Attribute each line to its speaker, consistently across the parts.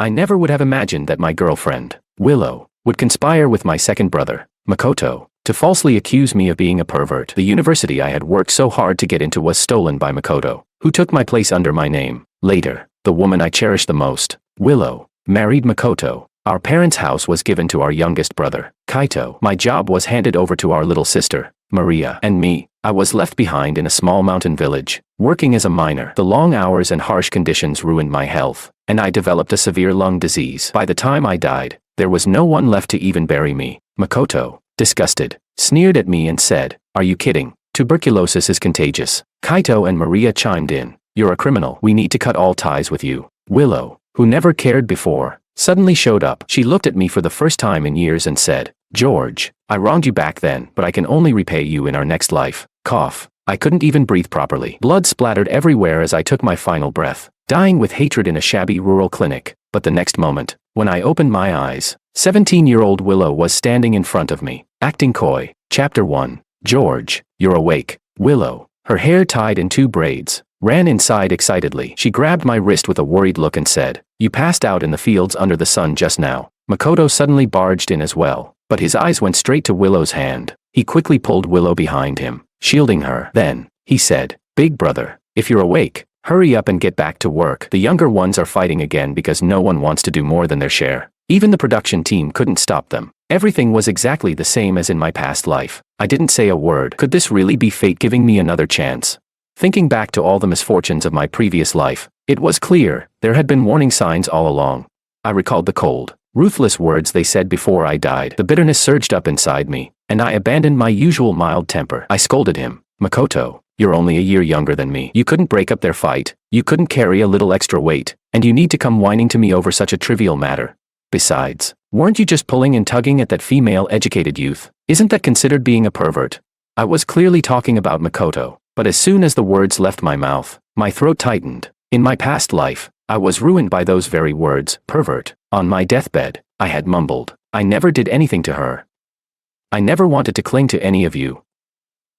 Speaker 1: I never would have imagined that my girlfriend, Willow, would conspire with my second brother, Makoto, to falsely accuse me of being a pervert. The university I had worked so hard to get into was stolen by Makoto, who took my place under my name. Later, the woman I cherished the most, Willow, married Makoto. Our parents' house was given to our youngest brother, Kaito. My job was handed over to our little sister, Maria, and me. I was left behind in a small mountain village, working as a miner. The long hours and harsh conditions ruined my health, and I developed a severe lung disease. By the time I died, there was no one left to even bury me. Makoto, disgusted, sneered at me and said, "Are you kidding? Tuberculosis is contagious." Kaito and Maria chimed in, "You're a criminal. We need to cut all ties with you." Willow, who never cared before, suddenly showed up. She looked at me for the first time in years and said, "George, I wronged you back then, but I can only repay you in our next life." Cough. I couldn't even breathe properly. Blood splattered everywhere as I took my final breath, dying with hatred in a shabby rural clinic. But the next moment, when I opened my eyes, 17-year-old Willow was standing in front of me, acting coy. Chapter 1. George, you're awake. Willow, her hair tied in 2 braids, ran inside excitedly. She grabbed my wrist with a worried look and said, "You passed out in the fields under the sun just now." Makoto suddenly barged in as well, but his eyes went straight to Willow's hand. He quickly pulled Willow behind him, shielding her. Then, he said, "Big brother, if you're awake, hurry up and get back to work. The younger ones are fighting again because no one wants to do more than their share." Even the production team couldn't stop them. Everything was exactly the same as in my past life. I didn't say a word. Could this really be fate giving me another chance? Thinking back to all the misfortunes of my previous life, it was clear there had been warning signs all along. I recalled the cold, ruthless words they said before I died. The bitterness surged up inside me, and I abandoned my usual mild temper. I scolded him. "Makoto, you're only a year younger than me. You couldn't break up their fight, you couldn't carry a little extra weight, and you need to come whining to me over such a trivial matter. Besides, weren't you just pulling and tugging at that female-educated youth? Isn't that considered being a pervert?" I was clearly talking about Makoto, but as soon as the words left my mouth, my throat tightened. In my past life, I was ruined by those very words, pervert. On my deathbed, I had mumbled, "I never did anything to her. I never wanted to cling to any of you.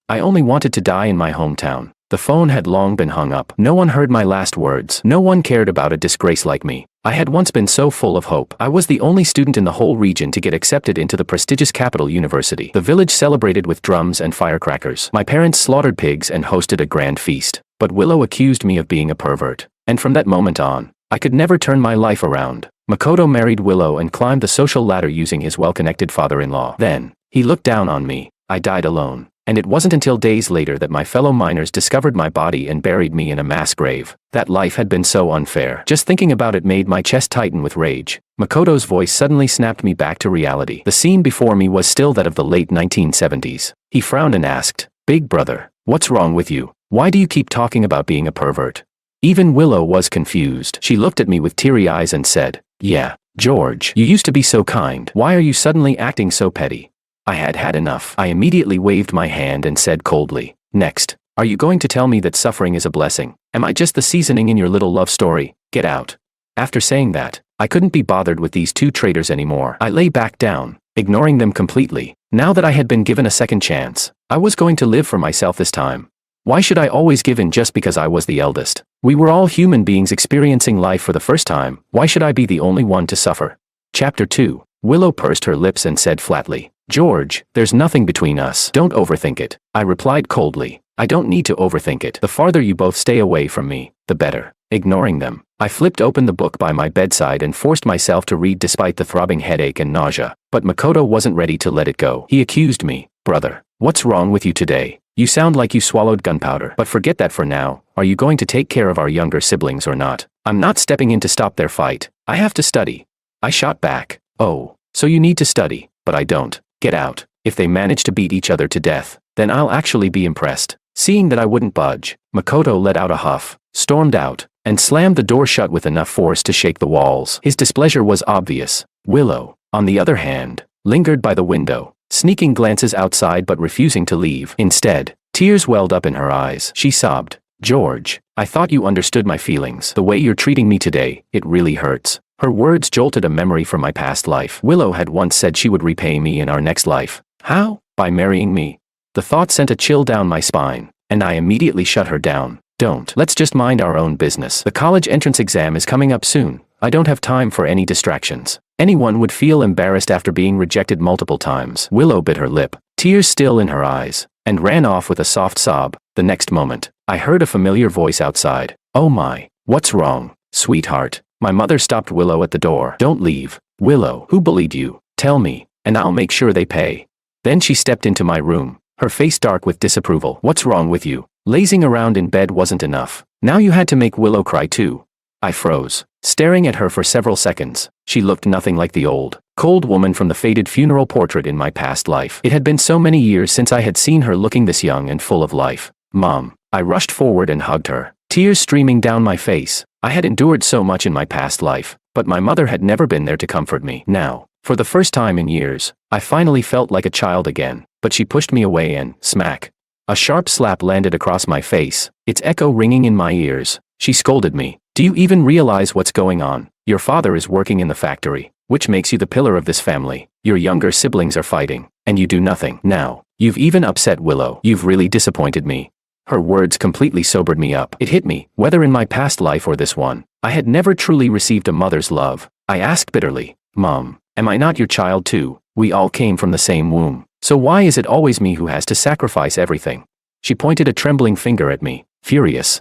Speaker 1: I only wanted to die in my hometown." The phone had long been hung up. No one heard my last words. No one cared about a disgrace like me. I had once been so full of hope. I was the only student in the whole region to get accepted into the prestigious capital university. The village celebrated with drums and firecrackers. My parents slaughtered pigs and hosted a grand feast. But Willow accused me of being a pervert. And from that moment on, I could never turn my life around. Makoto married Willow and climbed the social ladder using his well-connected father-in-law. Then, he looked down on me. I died alone. And it wasn't until days later that my fellow miners discovered my body and buried me in a mass grave. That life had been so unfair. Just thinking about it made my chest tighten with rage. Makoto's voice suddenly snapped me back to reality. The scene before me was still that of the late 1970s. He frowned and asked, "Big brother, what's wrong with you? Why do you keep talking about being a pervert?" Even Willow was confused. She looked at me with teary eyes and said, "Yeah, George, you used to be so kind. Why are you suddenly acting so petty?" I had had enough. I immediately waved my hand and said coldly, "Next, are you going to tell me that suffering is a blessing? Am I just the seasoning in your little love story? Get out." After saying that, I couldn't be bothered with these 2 traitors anymore. I lay back down, ignoring them completely. Now that I had been given a second chance, I was going to live for myself this time. Why should I always give in just because I was the eldest? We were all human beings experiencing life for the first time. Why should I be the only one to suffer? Chapter 2. Willow pursed her lips and said flatly, "George, there's nothing between us. Don't overthink it." I replied coldly, "I don't need to overthink it. The farther you both stay away from me, the better." Ignoring them, I flipped open the book by my bedside and forced myself to read despite the throbbing headache and nausea. But Makoto wasn't ready to let it go. He accused me. "Brother, what's wrong with you today? You sound like you swallowed gunpowder. But forget that for now. Are you going to take care of our younger siblings or not?" "I'm not stepping in to stop their fight. I have to study." I shot back. "Oh, so you need to study, but I don't. Get out. If they manage to beat each other to death, then I'll actually be impressed." Seeing that I wouldn't budge, Makoto let out a huff, stormed out, and slammed the door shut with enough force to shake the walls. His displeasure was obvious. Willow, on the other hand, lingered by the window, sneaking glances outside but refusing to leave. Instead, tears welled up in her eyes. She sobbed, "George, I thought you understood my feelings. The way you're treating me today, it really hurts." Her words jolted a memory from my past life. Willow had once said she would repay me in our next life. How? By marrying me. The thought sent a chill down my spine, and I immediately shut her down. "Don't. Let's just mind our own business. The college entrance exam is coming up soon. I don't have time for any distractions. Anyone would feel embarrassed after being rejected multiple times. Willow bit her lip, tears still in her eyes, and ran off with a soft sob. The next moment, I heard a familiar voice outside. Oh my, what's wrong, sweetheart? My mother stopped Willow at the door. Don't leave, Willow. Who bullied you? Tell me, and I'll make sure they pay. Then she stepped into my room, her face dark with disapproval. What's wrong with you? Lazing around in bed wasn't enough. Now you had to make Willow cry too. I froze, staring at her for several seconds. She looked nothing like the old, cold woman from the faded funeral portrait in my past life. It had been so many years since I had seen her looking this young and full of life. Mom. I rushed forward and hugged her, tears streaming down my face. I had endured so much in my past life, but my mother had never been there to comfort me. Now, for the first time in years, I finally felt like a child again, but she pushed me away and, smack. A sharp slap landed across my face, its echo ringing in my ears. She scolded me. Do you even realize what's going on? Your father is working in the factory, which makes you the pillar of this family. Your younger siblings are fighting, and you do nothing. Now, you've even upset Willow. You've really disappointed me. Her words completely sobered me up. It hit me, whether in my past life or this one, I had never truly received a mother's love. I asked bitterly, Mom, am I not your child too? We all came from the same womb. So why is it always me who has to sacrifice everything? She pointed a trembling finger at me, furious.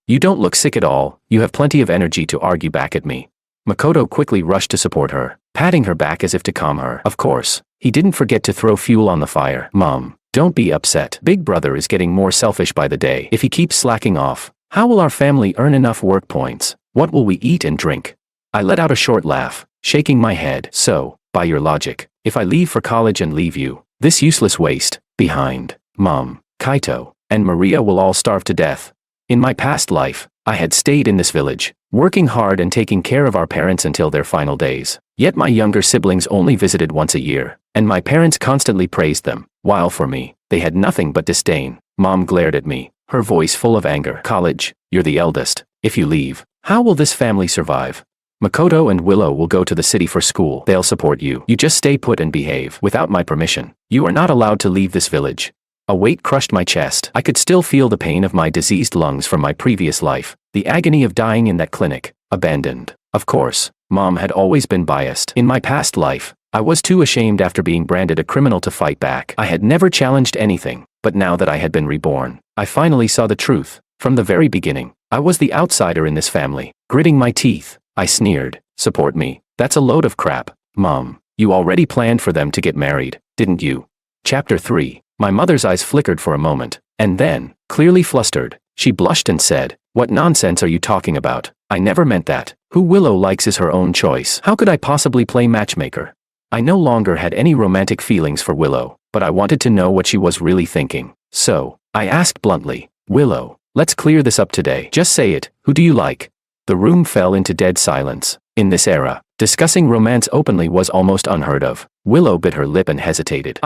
Speaker 1: You don't look sick at all. You have plenty of energy to argue back at me. Makoto quickly rushed to support her, patting her back as if to calm her. Of course, he didn't forget to throw fuel on the fire. Mom, don't be upset. Big brother is getting more selfish by the day. If he keeps slacking off, how will our family earn enough work points? What will we eat and drink? I let out a short laugh, shaking my head. So, by your logic, if I leave for college and leave you, this useless waste, behind, Mom, Kaito, and Maria will all starve to death. In my past life, I had stayed in this village, working hard and taking care of our parents until their final days. Yet my younger siblings only visited once a year, and my parents constantly praised them, while for me, they had nothing but disdain. Mom glared at me, her voice full of anger. College, you're the eldest. If you leave, how will this family survive? Makoto and Willow will go to the city for school. They'll support you. You just stay put and behave. Without my permission, you are not allowed to leave this village. A weight crushed my chest. I could still feel the pain of my diseased lungs from my previous life, the agony of dying in that clinic, abandoned. Of course, Mom had always been biased. In my past life, I was too ashamed after being branded a criminal to fight back. I had never challenged anything, but now that I had been reborn, I finally saw the truth. From the very beginning, I was the outsider in this family. Gritting my teeth, I sneered. Support me? That's a load of crap. Mom, you already planned for them to get married, didn't you? Chapter 3. My mother's eyes flickered for a moment, and then, clearly flustered, she blushed and said, What nonsense are you talking about? I never meant that. Who Willow likes is her own choice. How could I possibly play matchmaker? I no longer had any romantic feelings for Willow, but I wanted to know what she was really thinking. So, I asked bluntly, Willow, let's clear this up today. Just say it, who do you like? The room fell into dead silence. In this era, discussing romance openly was almost unheard of. Willow bit her lip and hesitated.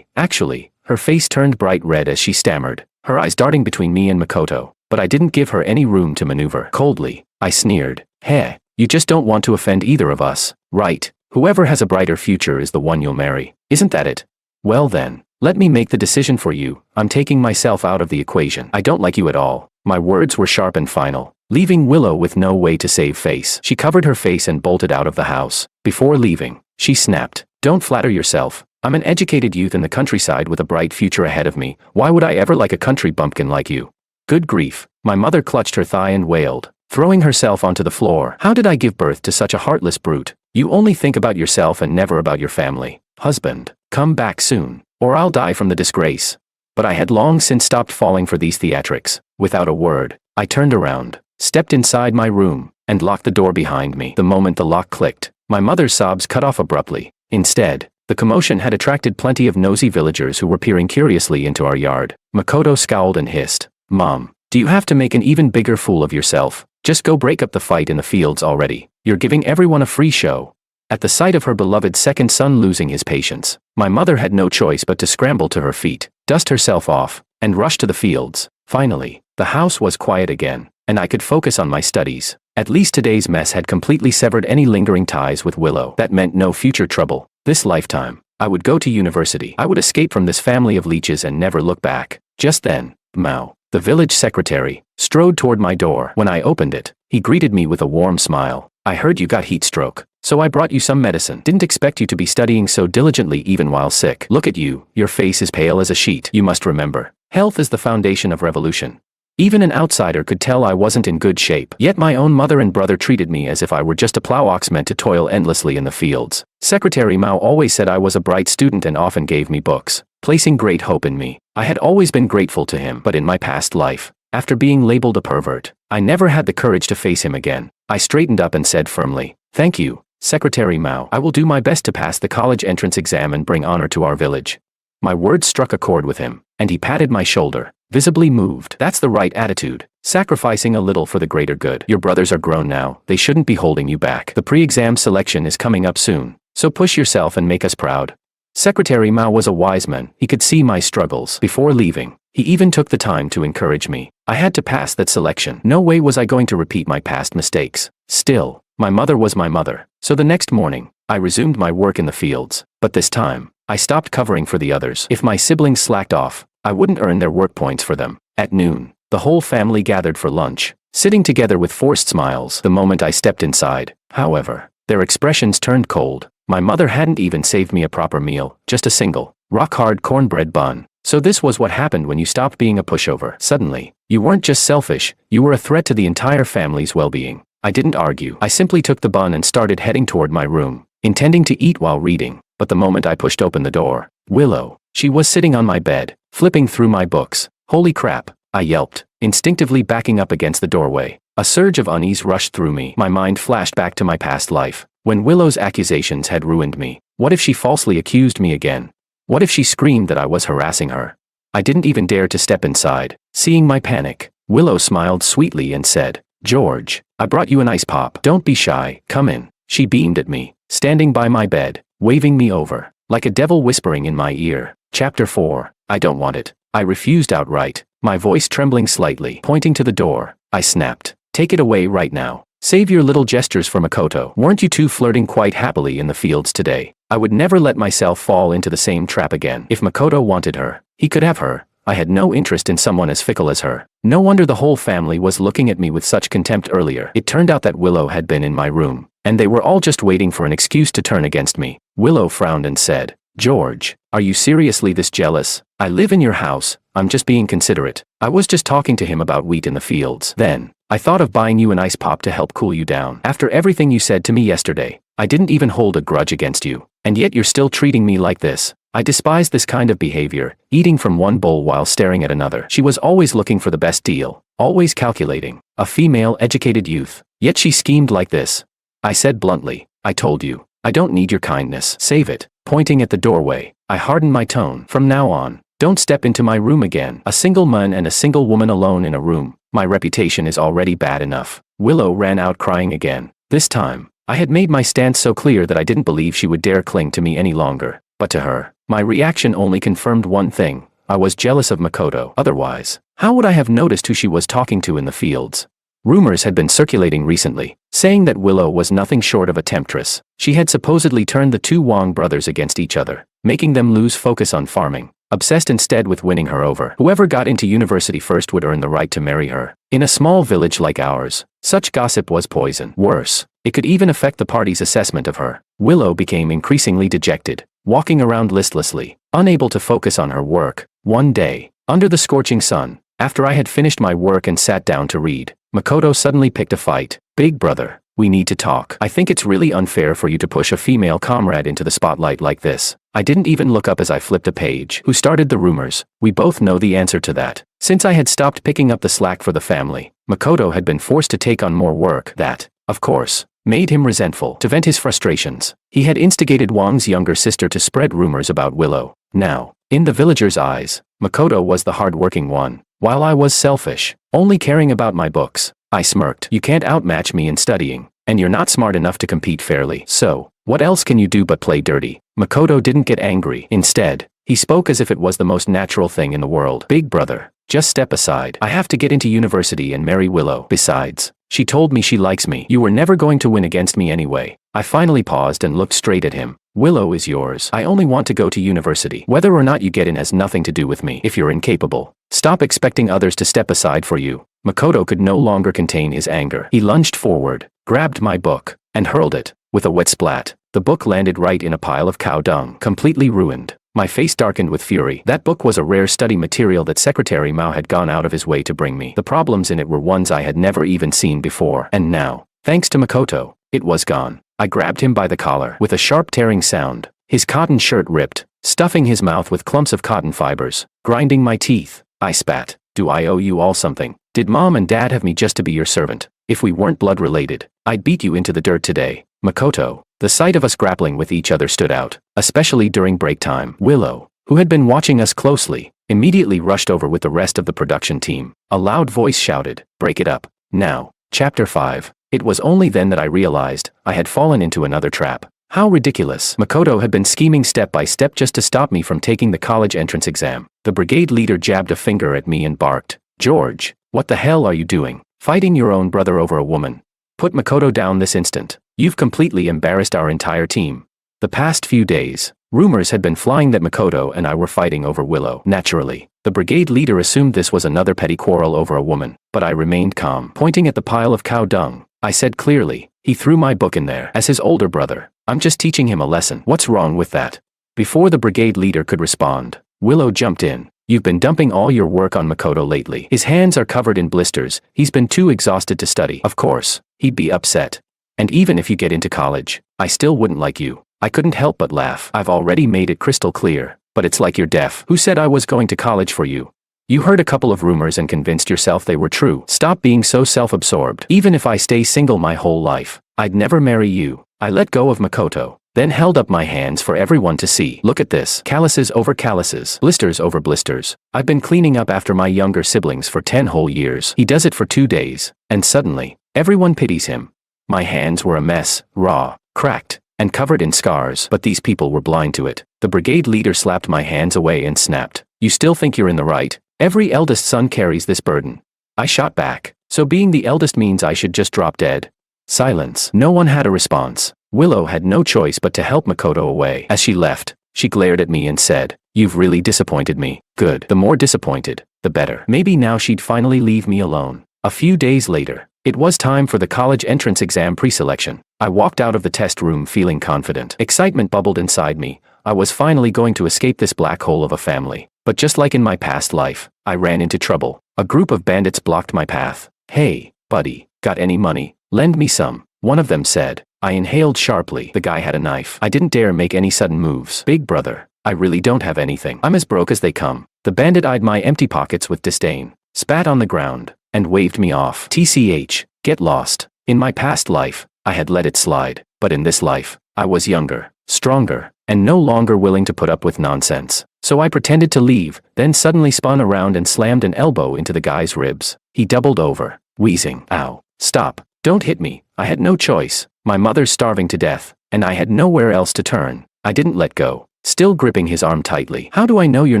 Speaker 1: Actually. Her face turned bright red as she stammered, her eyes darting between me and Makoto, but I didn't give her any room to maneuver. Coldly, I sneered. Heh, you just don't want to offend either of us, right? Whoever has a brighter future is the one you'll marry, isn't that it? Well then, let me make the decision for you. I'm taking myself out of the equation. I don't like you at all. My words were sharp and final, leaving Willow with no way to save face. She covered her face and bolted out of the house. Before leaving, she snapped, Don't flatter yourself. I'm an educated youth in the countryside with a bright future ahead of me. Why would I ever like a country bumpkin like you? Good grief. My mother clutched her thigh and wailed, throwing herself onto the floor. How did I give birth to such a heartless brute? You only think about yourself and never about your family. Husband, come back soon, or I'll die from the disgrace. But I had long since stopped falling for these theatrics. Without a word, I turned around, stepped inside my room, and locked the door behind me. The moment the lock clicked, my mother's sobs cut off abruptly. Instead, the commotion had attracted plenty of nosy villagers who were peering curiously into our yard. Makoto scowled and hissed, Mom, do you have to make an even bigger fool of yourself? Just go break up the fight in the fields already. You're giving everyone a free show. At the sight of her beloved second son losing his patience, my mother had no choice but to scramble to her feet, dust herself off, and rush to the fields. Finally, the house was quiet again, and I could focus on my studies. At least today's mess had completely severed any lingering ties with Willow. That meant no future trouble. This lifetime, I would go to university. I would escape from this family of leeches and never look back. Just then, Mao, the village secretary, strode toward my door. When I opened it, he greeted me with a warm smile. I heard you got heat stroke, so I brought you some medicine. Didn't expect you to be studying so diligently even while sick. Look at you, your face is pale as a sheet. You must remember, health is the foundation of revolution. Even an outsider could tell I wasn't in good shape, yet my own mother and brother treated me as if I were just a plow ox meant to toil endlessly in the fields. Secretary Mao always said I was a bright student and often gave me books, placing great hope in me. I had always been grateful to him, but in my past life, after being labeled a pervert, I never had the courage to face him again. I straightened up and said firmly, "Thank you, Secretary Mao. I will do my best to pass the college entrance exam and bring honor to our village." My words struck a chord with him, and he patted my shoulder, visibly moved. That's the right attitude, sacrificing a little for the greater good. Your brothers are grown now, they shouldn't be holding you back. The pre-exam selection is coming up soon, so push yourself and make us proud. Secretary Mao was a wise man. He could see my struggles. Before leaving, he even took the time to encourage me. I had to pass that selection. No way was I going to repeat my past mistakes. Still, my mother was my mother. So the next morning, I resumed my work in the fields, but this time, I stopped covering for the others. If my siblings slacked off, I wouldn't earn their work points for them. At noon, the whole family gathered for lunch, sitting together with forced smiles. The moment I stepped inside, however, their expressions turned cold. My mother hadn't even saved me a proper meal, just a single, rock-hard cornbread bun. So this was what happened when you stopped being a pushover. Suddenly, you weren't just selfish, you were a threat to the entire family's well-being. I didn't argue. I simply took the bun and started heading toward my room, intending to eat while reading. But the moment I pushed open the door, Willow, she was sitting on my bed, flipping through my books. Holy crap, I yelped, instinctively backing up against the doorway. A surge of unease rushed through me. My mind flashed back to my past life, when Willow's accusations had ruined me. What if she falsely accused me again? What if she screamed that I was harassing her? I didn't even dare to step inside. Seeing my panic, Willow smiled sweetly and said, "George, I brought you an ice pop. Don't be shy, come in." She beamed at me, standing by my bed, waving me over, like a devil whispering in my ear. Chapter 4, I don't want it. I refused outright, my voice trembling slightly. Pointing to the door, I snapped, "Take it away right now. Save your little gestures for Makoto. Weren't you two flirting quite happily in the fields today? I would never let myself fall into the same trap again. If Makoto wanted her, he could have her. I had no interest in someone as fickle as her." No wonder the whole family was looking at me with such contempt earlier. It turned out that Willow had been in my room, and they were all just waiting for an excuse to turn against me. Willow frowned and said, "George, are you seriously this jealous? I live in your house, I'm just being considerate. I was just talking to him about wheat in the fields. Then, I thought of buying you an ice pop to help cool you down. After everything you said to me yesterday, I didn't even hold a grudge against you, and yet you're still treating me like this. I despise this kind of behavior, eating from one bowl while staring at another." She was always looking for the best deal, always calculating, a female educated youth, yet she schemed like this. I said bluntly, "I told you, I don't need your kindness. Save it." Pointing at the doorway, I hardened my tone. "From now on, don't step into my room again." A single man and a single woman alone in a room. My reputation is already bad enough. Willow ran out crying again. This time, I had made my stance so clear that I didn't believe she would dare cling to me any longer. But to her, my reaction only confirmed one thing. I was jealous of Makoto. Otherwise, how would I have noticed who she was talking to in the fields? Rumors had been circulating recently, saying that Willow was nothing short of a temptress. She had supposedly turned the two Wong brothers against each other, making them lose focus on farming, obsessed instead with winning her over. Whoever got into university first would earn the right to marry her. In a small village like ours, such gossip was poison. Worse, it could even affect the party's assessment of her. Willow became increasingly dejected, walking around listlessly, unable to focus on her work. One day, under the scorching sun, after I had finished my work and sat down to read, Makoto suddenly picked a fight. "Big brother, we need to talk. I think it's really unfair for you to push a female comrade into the spotlight like this." I didn't even look up as I flipped a page. "Who started the rumors?" We both know the answer to that. Since I had stopped picking up the slack for the family, Makoto had been forced to take on more work. That, of course, made him resentful. To vent his frustrations, he had instigated Wang's younger sister to spread rumors about Willow. Now, in the villagers' eyes, Makoto was the hard-working one, while I was selfish, only caring about my books. I smirked. "You can't outmatch me in studying, and you're not smart enough to compete fairly. So, what else can you do but play dirty?" Makoto didn't get angry. Instead, he spoke as if it was the most natural thing in the world. "Big brother, just step aside. I have to get into university and marry Willow. Besides, she told me she likes me. You were never going to win against me anyway." I finally paused and looked straight at him. "Willow is yours. I only want to go to university. Whether or not you get in has nothing to do with me. If you're incapable, stop expecting others to step aside for you." Makoto could no longer contain his anger. He lunged forward, grabbed my book, and hurled it. With a wet splat, the book landed right in a pile of cow dung, completely ruined. My face darkened with fury. That book was a rare study material that Secretary Mao had gone out of his way to bring me. The problems in it were ones I had never even seen before. And now, thanks to Makoto, it was gone. I grabbed him by the collar. With a sharp tearing sound, his cotton shirt ripped, stuffing his mouth with clumps of cotton fibers. Grinding my teeth, I spat. Do I owe you all something? Did Mom and Dad have me just to be your servant? If we weren't blood related, I'd beat you into the dirt today. Makoto. The sight of us grappling with each other stood out, especially during break time. Willow, who had been watching us closely, immediately rushed over with the rest of the production team. A loud voice shouted, "Break it up, now." Chapter 5. It was only then that I realized I had fallen into another trap. How ridiculous. Makoto had been scheming step by step just to stop me from taking the college entrance exam. The brigade leader jabbed a finger at me and barked, "George, what the hell are you doing? Fighting your own brother over a woman? Put Makoto down this instant. You've completely embarrassed our entire team." The past few days, rumors had been flying that Makoto and I were fighting over Willow. Naturally, the brigade leader assumed this was another petty quarrel over a woman, but I remained calm. Pointing at the pile of cow dung, I said clearly, "He threw my book in there. As his older brother, I'm just teaching him a lesson. What's wrong with that?" Before the brigade leader could respond, Willow jumped in. "You've been dumping all your work on Makoto lately. His hands are covered in blisters. He's been too exhausted to study." Of course, he'd be upset. "And even if you get into college, I still wouldn't like you." I couldn't help but laugh. "I've already made it crystal clear, but it's like you're deaf. Who said I was going to college for you? You heard a couple of rumors and convinced yourself they were true. Stop being so self-absorbed. Even if I stay single my whole life, I'd never marry you." I let go of Makoto, then held up my hands for everyone to see. "Look at this. Calluses over calluses. Blisters over blisters. I've been cleaning up after my younger siblings for 10 whole years. He does it for 2 days, and suddenly, everyone pities him." My hands were a mess, raw, cracked, and covered in scars, but these people were blind to it. The brigade leader slapped my hands away and snapped, "You still think you're in the right? Every eldest son carries this burden." I shot back, "So being the eldest means I should just drop dead?" Silence. No one had a response. Willow had no choice but to help Makoto away. As she left, she glared at me and said, "You've really disappointed me." Good. The more disappointed, the better. Maybe now she'd finally leave me alone. A few days later, it was time for the college entrance exam pre-selection. I walked out of the test room feeling confident. Excitement bubbled inside me. I was finally going to escape this black hole of a family. But just like in my past life, I ran into trouble. A group of bandits blocked my path. "Hey, buddy, got any money? Lend me some," one of them said. I inhaled sharply. The guy had a knife. I didn't dare make any sudden moves. "Big brother, I really don't have anything. I'm as broke as they come." The bandit eyed my empty pockets with disdain, spat on the ground, and waved me off. TCH, get lost. In my past life, I had let it slide, but in this life, I was younger, stronger, and no longer willing to put up with nonsense. So I pretended to leave, then suddenly spun around and slammed an elbow into the guy's ribs. He doubled over, wheezing. "Ow, stop, don't hit me." I had no choice. My mother's starving to death, and I had nowhere else to turn. I didn't let go, still gripping his arm tightly. "How do I know you're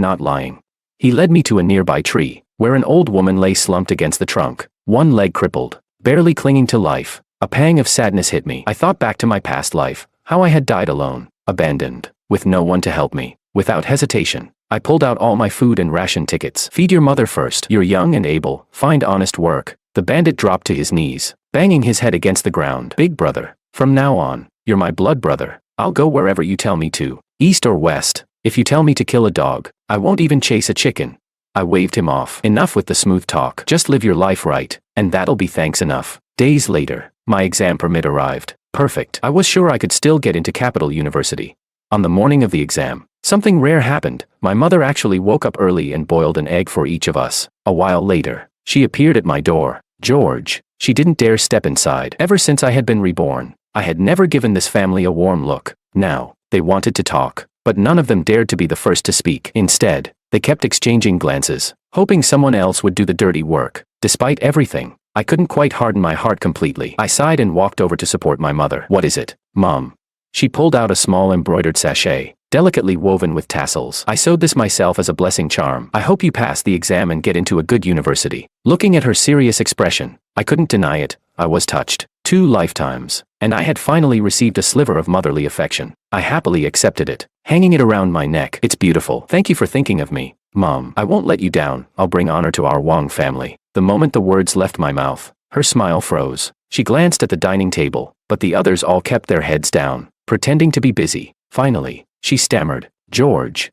Speaker 1: not lying?" He led me to a nearby tree, where an old woman lay slumped against the trunk, one leg crippled, barely clinging to life. A pang of sadness hit me. I thought back to my past life, how I had died alone, abandoned, with no one to help me. Without hesitation, I pulled out all my food and ration tickets. "Feed your mother first. You're young and able. Find honest work." The bandit dropped to his knees, banging his head against the ground. "Big brother, from now on, you're my blood brother. I'll go wherever you tell me to, east or west. If you tell me to kill a dog, I won't even chase a chicken." I waved him off. Enough with the smooth talk. Just live your life right, and that'll be thanks enough. Days later, my exam permit arrived. Perfect. I was sure I could still get into Capital University. On the morning of the exam, something rare happened. My mother actually woke up early and boiled an egg for each of us. A while later, she appeared at my door. George. She didn't dare step inside. Ever since I had been reborn, I had never given this family a warm look. Now, they wanted to talk, but none of them dared to be the first to speak. Instead, they kept exchanging glances, hoping someone else would do the dirty work. Despite everything, I couldn't quite harden my heart completely. I sighed and walked over to support my mother. "What is it, Mom?" She pulled out a small embroidered sachet, delicately woven with tassels. "I sewed this myself as a blessing charm. I hope you pass the exam and get into a good university." Looking at her serious expression, I couldn't deny it. I was touched. 2 lifetimes, and I had finally received a sliver of motherly affection. I happily accepted it, hanging it around my neck. "It's beautiful. Thank you for thinking of me, Mom. I won't let you down. I'll bring honor to our Wong family." The moment the words left my mouth, her smile froze. She glanced at the dining table, but the others all kept their heads down, pretending to be busy. Finally, she stammered, "George,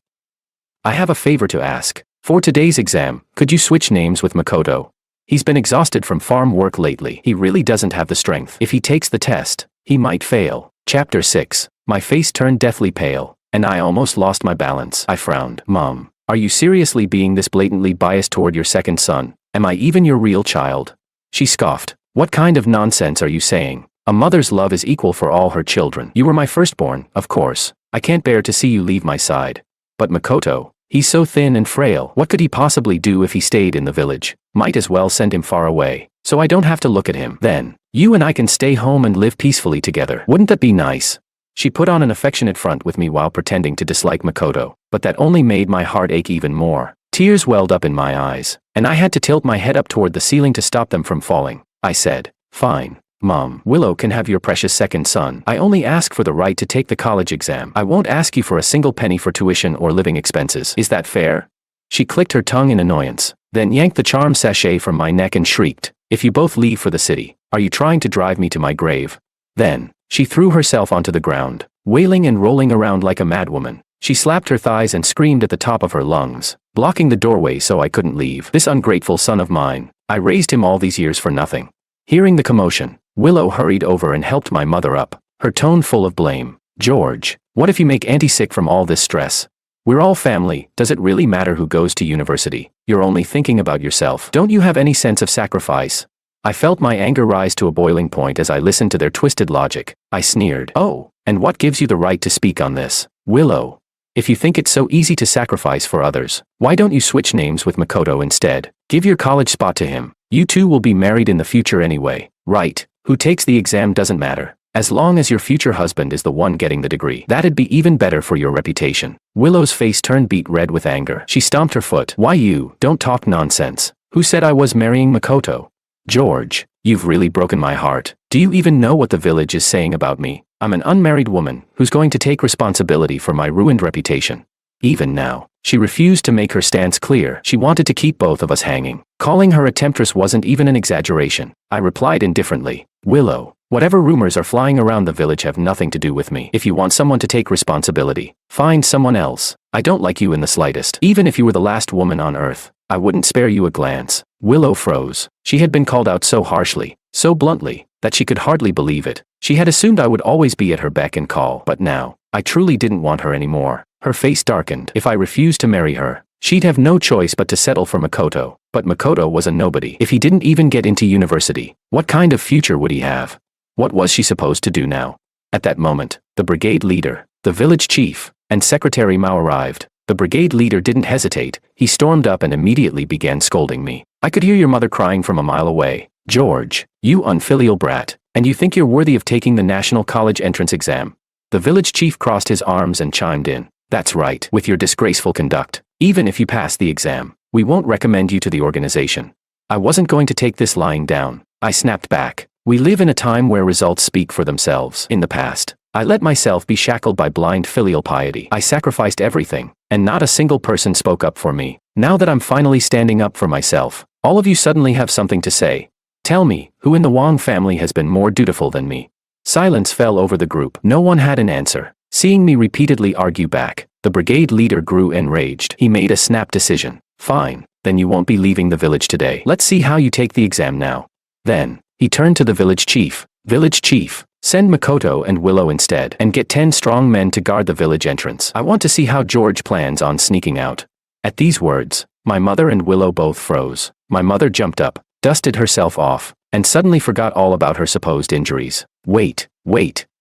Speaker 1: I have a favor to ask. For today's exam, could you switch names with Makoto? He's been exhausted from farm work lately. He really doesn't have the strength. If he takes the test, he might fail." Chapter 6. My face turned deathly pale, and I almost lost my balance. I frowned. "Mom, are you seriously being this blatantly biased toward your second son? Am I even your real child?" She scoffed. "What kind of nonsense are you saying? A mother's love is equal for all her children. You were my firstborn, of course. I can't bear to see you leave my side. But Makoto, he's so thin and frail. What could he possibly do if he stayed in the village? Might as well send him far away, so I don't have to look at him. Then, you and I can stay home and live peacefully together. Wouldn't that be nice?" She put on an affectionate front with me while pretending to dislike Makoto, but that only made my heart ache even more. Tears welled up in my eyes, and I had to tilt my head up toward the ceiling to stop them from falling. I said, "Fine, Mom. Willow can have your precious second son. I only ask for the right to take the college exam. I won't ask you for a single penny for tuition or living expenses. Is that fair?" She clicked her tongue in annoyance, then yanked the charm sachet from my neck and shrieked, "If you both leave for the city, are you trying to drive me to my grave?" Then, she threw herself onto the ground, wailing and rolling around like a madwoman. She slapped her thighs and screamed at the top of her lungs, blocking the doorway so I couldn't leave. This ungrateful son of mine, I raised him all these years for nothing. Hearing the commotion, Willow hurried over and helped my mother up, her tone full of blame. "George, what if you make Auntie sick from all this stress? We're all family. Does it really matter who goes to university? You're only thinking about yourself. Don't you have any sense of sacrifice?" I felt my anger rise to a boiling point as I listened to their twisted logic. I sneered. "Oh, and what gives you the right to speak on this, Willow? If you think it's so easy to sacrifice for others, why don't you switch names with Makoto instead? Give your college spot to him. You two will be married in the future anyway, right? Who takes the exam doesn't matter. As long as your future husband is the one getting the degree. That'd be even better for your reputation." Willow's face turned beet red with anger. She stomped her foot. "Why you? Don't talk nonsense. Who said I was marrying Makoto? George, you've really broken my heart. Do you even know what the village is saying about me? I'm an unmarried woman who's going to take responsibility for my ruined reputation." Even now, she refused to make her stance clear. She wanted to keep both of us hanging. Calling her a temptress wasn't even an exaggeration. I replied indifferently, "Willow, whatever rumors are flying around the village have nothing to do with me. If you want someone to take responsibility, find someone else. I don't like you in the slightest. Even if you were the last woman on earth, I wouldn't spare you a glance." Willow froze. She had been called out so harshly, so bluntly, that she could hardly believe it. She had assumed I would always be at her beck and call. But now, I truly didn't want her anymore. Her face darkened. If I refused to marry her, she'd have no choice but to settle for Makoto. But Makoto was a nobody. If he didn't even get into university, what kind of future would he have? What was she supposed to do now? At that moment, the brigade leader, the village chief, and Secretary Mao arrived. The brigade leader didn't hesitate. He stormed up and immediately began scolding me. "I could hear your mother crying from a mile away. George, you unfilial brat, and you think you're worthy of taking the national college entrance exam?" The village chief crossed his arms and chimed in. "That's right. With your disgraceful conduct, even if you pass the exam, we won't recommend you to the organization." I wasn't going to take this lying down. I snapped back. We live in a time where results speak for themselves. In the past, I let myself be shackled by blind filial piety. I sacrificed everything, and not a single person spoke up for me. Now that I'm finally standing up for myself, all of you suddenly have something to say. Tell me, who in the Wang family has been more dutiful than me? Silence fell over the group. No one had an answer. Seeing me repeatedly argue back, the brigade leader grew enraged. He made a snap decision. "Fine, then you won't be leaving the village today. Let's see how you take the exam now." Then, he turned to the village chief. "Village chief, send Makoto and Willow instead, and get 10 strong men to guard the village entrance. I want to see how George plans on sneaking out." At these words, my mother and Willow both froze. My mother jumped up, dusted herself off, and suddenly forgot all about her supposed injuries. Wait,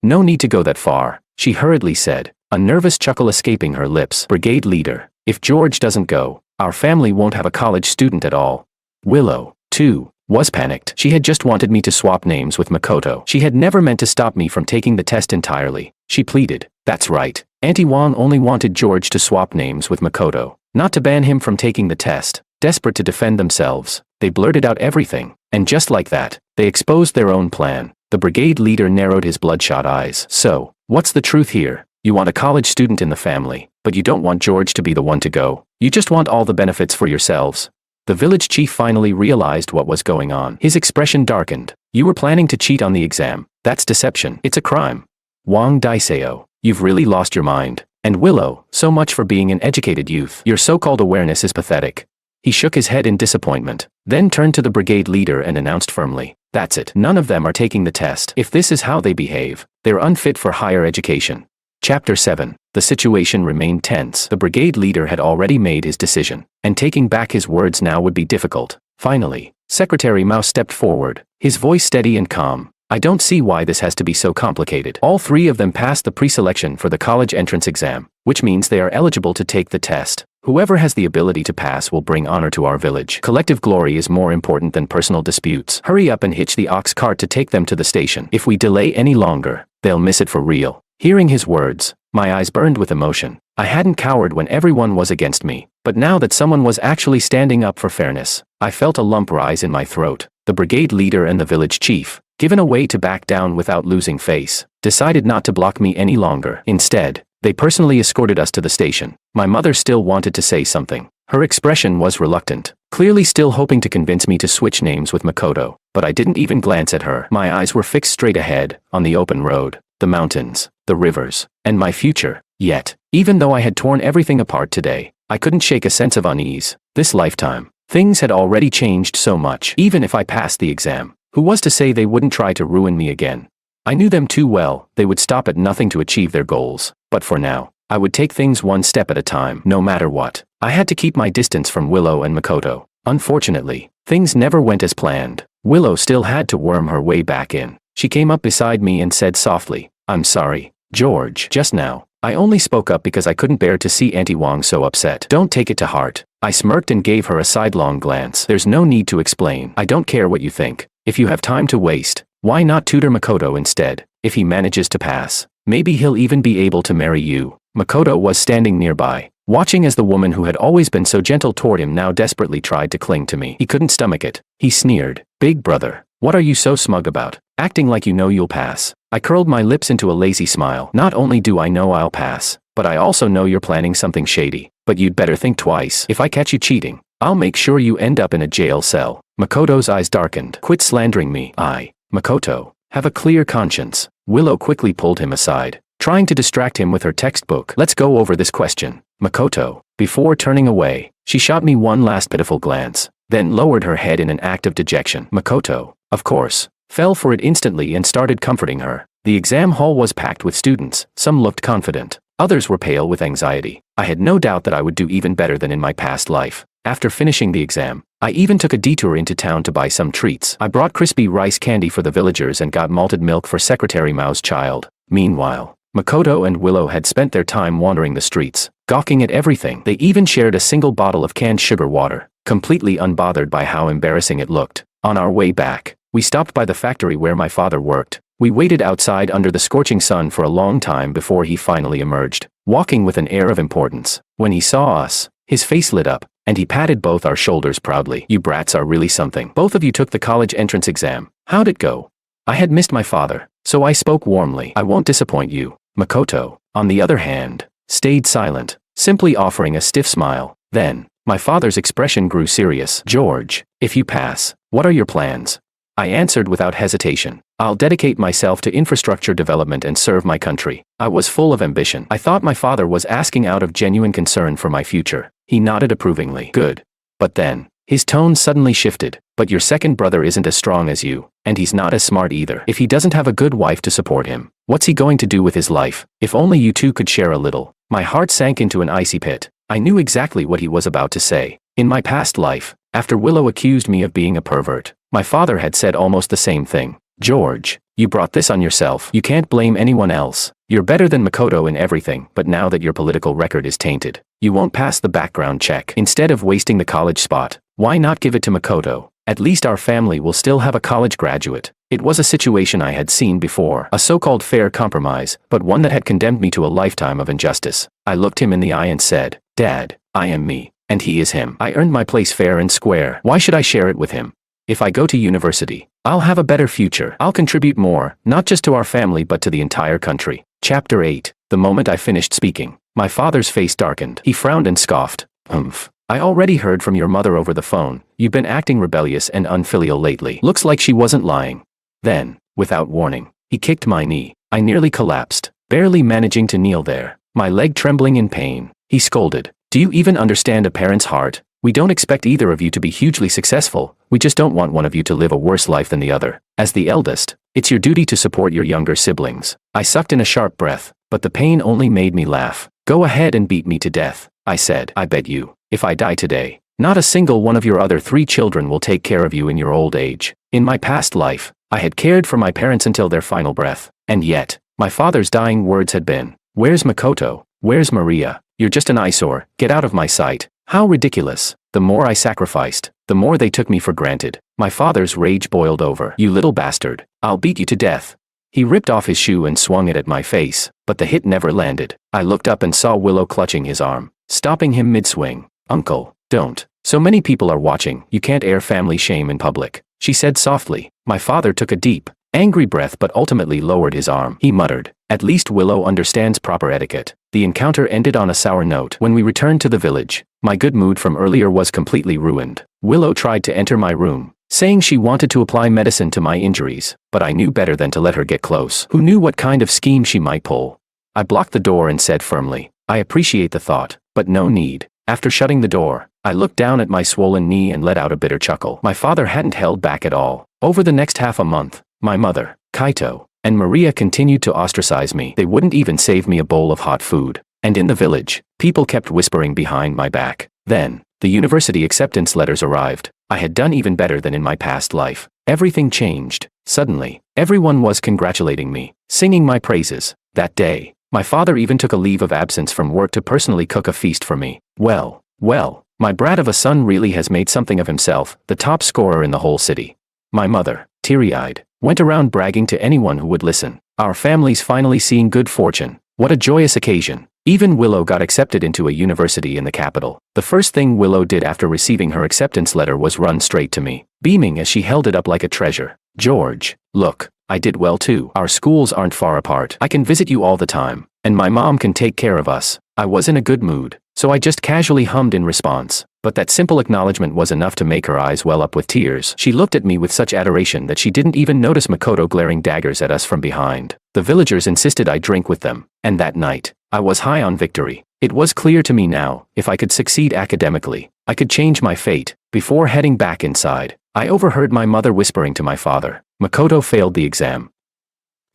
Speaker 1: no need to go that far," she hurriedly said, a nervous chuckle escaping her lips. "Brigade leader, if George doesn't go, our family won't have a college student at all." Willow, too, was panicked. She had just wanted me to swap names with Makoto. She had never meant to stop me from taking the test entirely. She pleaded, "That's right. Auntie Wang only wanted George to swap names with Makoto, not to ban him from taking the test." Desperate to defend themselves, they blurted out everything, and just like that, they exposed their own plan. The brigade leader narrowed his bloodshot eyes. "So, what's the truth here? You want a college student in the family, but you don't want George to be the one to go. You just want all the benefits for yourselves." The village chief finally realized what was going on. His expression darkened. You were planning to cheat on the exam. That's deception. It's a crime. Wang Daiseo, you've really lost your mind. And Willow, so much for being an educated youth. Your so-called awareness is pathetic. He shook his head in disappointment, then turned to the brigade leader and announced firmly, that's it. None of them are taking the test. If this is how they behave, they're unfit for higher education. Chapter 7. The situation remained tense. The brigade leader had already made his decision, and taking back his words now would be difficult. Finally, Secretary Mao stepped forward, his voice steady and calm. I don't see why this has to be so complicated. All three of them passed the pre-selection for the college entrance exam, which means they are eligible to take the test. Whoever has the ability to pass will bring honor to our village. Collective glory is more important than personal disputes. Hurry up and hitch the ox cart to take them to the station. If we delay any longer, they'll miss it for real. Hearing his words, my eyes burned with emotion. I hadn't cowered when everyone was against me, but now that someone was actually standing up for fairness, I felt a lump rise in my throat. The brigade leader and the village chief, given a way to back down without losing face, decided not to block me any longer. Instead, they personally escorted us to the station. My mother still wanted to say something. Her expression was reluctant, clearly still hoping to convince me to switch names with Makoto, but I didn't even glance at her. My eyes were fixed straight ahead, on the open road, the mountains, the rivers, and my future. Yet, even though I had torn everything apart today, I couldn't shake a sense of unease. This lifetime, things had already changed so much. Even if I passed the exam, who was to say they wouldn't try to ruin me again? I knew them too well. They would stop at nothing to achieve their goals. But for now, I would take things one step at a time, no matter what. I had to keep my distance from Willow and Makoto. Unfortunately, things never went as planned. Willow still had to worm her way back in. She came up beside me and said softly, I'm sorry, George. Just now, I only spoke up because I couldn't bear to see Auntie Wang so upset. Don't take it to heart. I smirked and gave her a sidelong glance. There's no need to explain. I don't care what you think. If you have time to waste, why not tutor Makoto instead? If he manages to pass, maybe he'll even be able to marry you. Makoto was standing nearby, watching as the woman who had always been so gentle toward him now desperately tried to cling to me. He couldn't stomach it. He sneered, Big brother, what are you so smug about? Acting like you know you'll pass. I curled my lips into a lazy smile. Not only do I know I'll pass, but I also know you're planning something shady. But you'd better think twice. If I catch you cheating, I'll make sure you end up in a jail cell. Makoto's eyes darkened. Quit slandering me. Makoto, have a clear conscience. Willow quickly pulled him aside, trying to distract him with her textbook. Let's go over this question. Makoto, before turning away, she shot me one last pitiful glance, then lowered her head in an act of dejection. Makoto, of course, fell for it instantly and started comforting her. The exam hall was packed with students. Some looked confident. Others were pale with anxiety. I had no doubt that I would do even better than in my past life. After finishing the exam, I even took a detour into town to buy some treats. I brought crispy rice candy for the villagers and got malted milk for Secretary Mao's child. Meanwhile, Makoto and Willow had spent their time wandering the streets, gawking at everything. They even shared a single bottle of canned sugar water, completely unbothered by how embarrassing it looked. On our way back, we stopped by the factory where my father worked. We waited outside under the scorching sun for a long time before he finally emerged, walking with an air of importance. When he saw us, his face lit up, and he patted both our shoulders proudly. You brats are really something. Both of you took the college entrance exam. How'd it go? I had missed my father, so I spoke warmly. I won't disappoint you. Makoto, on the other hand, stayed silent, simply offering a stiff smile. Then, my father's expression grew serious. George, if you pass, what are your plans? I answered without hesitation. I'll dedicate myself to infrastructure development and serve my country. I was full of ambition. I thought my father was asking out of genuine concern for my future. He nodded approvingly. Good. But then, his tone suddenly shifted. But your second brother isn't as strong as you, and he's not as smart either. If he doesn't have a good wife to support him, what's he going to do with his life? If only you two could share a little. My heart sank into an icy pit. I knew exactly what he was about to say. In my past life, after Willow accused me of being a pervert, my father had said almost the same thing. George, you brought this on yourself. You can't blame anyone else. You're better than Makoto in everything, but now that your political record is tainted, you won't pass the background check. Instead of wasting the college spot, why not give it to Makoto? At least our family will still have a college graduate. It was a situation I had seen before, a so-called fair compromise, but one that had condemned me to a lifetime of injustice. I looked him in the eye and said, Dad, I am me, and he is him. I earned my place fair and square. Why should I share it with him? If I go to university, I'll have a better future. I'll contribute more, not just to our family but to the entire country. Chapter 8. The moment I finished speaking, my father's face darkened. He frowned and scoffed. I already heard from your mother over the phone. You've been acting rebellious and unfilial lately. Looks like she wasn't lying. Then, without warning, he kicked my knee. I nearly collapsed, barely managing to kneel there, my leg trembling in pain. He scolded, "Do you even understand a parent's heart? We don't expect either of you to be hugely successful, we just don't want one of you to live a worse life than the other. As the eldest, it's your duty to support your younger siblings." I sucked in a sharp breath, but the pain only made me laugh. "Go ahead and beat me to death," I said. "I bet you, if I die today, not a single one of your other 3 children will take care of you in your old age." In my past life, I had cared for my parents until their final breath, and yet, my father's dying words had been, "Where's Makoto? Where's Maria? You're just an eyesore, get out of my sight." How ridiculous. The more I sacrificed, the more they took me for granted. My father's rage boiled over. "You little bastard, I'll beat you to death." He ripped off his shoe and swung it at my face, but the hit never landed. I looked up and saw Willow clutching his arm, stopping him mid-swing. "Uncle, don't. So many people are watching, you can't air family shame in public," she said softly. My father took a deep, angry breath but ultimately lowered his arm. He muttered, "At least Willow understands proper etiquette." The encounter ended on a sour note. When we returned to the village, my good mood from earlier was completely ruined. Willow tried to enter my room, saying she wanted to apply medicine to my injuries, but I knew better than to let her get close. Who knew what kind of scheme she might pull? I blocked the door and said firmly, "I appreciate the thought, but no need." After shutting the door, I looked down at my swollen knee and let out a bitter chuckle. My father hadn't held back at all. Over the next half a month, my mother, Kaito, and Maria continued to ostracize me. They wouldn't even save me a bowl of hot food. And in the village, people kept whispering behind my back. Then, the university acceptance letters arrived. I had done even better than in my past life. Everything changed. Suddenly, everyone was congratulating me, singing my praises. That day, my father even took a leave of absence from work to personally cook a feast for me. Well, my brat of a son really has made something of himself, the top scorer in the whole city. My mother, teary-eyed, went around bragging to anyone who would listen. Our family's finally seeing good fortune. What a joyous occasion. Even Willow got accepted into a university in the capital. The first thing Willow did after receiving her acceptance letter was run straight to me, beaming as she held it up like a treasure. "George, look, I did well too. Our schools aren't far apart. I can visit you all the time, and my mom can take care of us." I was in a good mood, so I just casually hummed in response. But that simple acknowledgement was enough to make her eyes well up with tears. She looked at me with such adoration that she didn't even notice Makoto glaring daggers at us from behind. The villagers insisted I drink with them, and that night, I was high on victory. It was clear to me now, if I could succeed academically, I could change my fate. Before heading back inside, I overheard my mother whispering to my father, "Makoto failed the exam.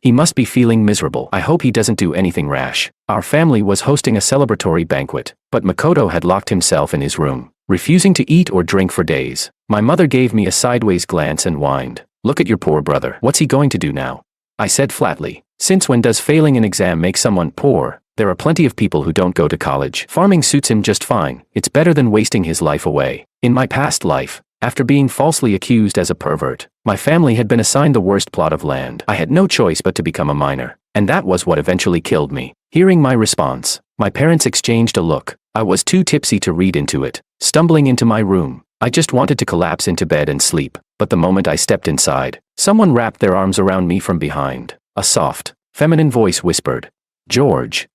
Speaker 1: He must be feeling miserable. I hope he doesn't do anything rash." Our family was hosting a celebratory banquet, but Makoto had locked himself in his room, refusing to eat or drink for days. My mother gave me a sideways glance and whined, "Look at your poor brother. What's he going to do now?" I said flatly, "Since when does failing an exam make someone poor? There are plenty of people who don't go to college. Farming suits him just fine. It's better than wasting his life away." In my past life, after being falsely accused as a pervert, my family had been assigned the worst plot of land. I had no choice but to become a miner, and that was what eventually killed me. Hearing my response, my parents exchanged a look. I was too tipsy to read into it. Stumbling into my room, I just wanted to collapse into bed and sleep, but the moment I stepped inside, someone wrapped their arms around me from behind. A soft, feminine voice whispered, "George.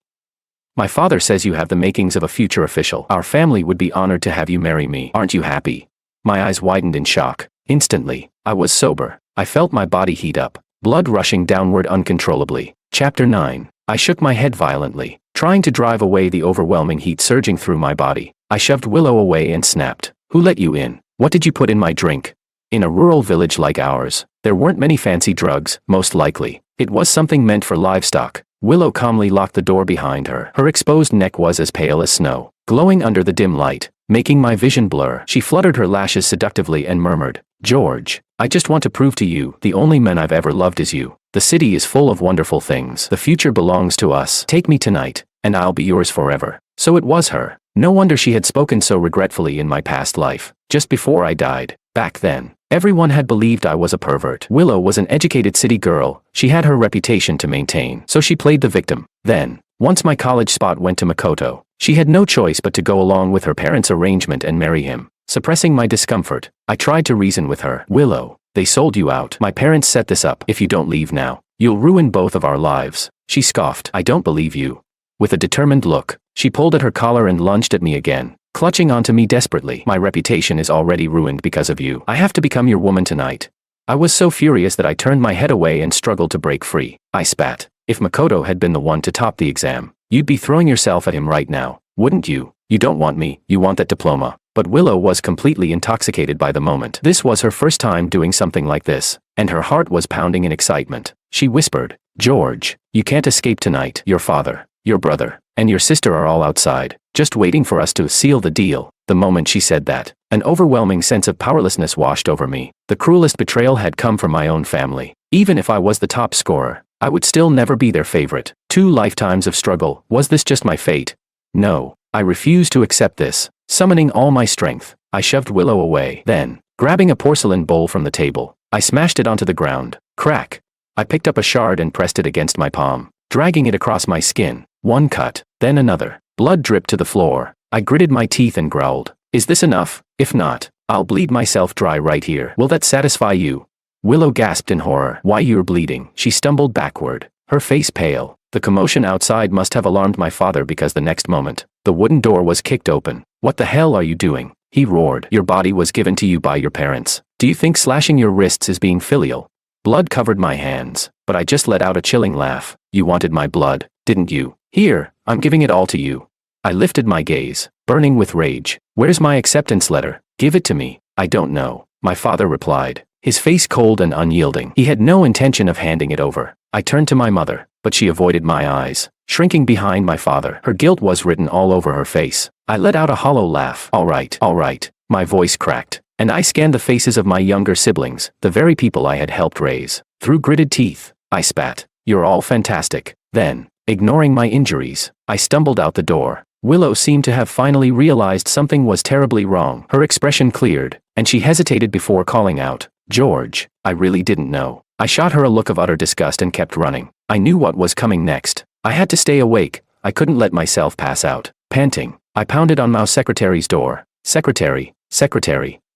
Speaker 1: My father says you have the makings of a future official. Our family would be honored to have you marry me. Aren't you happy?" My eyes widened in shock. Instantly, I was sober. I felt my body heat up, blood rushing downward uncontrollably. Chapter 9. I shook my head violently, trying to drive away the overwhelming heat surging through my body. I shoved Willow away and snapped, "Who let you in? What did you put in my drink?" In a rural village like ours, there weren't many fancy drugs, most likely. It was something meant for livestock. Willow calmly locked the door behind her. Her exposed neck was as pale as snow, glowing under the dim light, making my vision blur. She fluttered her lashes seductively and murmured, "George, I just want to prove to you, the only man I've ever loved is you. The city is full of wonderful things. The future belongs to us. Take me tonight, and I'll be yours forever." So it was her. No wonder she had spoken so regretfully in my past life, just before I died. Back then, everyone had believed I was a pervert. Willow was an educated city girl. She had her reputation to maintain, so she played the victim. Then, once my college spot went to Makoto, she had no choice but to go along with her parents' arrangement and marry him. Suppressing my discomfort, I tried to reason with her. "Willow, they sold you out. My parents set this up. If you don't leave now, you'll ruin both of our lives." She scoffed. "I don't believe you." With a determined look, she pulled at her collar and lunged at me again. clutching onto me desperately. My reputation is already ruined because of you. I have to become your woman tonight. I was so furious that I turned my head away and struggled to break free. I spat. If Makoto had been the one to top the exam, you'd be throwing yourself at him right now, wouldn't you? You don't want me, you want that diploma. But Willow was completely intoxicated by the moment. This was her first time doing something like this, and her heart was pounding in excitement. She whispered, George, you can't escape tonight. Your father, your brother, and your sister are all outside, just waiting for us to seal the deal. The moment she said that, an overwhelming sense of powerlessness washed over me. The cruelest betrayal had come from my own family. Even if I was the top scorer, I would still never be their favorite. 2 lifetimes of struggle. Was this just my fate? No, I refused to accept this. Summoning all my strength, I shoved Willow away. Then, grabbing a porcelain bowl from the table, I smashed it onto the ground. Crack! I picked up a shard and pressed it against my palm, dragging it across my skin. One cut, then another. Blood dripped to the floor. I gritted my teeth and growled. Is this enough? If not, I'll bleed myself dry right here. Will that satisfy you? Willow gasped in horror. Why, you're bleeding. She stumbled backward, her face pale. The commotion outside must have alarmed my father because the next moment, the wooden door was kicked open. What the hell are you doing? He roared. Your body was given to you by your parents. Do you think slashing your wrists is being filial? Blood covered my hands, but I just let out a chilling laugh. You wanted my blood, didn't you? Here, I'm giving it all to you. I lifted my gaze, burning with rage. Where's my acceptance letter? Give it to me. I don't know, my father replied, his face cold and unyielding. He had no intention of handing it over. I turned to my mother, but she avoided my eyes, shrinking behind my father. Her guilt was written all over her face. I let out a hollow laugh. All right, my voice cracked, and I scanned the faces of my younger siblings, the very people I had helped raise. Through gritted teeth, I spat. You're all fantastic. Then, ignoring my injuries, I stumbled out the door. Willow seemed to have finally realized something was terribly wrong. Her expression cleared, and she hesitated before calling out, George, I really didn't know. I shot her a look of utter disgust and kept running. I knew what was coming next. I had to stay awake. I couldn't let myself pass out. Panting, I pounded on Mao's secretary's door. Secretary,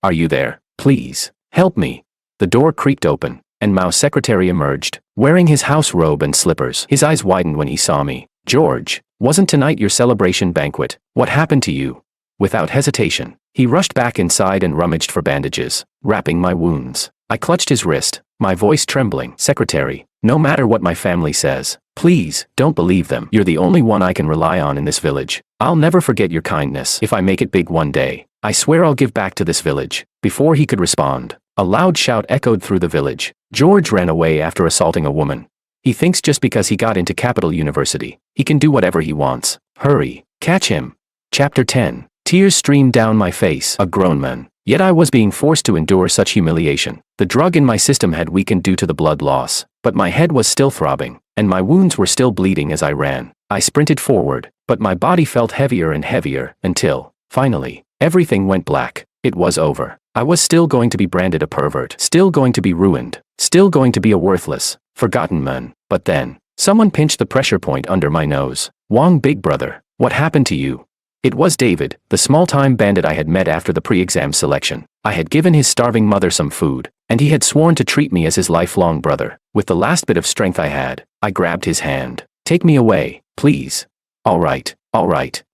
Speaker 1: are you there? Please, help me. The door creaked open, and Mao's secretary emerged, wearing his house robe and slippers. His eyes widened when he saw me. George, wasn't tonight your celebration banquet? What happened to you? Without hesitation, he rushed back inside and rummaged for bandages, wrapping my wounds. I clutched his wrist, my voice trembling. Secretary, no matter what my family says, please, don't believe them. You're the only one I can rely on in this village. I'll never forget your kindness. If I make it big one day, I swear I'll give back to this village. Before he could respond, a loud shout echoed through the village. George ran away after assaulting a woman. He thinks just because he got into Capital University, he can do whatever he wants. Hurry, catch him. Chapter 10. Tears streamed down my face. A grown man. Yet I was being forced to endure such humiliation. The drug in my system had weakened due to the blood loss, but my head was still throbbing, and my wounds were still bleeding as I ran. I sprinted forward, but my body felt heavier and heavier, until, finally, everything went black. It was over. I was still going to be branded a pervert, still going to be ruined, still going to be a worthless, forgotten man. But then, someone pinched the pressure point under my nose. Wong, big brother, what happened to you? It was David, the small-time bandit I had met after the pre-exam selection. I had given his starving mother some food, and he had sworn to treat me as his lifelong brother. With the last bit of strength I had, I grabbed his hand. Take me away, please. All right.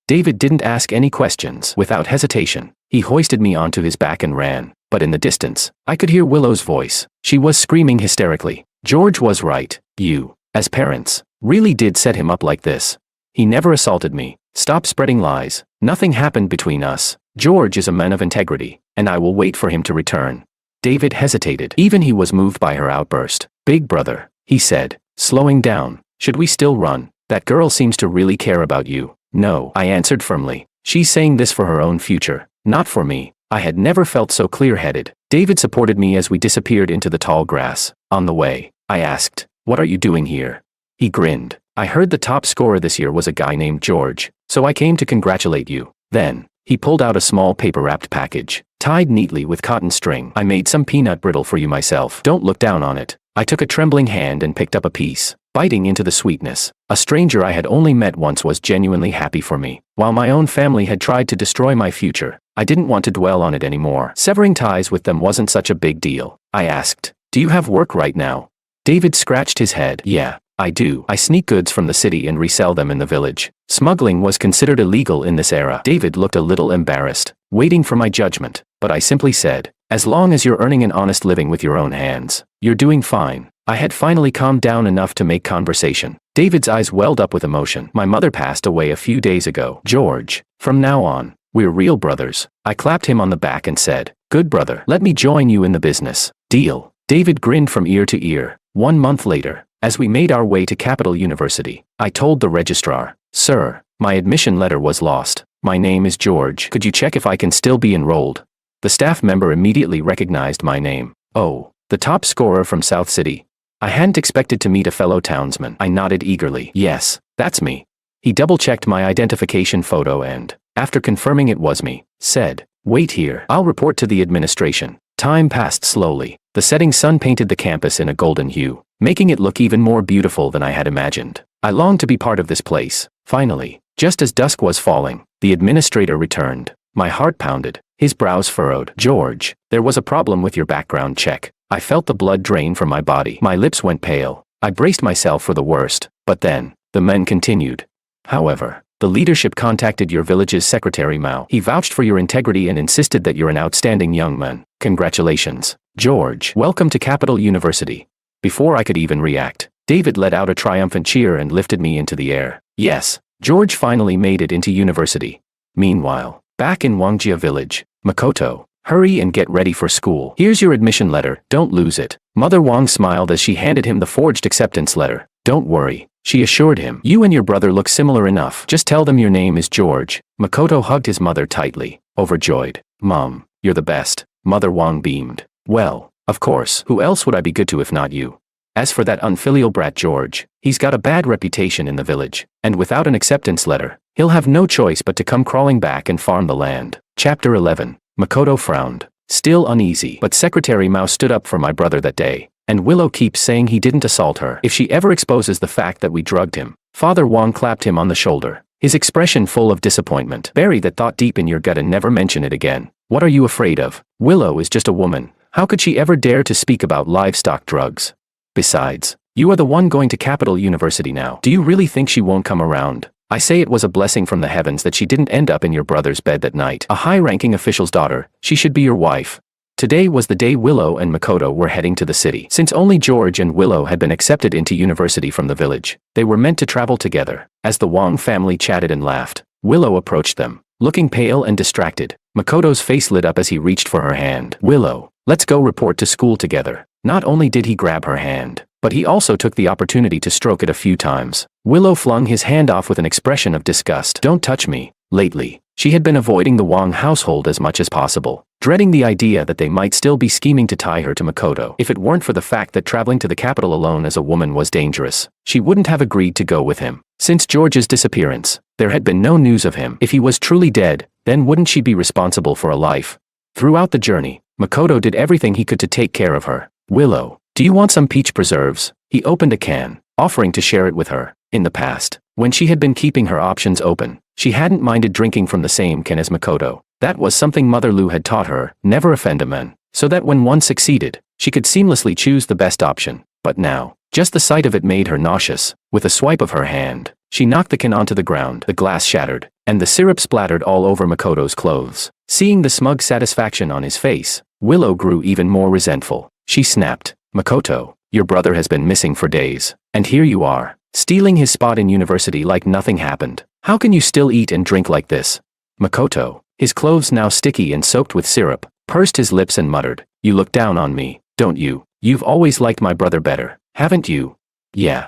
Speaker 1: David didn't ask any questions. Without hesitation, he hoisted me onto his back and ran. But in the distance, I could hear Willow's voice. She was screaming hysterically. George was right. You, as parents, really did set him up like this. He never assaulted me. Stop spreading lies. Nothing happened between us. George is a man of integrity, and I will wait for him to return. David hesitated. Even he was moved by her outburst. Big brother, he said, slowing down. Should we still run? That girl seems to really care about you. No, I answered firmly. She's saying this for her own future, not for me. I had never felt so clear-headed. David supported me as we disappeared into the tall grass. On the way, I asked, what are you doing here? He grinned. I heard the top scorer this year was a guy named George, so I came to congratulate you. Then, he pulled out a small paper-wrapped package, tied neatly with cotton string. I made some peanut brittle for you myself. Don't look down on it. I took a trembling hand and picked up a piece, biting into the sweetness. A stranger I had only met once was genuinely happy for me. While my own family had tried to destroy my future, I didn't want to dwell on it anymore. Severing ties with them wasn't such a big deal. I asked, do you have work right now? David scratched his head. Yeah, I do. I sneak goods from the city and resell them in the village. Smuggling was considered illegal in this era. David looked a little embarrassed, waiting for my judgment, but I simply said, as long as you're earning an honest living with your own hands, you're doing fine. I had finally calmed down enough to make conversation. David's eyes welled up with emotion. My mother passed away a few days ago. George, from now on, we're real brothers. I clapped him on the back and said, good brother, let me join you in the business. Deal. David grinned from ear to ear. 1 month later, as we made our way to Capital University, I told the registrar, sir, my admission letter was lost. My name is George. Could you check if I can still be enrolled? The staff member immediately recognized my name. Oh, the top scorer from South City. I hadn't expected to meet a fellow townsman. I nodded eagerly. Yes, that's me. He double-checked my identification photo and, after confirming it was me, said, wait here. I'll report to the administration. Time passed slowly. The setting sun painted the campus in a golden hue, making it look even more beautiful than I had imagined. I longed to be part of this place. Finally, just as dusk was falling, the administrator returned. My heart pounded. His brows furrowed. George, there was a problem with your background check. I felt the blood drain from my body. My lips went pale. I braced myself for the worst, but then, the men continued. However, the leadership contacted your village's secretary Mao. He vouched for your integrity and insisted that you're an outstanding young man. Congratulations, George. Welcome to Capital University. Before I could even react, David let out a triumphant cheer and lifted me into the air. Yes, George finally made it into university. Meanwhile, back in Wangjia village, Makoto, hurry and get ready for school. Here's your admission letter, don't lose it. Mother Wang smiled as she handed him the forged acceptance letter. Don't worry, she assured him. You and your brother look similar enough. Just tell them your name is George. Makoto hugged his mother tightly, overjoyed. Mom, you're the best. Mother Wang beamed. Well, of course, who else would I be good to if not you? As for that unfilial brat George, he's got a bad reputation in the village, and without an acceptance letter, he'll have no choice but to come crawling back and farm the land. Chapter 11. Makoto frowned, still uneasy. But Secretary Mao stood up for my brother that day, and Willow keeps saying he didn't assault her. If she ever exposes the fact that we drugged him. Father Wang clapped him on the shoulder, his expression full of disappointment. Bury that thought deep in your gut and never mention it again. What are you afraid of? Willow is just a woman. How could she ever dare to speak about livestock drugs? Besides, you are the one going to Capital University now. Do you really think she won't come around? I say it was a blessing from the heavens that she didn't end up in your brother's bed that night. A high-ranking official's daughter, she should be your wife. Today was the day Willow and Makoto were heading to the city. Since only George and Willow had been accepted into university from the village, they were meant to travel together. As the Wang family chatted and laughed, Willow approached them, looking pale and distracted. Makoto's face lit up as he reached for her hand. Willow, let's go report to school together. Not only did he grab her hand, but he also took the opportunity to stroke it a few times. Willow flung his hand off with an expression of disgust. Don't touch me. Lately, she had been avoiding the Wang household as much as possible, dreading the idea that they might still be scheming to tie her to Makoto. If it weren't for the fact that traveling to the capital alone as a woman was dangerous, she wouldn't have agreed to go with him. Since George's disappearance, there had been no news of him. If he was truly dead, then wouldn't she be responsible for a life? Throughout the journey, Makoto did everything he could to take care of her. Willow, do you want some peach preserves? He opened a can, offering to share it with her. In the past, when she had been keeping her options open, she hadn't minded drinking from the same can as Makoto. That was something Mother Lu had taught her, never offend a man, so that when one succeeded, she could seamlessly choose the best option. But now, just the sight of it made her nauseous. With a swipe of her hand, she knocked the can onto the ground. The glass shattered, and the syrup splattered all over Makoto's clothes. Seeing the smug satisfaction on his face, Willow grew even more resentful. She snapped, Makoto, your brother has been missing for days, and here you are, stealing his spot in university like nothing happened. How can you still eat and drink like this? Makoto, his clothes now sticky and soaked with syrup, pursed his lips and muttered, you look down on me, don't you? You've always liked my brother better, haven't you? Yeah,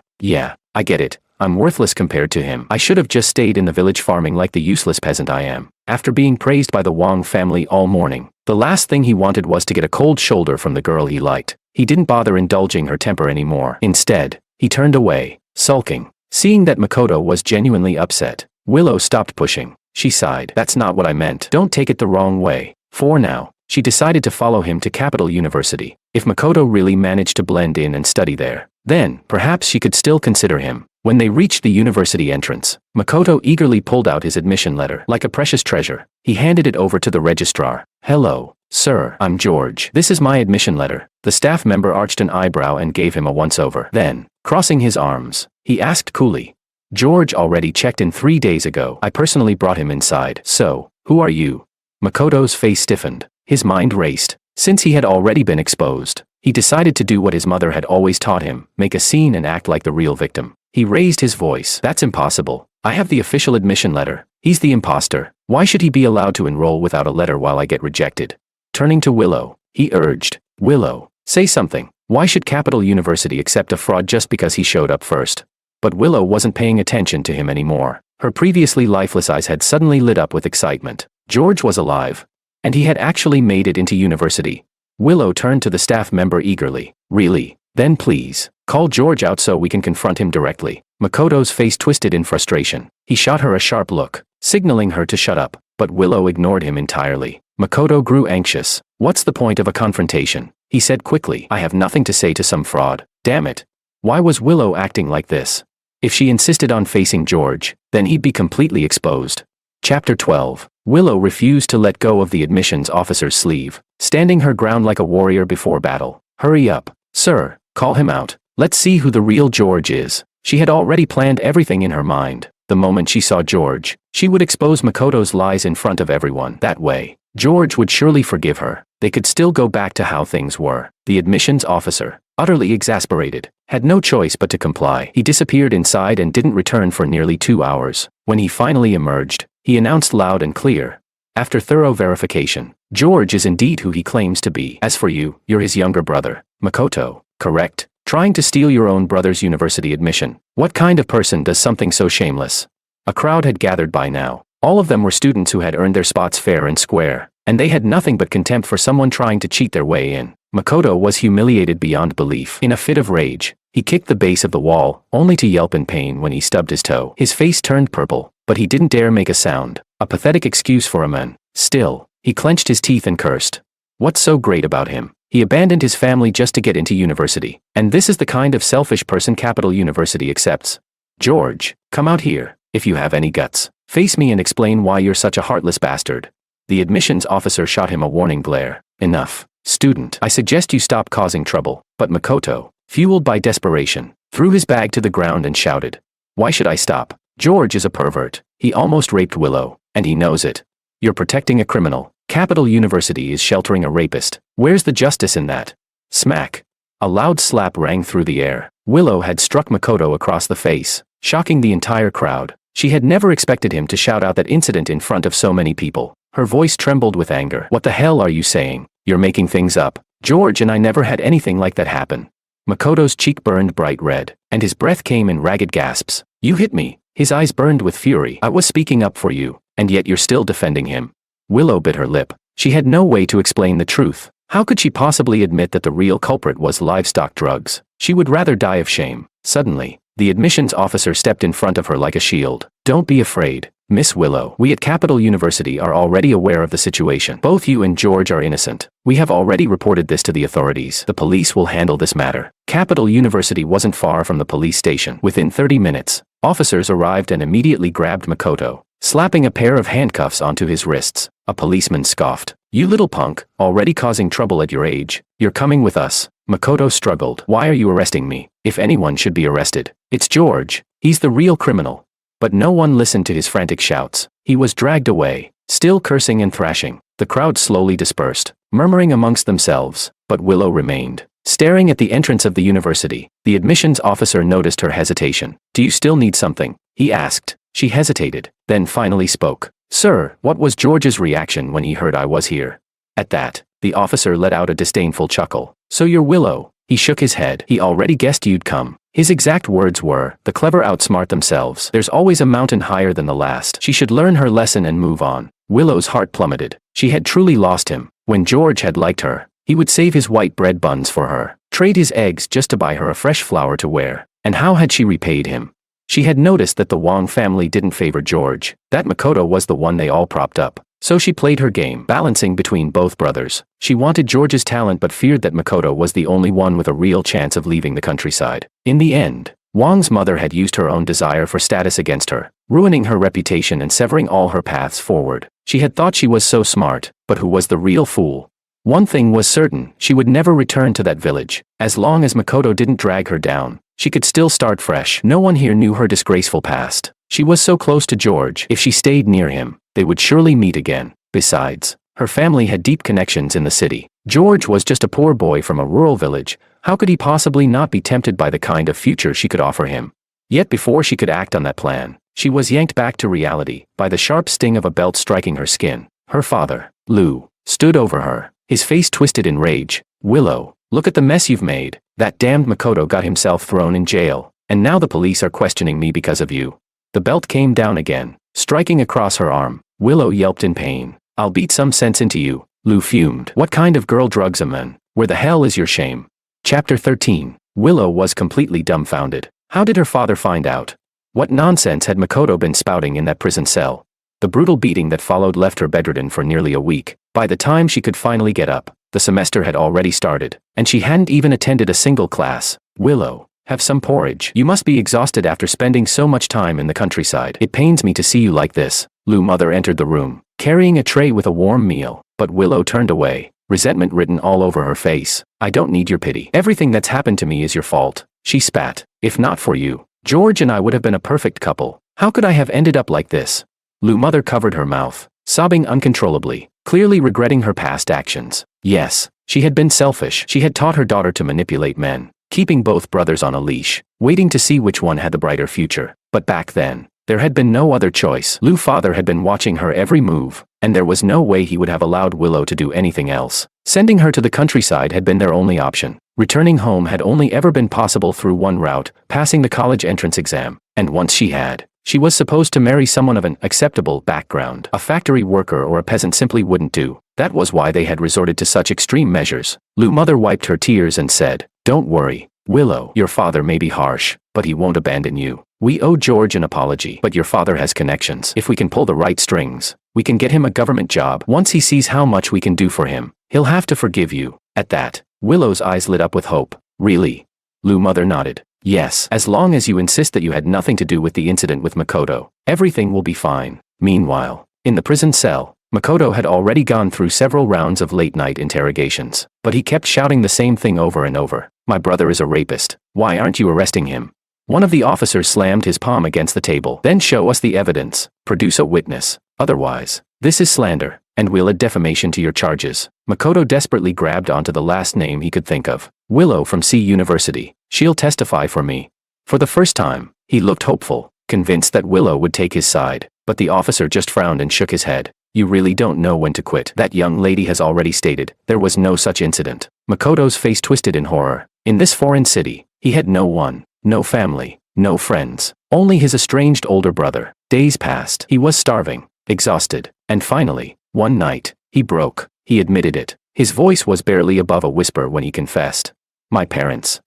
Speaker 1: I get it. I'm worthless compared to him. I should have just stayed in the village farming like the useless peasant I am. After being praised by the Wang family all morning, the last thing he wanted was to get a cold shoulder from the girl he liked. He didn't bother indulging her temper anymore. Instead, he turned away, sulking. Seeing that Makoto was genuinely upset, Willow stopped pushing. She sighed. That's not what I meant. Don't take it the wrong way. For now, she decided to follow him to Capital University. If Makoto really managed to blend in and study there, then perhaps she could still consider him. When they reached the university entrance, Makoto eagerly pulled out his admission letter. Like a precious treasure, he handed it over to the registrar. "Hello, sir, I'm George. This is my admission letter." The staff member arched an eyebrow and gave him a once-over. Then, crossing his arms, he asked coolly, "George already checked in 3 days ago. I personally brought him inside. So, who are you?" Makoto's face stiffened. His mind raced. Since he had already been exposed, he decided to do what his mother had always taught him, make a scene and act like the real victim. He raised his voice. "That's impossible. I have the official admission letter. He's the imposter. Why should he be allowed to enroll without a letter while I get rejected?" Turning to Willow, he urged, "Willow, say something. Why should Capital University accept a fraud just because he showed up first?" But Willow wasn't paying attention to him anymore. Her previously lifeless eyes had suddenly lit up with excitement. George was alive. And he had actually made it into university. Willow turned to the staff member eagerly. "Really? Then please, call George out so we can confront him directly." Makoto's face twisted in frustration. He shot her a sharp look, signaling her to shut up, but Willow ignored him entirely. Makoto grew anxious. "What's the point of a confrontation?" he said quickly. "I have nothing to say to some fraud. Damn it. Why was Willow acting like this? If she insisted on facing George, then he'd be completely exposed. Chapter 12. Willow refused to let go of the admissions officer's sleeve, standing her ground like a warrior before battle. "Hurry up, sir, call him out. Let's see who the real George is." She had already planned everything in her mind. The moment she saw George, she would expose Makoto's lies in front of everyone. That way, George would surely forgive her. They could still go back to how things were. The admissions officer, utterly exasperated, had no choice but to comply. He disappeared inside and didn't return for nearly 2 hours. When he finally emerged, he announced loud and clear, "After thorough verification, George is indeed who he claims to be. As for you, you're his younger brother, Makoto, correct? Trying to steal your own brother's university admission. What kind of person does something so shameless?" A crowd had gathered by now. All of them were students who had earned their spots fair and square, and they had nothing but contempt for someone trying to cheat their way in. Makoto was humiliated beyond belief. In a fit of rage, he kicked the base of the wall, only to yelp in pain when he stubbed his toe. His face turned purple, but he didn't dare make a sound. A pathetic excuse for a man. Still, he clenched his teeth and cursed. What's so great about him? He abandoned his family just to get into university. And this is the kind of selfish person Capital University accepts. "George, come out here, if you have any guts. Face me and explain why you're such a heartless bastard." The admissions officer shot him a warning glare. "Enough, student. I suggest you stop causing trouble." But Makoto, fueled by desperation, threw his bag to the ground and shouted, "Why should I stop? George is a pervert. He almost raped Willow, and he knows it. You're protecting a criminal. Capital University is sheltering a rapist. Where's the justice in that?" Smack. A loud slap rang through the air. Willow had struck Makoto across the face, shocking the entire crowd. She had never expected him to shout out that incident in front of so many people. Her voice trembled with anger. "What the hell are you saying? You're making things up. George and I never had anything like that happen." Makoto's cheek burned bright red, and his breath came in ragged gasps. "You hit me." His eyes burned with fury. "I was speaking up for you, and yet you're still defending him." Willow bit her lip. She had no way to explain the truth. How could she possibly admit that the real culprit was livestock drugs? She would rather die of shame. Suddenly, the admissions officer stepped in front of her like a shield. "Don't be afraid, Miss Willow. We at Capital University are already aware of the situation. Both you and George are innocent. We have already reported this to the authorities. The police will handle this matter." Capital University wasn't far from the police station. Within 30 minutes, officers arrived and immediately grabbed Makoto, slapping a pair of handcuffs onto his wrists. A policeman scoffed. "You little punk, already causing trouble at your age. You're coming with us." Makoto struggled. "Why are you arresting me? If anyone should be arrested, it's George. He's the real criminal." But no one listened to his frantic shouts. He was dragged away, still cursing and thrashing. The crowd slowly dispersed, murmuring amongst themselves, but Willow remained, staring at the entrance of the university. The admissions officer noticed her hesitation. "Do you still need something?" he asked. She hesitated, then finally spoke. "Sir, what was George's reaction when he heard I was here?" At that, the officer let out a disdainful chuckle. "So you're Willow?" He shook his head. "He already guessed you'd come." His exact words were, "The clever outsmart themselves. There's always a mountain higher than the last. She should learn her lesson and move on." Willow's heart plummeted. She had truly lost him. When George had liked her, he would save his white bread buns for her, trade his eggs just to buy her a fresh flower to wear. And how had she repaid him? She had noticed that the Wong family didn't favor George, that Makoto was the one they all propped up. So she played her game, balancing between both brothers. She wanted George's talent but feared that Makoto was the only one with a real chance of leaving the countryside. In the end, Wang's mother had used her own desire for status against her, ruining her reputation and severing all her paths forward. She had thought she was so smart, but who was the real fool? One thing was certain, she would never return to that village. As long as Makoto didn't drag her down, she could still start fresh. No one here knew her disgraceful past. She was so close to George. If she stayed near him, they would surely meet again. Besides, her family had deep connections in the city. George was just a poor boy from a rural village. How could he possibly not be tempted by the kind of future she could offer him? Yet before she could act on that plan, she was yanked back to reality by the sharp sting of a belt striking her skin. Her father, Lou, stood over her, his face twisted in rage. "Willow, look at the mess you've made. That damned Makoto got himself thrown in jail, and now the police are questioning me because of you." The belt came down again, striking across her arm. Willow yelped in pain. "I'll beat some sense into you," Lou fumed. "What kind of girl drugs a man? Where the hell is your shame?" Chapter 13. Willow was completely dumbfounded. How did her father find out? What nonsense had Makoto been spouting in that prison cell? The brutal beating that followed left her bedridden for nearly a week. By the time she could finally get up, the semester had already started, and she hadn't even attended a single class. "Willow, have some porridge. You must be exhausted after spending so much time in the countryside. It pains me to see you like this." Lou's mother entered the room, carrying a tray with a warm meal, but Willow turned away, resentment written all over her face. "I don't need your pity. Everything that's happened to me is your fault," she spat. "If not for you, George and I would have been a perfect couple. How could I have ended up like this?" Lou's mother covered her mouth, sobbing uncontrollably, clearly regretting her past actions. Yes, she had been selfish. She had taught her daughter to manipulate men, keeping both brothers on a leash, waiting to see which one had the brighter future. But back then, there had been no other choice. Lou's father had been watching her every move, and there was no way he would have allowed Willow to do anything else. Sending her to the countryside had been their only option. Returning home had only ever been possible through one route, passing the college entrance exam. And once she had, she was supposed to marry someone of an acceptable background. A factory worker or a peasant simply wouldn't do. That was why they had resorted to such extreme measures. Lou's mother wiped her tears and said, "Don't worry, Willow. Your father may be harsh, but he won't abandon you. We owe George an apology, but your father has connections. If we can pull the right strings, we can get him a government job. Once he sees how much we can do for him, he'll have to forgive you." At that, Willow's eyes lit up with hope. "Really?" Lou's mother nodded. "Yes, as long as you insist that you had nothing to do with the incident with Makoto, everything will be fine." Meanwhile, in the prison cell, Makoto had already gone through several rounds of late-night interrogations, but he kept shouting the same thing over and over. "My brother is a rapist. Why aren't you arresting him?" One of the officers slammed his palm against the table. "Then show us the evidence. Produce a witness. Otherwise, this is slander, and we'll add defamation to your charges." Makoto desperately grabbed onto the last name he could think of. "Willow from C University. She'll testify for me." For the first time, he looked hopeful, convinced that Willow would take his side, but the officer just frowned and shook his head. "You really don't know when to quit. That young lady has already stated there was no such incident." Makoto's face twisted in horror. In this foreign city, he had no one, no family, no friends, only his estranged older brother. Days passed. He was starving, exhausted, and finally, one night, he broke. He admitted it. His voice was barely above a whisper when he confessed. "My parents.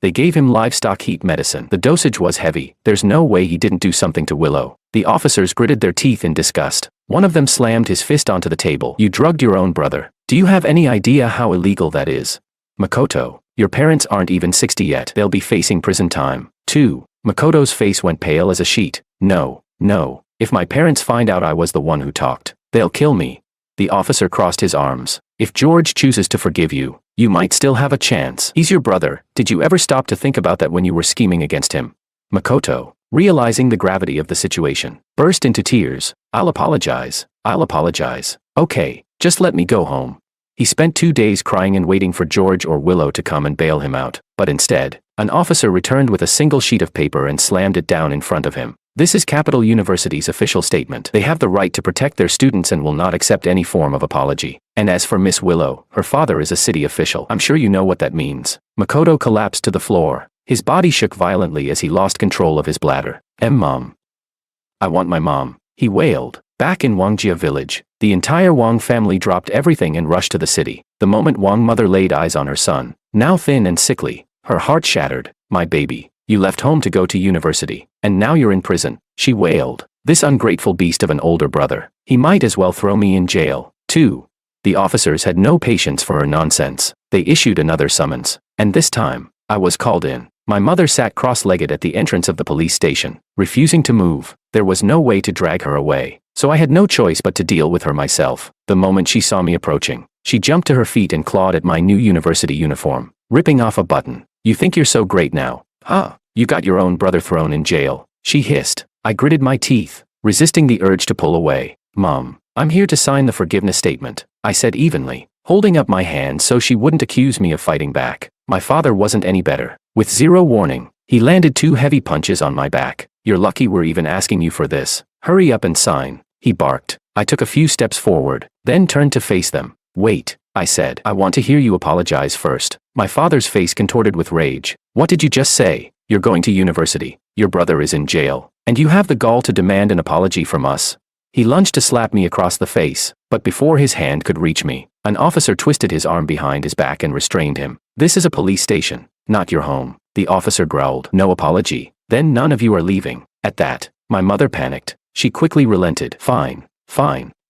Speaker 1: They gave him livestock heat medicine. The dosage was heavy. There's no way he didn't do something to Willow." The officers gritted their teeth in disgust. One of them slammed his fist onto the table. "You drugged your own brother. Do you have any idea how illegal that is?" "Makoto, your parents aren't even 60 yet. They'll be facing prison time, too." Makoto's face went pale as a sheet. No. If my parents find out I was the one who talked, they'll kill me." The officer crossed his arms. "If George chooses to forgive you, you might still have a chance. He's your brother. Did you ever stop to think about that when you were scheming against him?" Makoto, realizing the gravity of the situation, burst into tears. I'll apologize. Okay, just let me go home." He spent 2 days crying and waiting for George or Willow to come and bail him out, but instead, an officer returned with a single sheet of paper and slammed it down in front of him. "This is Capital University's official statement. They have the right to protect their students and will not accept any form of apology. And as for Miss Willow, her father is a city official. I'm sure you know what that means." Makoto collapsed to the floor. His body shook violently as he lost control of his bladder. Mom. I want my mom," he wailed. Back in Wangjia village, the entire Wang family dropped everything and rushed to the city. The moment Wang mother laid eyes on her son, now thin and sickly, her heart shattered. "My baby, you left home to go to university, and now you're in prison," she wailed. "This ungrateful beast of an older brother. He might as well throw me in jail, too." The officers had no patience for her nonsense. They issued another summons, and this time, I was called in. My mother sat cross-legged at the entrance of the police station, refusing to move. There was no way to drag her away, so I had no choice but to deal with her myself. The moment she saw me approaching, she jumped to her feet and clawed at my new university uniform, ripping off a button. "You think you're so great now, huh? You got your own brother thrown in jail," she hissed. I gritted my teeth, resisting the urge to pull away. "Mom, I'm here to sign the forgiveness statement," I said evenly, holding up my hand so she wouldn't accuse me of fighting back. My father wasn't any better. With zero warning, he landed 2 heavy punches on my back. "You're lucky we're even asking you for this. Hurry up and sign," he barked. I took a few steps forward, then turned to face them. "Wait," I said. "I want to hear you apologize first." My father's face contorted with rage. "What did you just say? You're going to university, your brother is in jail, and you have the gall to demand an apology from us?" He lunged to slap me across the face, but before his hand could reach me, an officer twisted his arm behind his back and restrained him. "This is a police station, not your home," the officer growled. "No apology, then none of you are leaving." At that, my mother panicked. She quickly relented. Fine,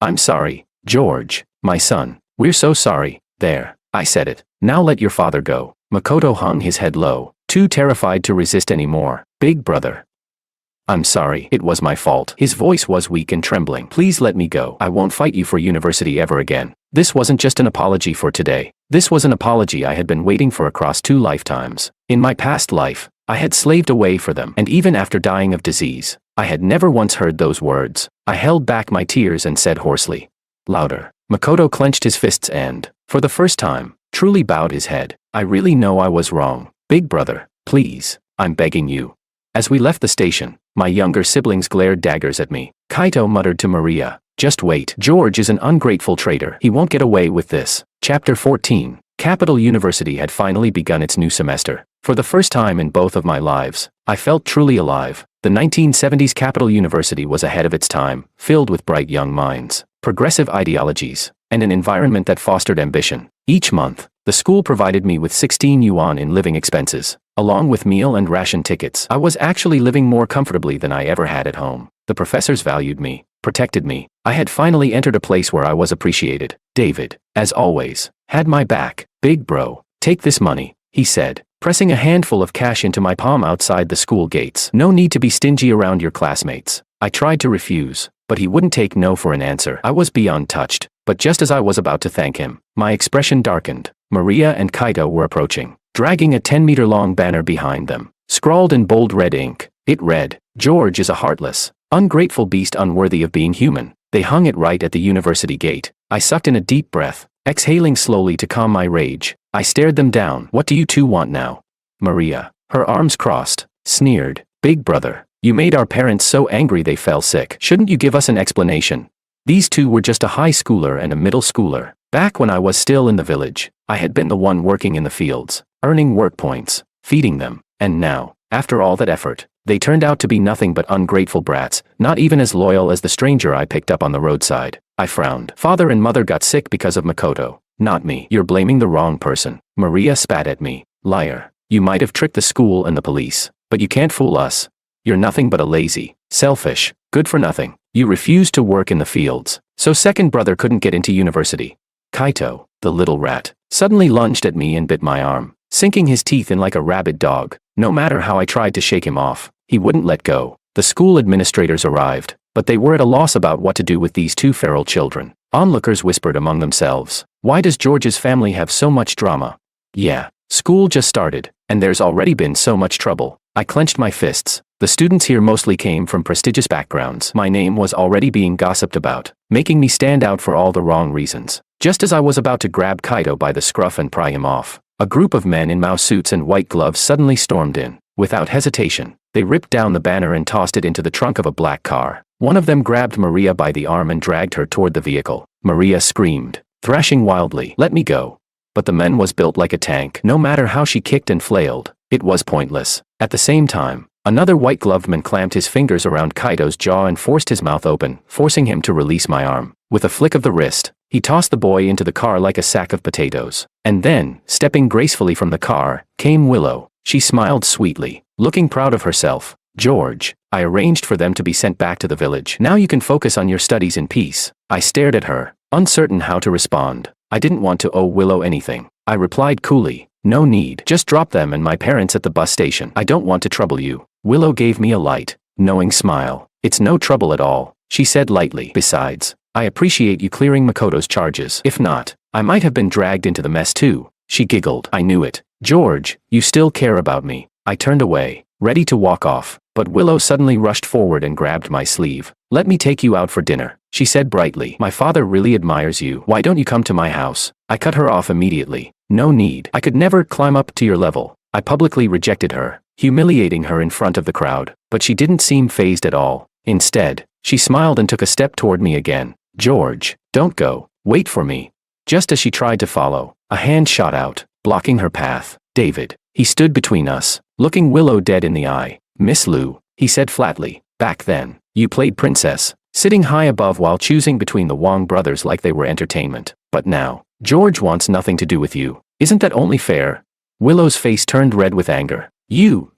Speaker 1: I'm sorry, George, my son, we're so sorry." "There, I said it. Now let your father go." Makoto hung his head low, too terrified to resist anymore. "Big brother, I'm sorry, it was my fault." His voice was weak and trembling. "Please let me go. I won't fight you for university ever again." This wasn't just an apology for today. This was an apology I had been waiting for across 2 lifetimes. In my past life, I had slaved away for them, and even after dying of disease, I had never once heard those words. I held back my tears and said hoarsely, "Louder." Makoto clenched his fists and, for the first time, truly bowed his head. "I really know I was wrong. Big brother, please, I'm begging you." As we left the station, my younger siblings glared daggers at me. Kaito muttered to Maria, "Just wait. George is an ungrateful traitor. He won't get away with this." Chapter 14. Capital University had finally begun its new semester. For the first time in both of my lives, I felt truly alive. The 1970s Capital University was ahead of its time, filled with bright young minds, progressive ideologies, and an environment that fostered ambition. Each month, the school provided me with 16 yuan in living expenses, along with meal and ration tickets. I was actually living more comfortably than I ever had at home. The professors valued me, protected me. I had finally entered a place where I was appreciated. David, as always, had my back. "Big bro, take this money," he said, pressing a handful of cash into my palm outside the school gates. "No need to be stingy around your classmates." I tried to refuse, but he wouldn't take no for an answer. I was beyond touched, but just as I was about to thank him, my expression darkened. Maria and Kaito were approaching, dragging a 10-meter-long banner behind them. Scrawled in bold red ink, it read, "George is a heartless, ungrateful beast unworthy of being human." They hung it right at the university gate. I sucked in a deep breath, exhaling slowly to calm my rage. I stared them down. "What do you two want now?" Maria, her arms crossed, sneered, "Big brother, you made our parents so angry they fell sick. Shouldn't you give us an explanation?" These two were just a high schooler and a middle schooler. Back when I was still in the village, I had been the one working in the fields, earning work points, feeding them, and now, after all that effort, they turned out to be nothing but ungrateful brats, not even as loyal as the stranger I picked up on the roadside. I frowned. "Father and mother got sick because of Makoto, not me." "You're blaming the wrong person." Maria spat at me. "Liar. You might have tricked the school and the police, but you can't fool us. You're nothing but a lazy, selfish, good-for-nothing. You refused to work in the fields, so second brother couldn't get into university." Kaito, the little rat, suddenly lunged at me and bit my arm, sinking his teeth in like a rabid dog. No matter how I tried to shake him off, he wouldn't let go. The school administrators arrived, but they were at a loss about what to do with these 2 feral children. Onlookers whispered among themselves, "Why does George's family have so much drama?" Yeah, school just started, and there's already been so much trouble. I clenched my fists. The students here mostly came from prestigious backgrounds. My name was already being gossiped about, making me stand out for all the wrong reasons. Just as I was about to grab Kaito by the scruff and pry him off, a group of men in mouse suits and white gloves suddenly stormed in. Without hesitation, they ripped down the banner and tossed it into the trunk of a black car. One of them grabbed Maria by the arm and dragged her toward the vehicle. Maria screamed, thrashing wildly, "Let me go." But the man was built like a tank. No matter how she kicked and flailed, it was pointless. At the same time, another white-gloved man clamped his fingers around Kaito's jaw and forced his mouth open, forcing him to release my arm. With a flick of the wrist, he tossed the boy into the car like a sack of potatoes. And then, stepping gracefully from the car, came Willow. She smiled sweetly, looking proud of herself. "George, I arranged for them to be sent back to the village. Now you can focus on your studies in peace." I stared at her, uncertain how to respond. I didn't want to owe Willow anything. I replied coolly, No need. Just drop them and my parents at the bus station. I don't want to trouble you. Willow gave me a light, knowing smile. It's no trouble at all, she said lightly. Besides, I appreciate you clearing Makoto's charges. If not, I might have been dragged into the mess too. She giggled. I knew it. George, you still care about me. I turned away, ready to walk off, but Willow suddenly rushed forward and grabbed my sleeve. Let me take you out for dinner, she said brightly. My father really admires you. Why don't you come to my house? I cut her off immediately. No need. I could never climb up to your level. I publicly rejected her, humiliating her in front of the crowd, but she didn't seem fazed at all. Instead, she smiled and took a step toward me again. George, don't go. Wait for me. Just as she tried to follow, a hand shot out, blocking her path. David. He stood between us, looking Willow dead in the eye. Miss Liu, he said flatly, back then, you played princess, sitting high above while choosing between the Wong brothers like they were entertainment. But now, George wants nothing to do with you. Isn't that only fair? Willow's face turned red with anger. You.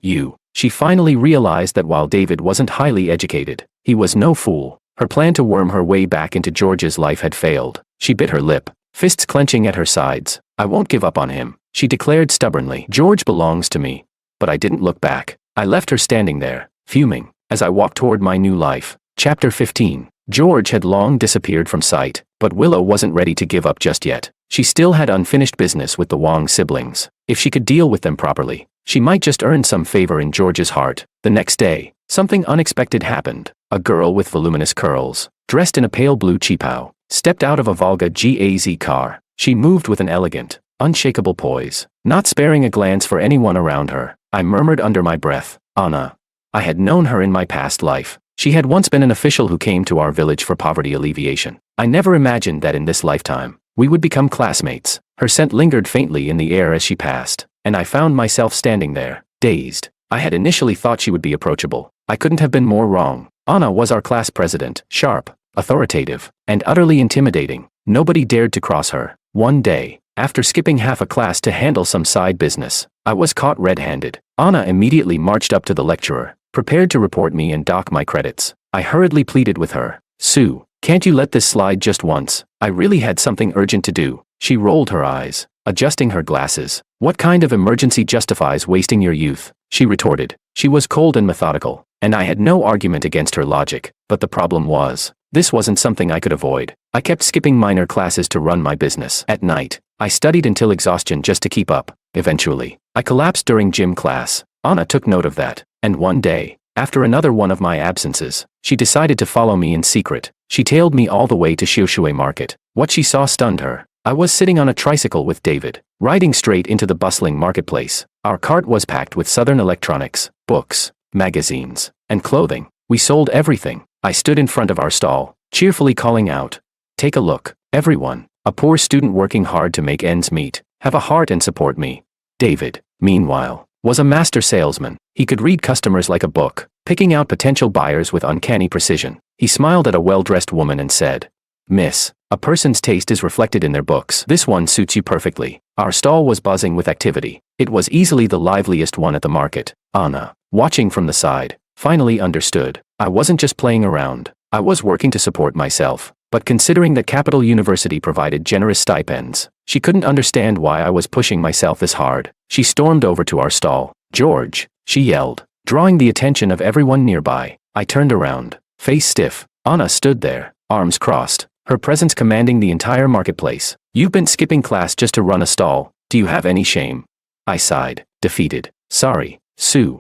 Speaker 1: She finally realized that while David wasn't highly educated, he was no fool. Her plan to worm her way back into George's life had failed. She bit her lip, fists clenching at her sides. I won't give up on him, she declared stubbornly. George belongs to me. But I didn't look back. I left her standing there, fuming, as I walked toward my new life. Chapter 15. George had long disappeared from sight, but Willow wasn't ready to give up just yet. She still had unfinished business with the Wong siblings. If she could deal with them properly, she might just earn some favor in George's heart. The next day, something unexpected happened. A girl with voluminous curls, dressed in a pale blue cheapao, stepped out of a Volga GAZ car. She moved with an elegant, unshakable poise, not sparing a glance for anyone around her. I murmured under my breath, Anna. I had known her in my past life. She had once been an official who came to our village for poverty alleviation. I never imagined that in this lifetime, we would become classmates. Her scent lingered faintly in the air as she passed, and I found myself standing there, dazed. I had initially thought she would be approachable. I couldn't have been more wrong. Anna was our class president, sharp, authoritative, and utterly intimidating. Nobody dared to cross her. One day, after skipping half a class to handle some side business, I was caught red-handed. Anna immediately marched up to the lecturer, prepared to report me and dock my credits. I hurriedly pleaded with her. Sue, can't you let this slide just once? I really had something urgent to do. She rolled her eyes, adjusting her glasses. What kind of emergency justifies wasting your youth? She retorted. She was cold and methodical, and I had no argument against her logic. But the problem was, this wasn't something I could avoid. I kept skipping minor classes to run my business. At night, I studied until exhaustion just to keep up. Eventually, I collapsed during gym class. Anna took note of that, and one day, after another one of my absences, she decided to follow me in secret. She tailed me all the way to Xiushui Market. What she saw stunned her. I was sitting on a tricycle with David, riding straight into the bustling marketplace. Our cart was packed with Southern electronics, books, magazines, and clothing. We sold everything. I stood in front of our stall, cheerfully calling out, "Take a look, everyone. A poor student working hard to make ends meet. Have a heart and support me." David, meanwhile, was a master salesman. He could read customers like a book, picking out potential buyers with uncanny precision. He smiled at a well-dressed woman and said, "Miss, a person's taste is reflected in their books. This one suits you perfectly." Our stall was buzzing with activity. It was easily the liveliest one at the market. Anna, watching from the side, finally understood. I wasn't just playing around. I was working to support myself. But considering that Capital University provided generous stipends, she couldn't understand why I was pushing myself this hard. She stormed over to our stall. "George," she yelled, drawing the attention of everyone nearby. I turned around, face stiff. Anna stood there, arms crossed, her presence commanding the entire marketplace. "You've been skipping class just to run a stall. Do you have any shame?" I sighed, defeated. "Sorry, Sue.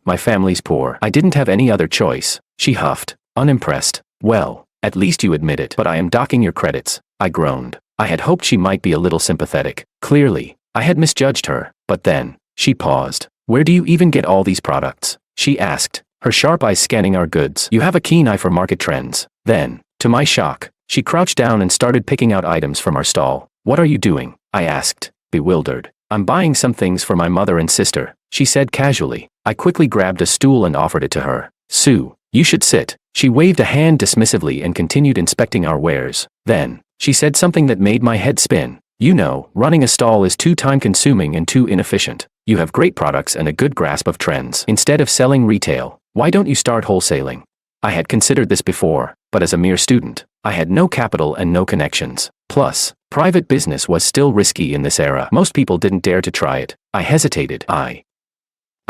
Speaker 1: My family's poor. I didn't have any other choice." She huffed, unimpressed. "Well, at least you admit it." "But I am docking your credits," I groaned. I had hoped she might be a little sympathetic. Clearly, I had misjudged her. But then, she paused. "Where do you even get all these products?" she asked, her sharp eyes scanning our goods. "You have a keen eye for market trends." Then, to my shock, she crouched down and started picking out items from our stall. "What are you doing?" I asked, bewildered. "I'm buying some things for my mother and sister," she said casually. I quickly grabbed a stool and offered it to her. "Sue, you should sit." She waved a hand dismissively and continued inspecting our wares. Then, she said something that made my head spin. "You know, running a stall is too time-consuming and too inefficient. You have great products and a good grasp of trends. Instead of selling retail, why don't you start wholesaling?" I had considered this before, but as a mere student, I had no capital and no connections. Plus, Private business was still risky in this era. Most people didn't dare to try it. I hesitated. I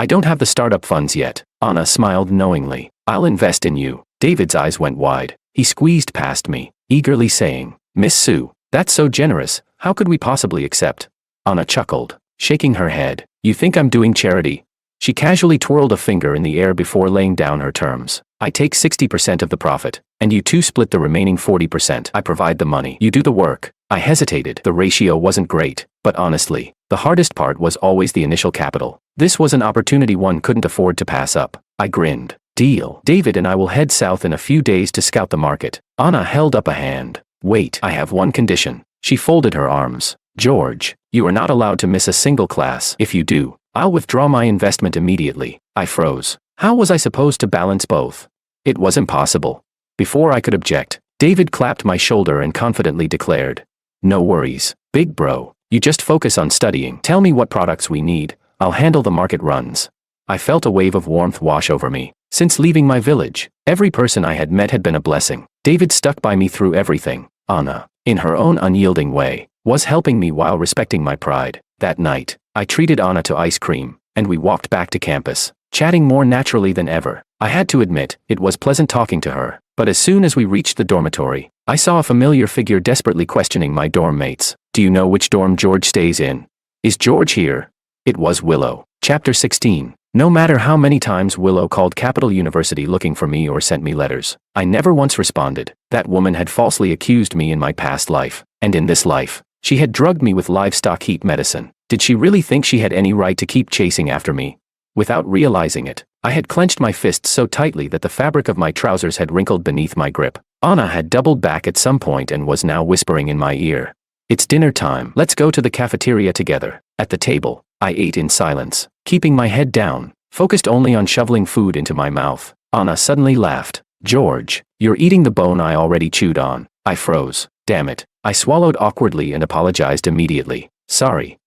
Speaker 1: don't have the startup funds yet. Anna smiled knowingly. I'll invest in you. David's eyes went wide. He squeezed past me, eagerly saying, Miss Sue, that's so generous. How could we possibly accept? Anna chuckled, shaking her head. You think I'm doing charity? She casually twirled a finger in the air before laying down her terms. I take 60% of the profit, and you two split the remaining 40%. I provide the money. You do the work. I hesitated. The ratio wasn't great, but honestly, the hardest part was always the initial capital. This was an opportunity one couldn't afford to pass up. I grinned. Deal. David and I will head south in a few days to scout the market. Anna held up a hand. Wait, I have one condition. She folded her arms. George, you are not allowed to miss a single class. If you do, I'll withdraw my investment immediately. I froze. How was I supposed to balance both? It was impossible. Before I could object, David clapped my shoulder and confidently declared, No worries, big bro. You just focus on studying. Tell me what products we need. I'll handle the market runs. I felt a wave of warmth wash over me. Since leaving my village, every person I had met had been a blessing. David stuck by me through everything. Anna, in her own unyielding way, was helping me while respecting my pride. That night, I treated Anna to ice cream, and we walked back to campus, chatting more naturally than ever. I had to admit, it was pleasant talking to her, but as soon as we reached the dormitory, I saw a familiar figure desperately questioning my dorm mates. Do you know which dorm George stays in? Is George here? It was Willow. Chapter 16. No matter how many times Willow called Capital University looking for me or sent me letters, I never once responded. That woman had falsely accused me in my past life, and in this life, she had drugged me with livestock heat medicine. Did she really think she had any right to keep chasing after me? Without realizing it, I had clenched my fists so tightly that the fabric of my trousers had wrinkled beneath my grip. Anna had doubled back at some point and was now whispering in my ear. It's dinner time. Let's go to the cafeteria together. At the table, I ate in silence, keeping my head down, focused only on shoveling food into my mouth. Anna suddenly laughed. George, you're eating the bone I already chewed on. I froze. Damn it. I swallowed awkwardly and apologized immediately. Sorry.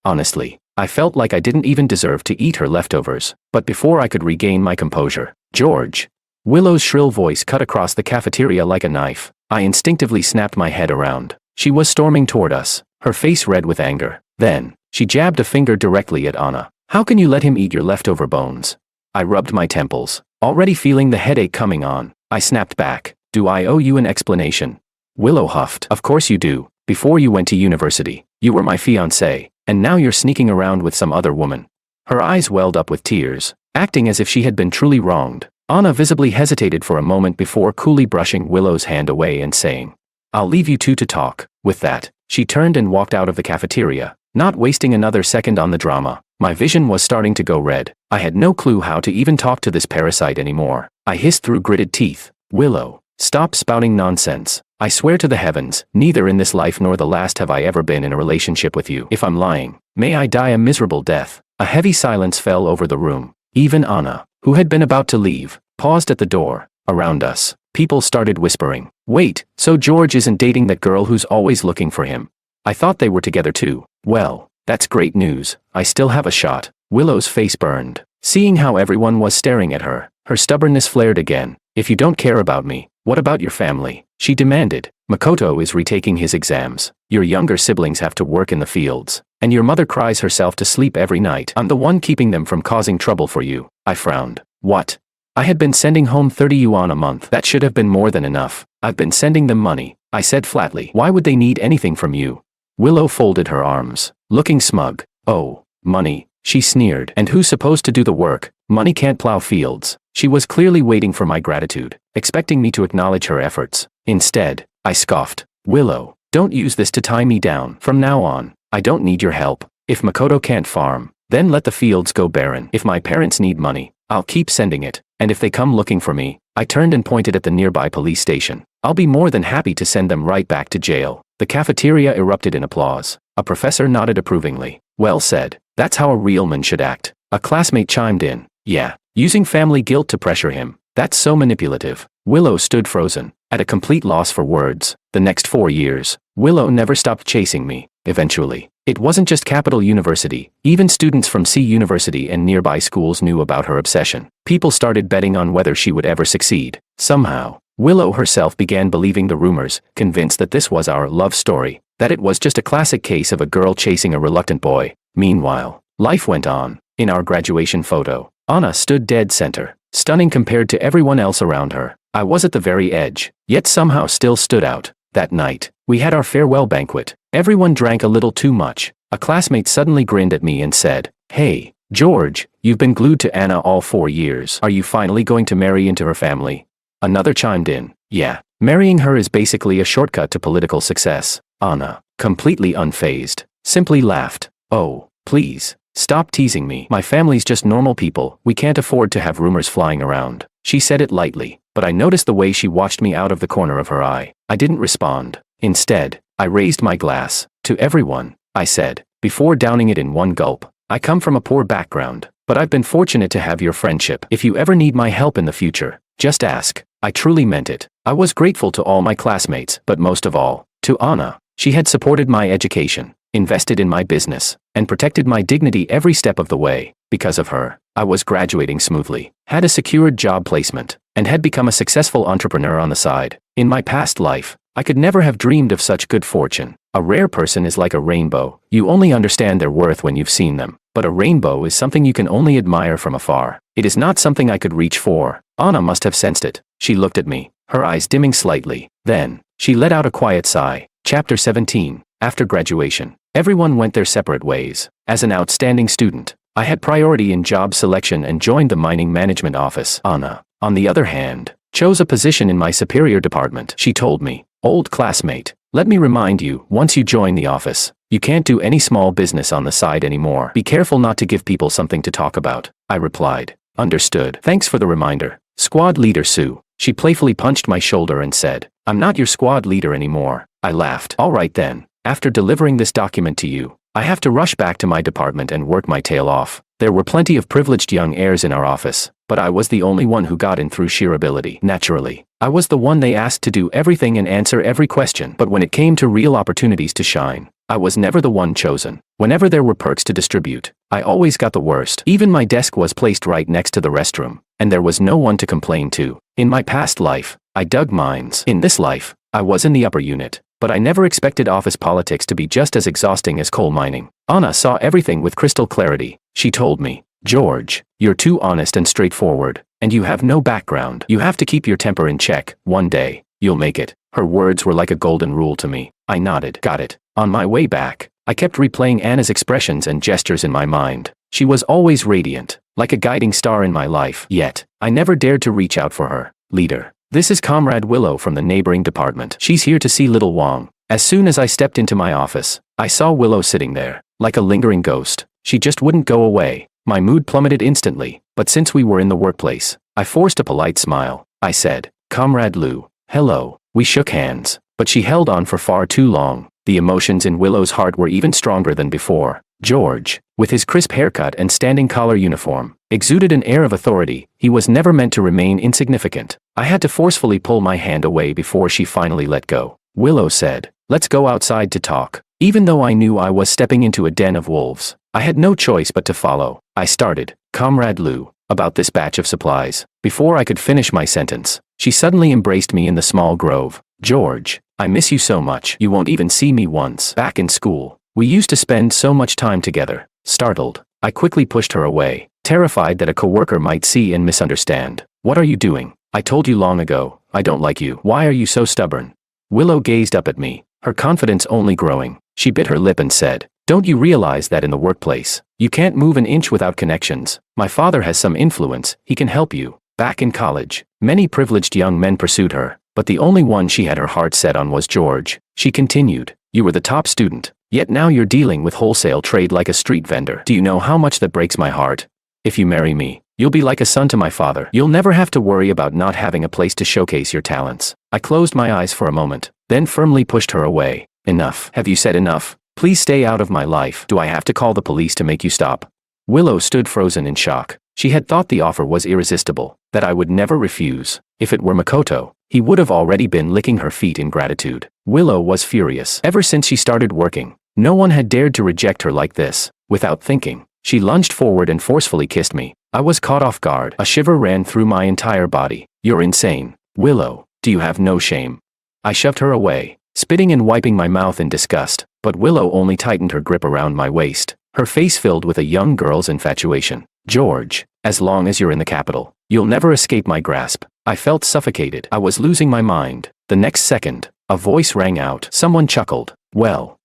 Speaker 1: Honestly, I felt like I didn't even deserve to eat her leftovers. But before I could regain my composure, George. Willow's shrill voice cut across the cafeteria like a knife. I instinctively snapped my head around. She was storming toward us, her face red with anger. Then, she jabbed a finger directly at Anna. How can you let him eat your leftover bones? I rubbed my temples, already feeling the headache coming on. I snapped back. Do I owe you an explanation? Willow huffed. Of course you do. Before you went to university, you were my fiancé, and now you're sneaking around with some other woman. Her eyes welled up with tears, acting as if she had been truly wronged. Anna visibly hesitated for a moment before coolly brushing Willow's hand away and saying, I'll leave you two to talk. With that, she turned and walked out of the cafeteria, not wasting another second on the drama. My vision was starting to go red. I had no clue how to even talk to this parasite anymore. I hissed through gritted teeth. Willow, stop spouting nonsense. I swear to the heavens, neither in this life nor the last have I ever been in a relationship with you. If I'm lying, may I die a miserable death. A heavy silence fell over the room. Even Anna, who had been about to leave, paused at the door. Around us, people started whispering. Wait, so George isn't dating that girl who's always looking for him? I thought they were together too. Well, that's great news. I still have a shot. Willow's face burned. Seeing how everyone was staring at her, her stubbornness flared again. If you don't care about me, what about your family? She demanded. Makoto is retaking his exams. Your younger siblings have to work in the fields. And your mother cries herself to sleep every night. I'm the one keeping them from causing trouble for you. I frowned. What? I had been sending home 30 yuan a month. That should have been more than enough. I've been sending them money. I said flatly. Why would they need anything from you? Willow folded her arms, looking smug. Oh, money, she sneered. And who's supposed to do the work? Money can't plow fields. She was clearly waiting for my gratitude, expecting me to acknowledge her efforts. Instead, I scoffed. Willow, don't use this to tie me down. From now on, I don't need your help. If Makoto can't farm, then let the fields go barren. If my parents need money, I'll keep sending it. And if they come looking for me, I turned and pointed at the nearby police station. I'll be more than happy to send them right back to jail. The cafeteria erupted in applause. A professor nodded approvingly. Well said. That's how a real man should act. A classmate chimed in. Yeah, using family guilt to pressure him. That's so manipulative. Willow stood frozen, at a complete loss for words. The next 4 years, Willow never stopped chasing me. Eventually, it wasn't just Capital University. Even students from C University and nearby schools knew about her obsession. People started betting on whether she would ever succeed. Somehow, Willow herself began believing the rumors, convinced that this was our love story. that it was just a classic case of a girl chasing a reluctant boy. Meanwhile, life went on. In our graduation photo, Anna stood dead center, stunning compared to everyone else around her. I was at the very edge, yet somehow still stood out. That night, we had our farewell banquet. Everyone drank a little too much. A classmate suddenly grinned at me and said, "Hey, George, you've been glued to Anna all 4 years. Are you finally going to marry into her family?" Another chimed in, "Yeah, marrying her is basically a shortcut to political success." Anna, completely unfazed, simply laughed. "Oh, please, stop teasing me. My family's just normal people. We can't afford to have rumors flying around." She said it lightly, but I noticed the way she watched me out of the corner of her eye. I didn't respond. Instead, I raised my glass. "To everyone," I said, before downing it in one gulp. "I come from a poor background, but I've been fortunate to have your friendship. If you ever need my help in the future, just ask." I truly meant it. I was grateful to all my classmates, but most of all, to Anna. She had supported my education, invested in my business, and protected my dignity every step of the way. Because of her, I was graduating smoothly, had a secured job placement, and had become a successful entrepreneur on the side. In my past life, I could never have dreamed of such good fortune. A rare person is like a rainbow. You only understand their worth when you've seen them. But a rainbow is something you can only admire from afar. It is not something I could reach for. Anna must have sensed it. She looked at me, her eyes dimming slightly. Then, she let out a quiet sigh. Chapter 17. After graduation, everyone went their separate ways. As an outstanding student, I had priority in job selection and joined the mining management office. Anna, on the other hand, chose a position in my superior department. She told me, "Old classmate, let me remind you, once you join the office, you can't do any small business on the side anymore. Be careful not to give people something to talk about." I replied, "Understood. Thanks for the reminder, Squad Leader Sue." She playfully punched my shoulder and said, "I'm not your squad leader anymore." I laughed. "All right then, after delivering this document to you, I have to rush back to my department and work my tail off." There were plenty of privileged young heirs in our office, but I was the only one who got in through sheer ability. Naturally, I was the one they asked to do everything and answer every question. But when it came to real opportunities to shine, I was never the one chosen. Whenever there were perks to distribute, I always got the worst. Even my desk was placed right next to the restroom, and there was no one to complain to. In my past life, I dug mines. In this life, I was in the upper unit. But I never expected office politics to be just as exhausting as coal mining. Anna saw everything with crystal clarity. She told me, "George, you're too honest and straightforward, and you have no background. You have to keep your temper in check. One day, you'll make it." Her words were like a golden rule to me. I nodded. Got it. On my way back, I kept replaying Anna's expressions and gestures in my mind. She was always radiant, like a guiding star in my life. Yet, I never dared to reach out for her. "Leader, this is Comrade Willow from the neighboring department. She's here to see little Wong." As soon as I stepped into my office, I saw Willow sitting there, like a lingering ghost. She just wouldn't go away. My mood plummeted instantly, but since we were in the workplace, I forced a polite smile. I said, "Comrade Lou, hello." We shook hands, but she held on for far too long. The emotions in Willow's heart were even stronger than before. George, with his crisp haircut and standing collar uniform, exuded an air of authority. He was never meant to remain insignificant. I had to forcefully pull my hand away before she finally let go. Willow said, "Let's go outside to talk." Even though I knew I was stepping into a den of wolves, I had no choice but to follow. I started, "Comrade Lou, about this batch of supplies." Before I could finish my sentence, she suddenly embraced me in the small grove. "George, I miss you so much. You won't even see me once." Back in school, we used to spend so much time together. Startled, I quickly pushed her away, terrified that a coworker might see and misunderstand. "What are you doing? I told you long ago, I don't like you. Why are you so stubborn?" Willow gazed up at me, her confidence only growing. She bit her lip and said, "Don't you realize that in the workplace, you can't move an inch without connections? My father has some influence, he can help you." Back in college, many privileged young men pursued her, but the only one she had her heart set on was George. She continued, "You were the top student, yet now you're dealing with wholesale trade like a street vendor. Do you know how much that breaks my heart? If you marry me, you'll be like a son to my father. You'll never have to worry about not having a place to showcase your talents." I closed my eyes for a moment, then firmly pushed her away. "Enough. Have you said enough? Please stay out of my life. Do I have to call the police to make you stop?" Willow stood frozen in shock. She had thought the offer was irresistible, that I would never refuse. If it were Makoto, he would have already been licking her feet in gratitude. Willow was furious. Ever since she started working, no one had dared to reject her like this. Without thinking, she lunged forward and forcefully kissed me. I was caught off guard. A shiver ran through my entire body. "You're insane. Willow, do you have no shame?" I shoved her away, spitting and wiping my mouth in disgust, but Willow only tightened her grip around my waist, her face filled with a young girl's infatuation. George, as long as you're in the capital, you'll never escape my grasp. I felt suffocated. I was losing my mind. The next second, a voice rang out. Someone chuckled. Well,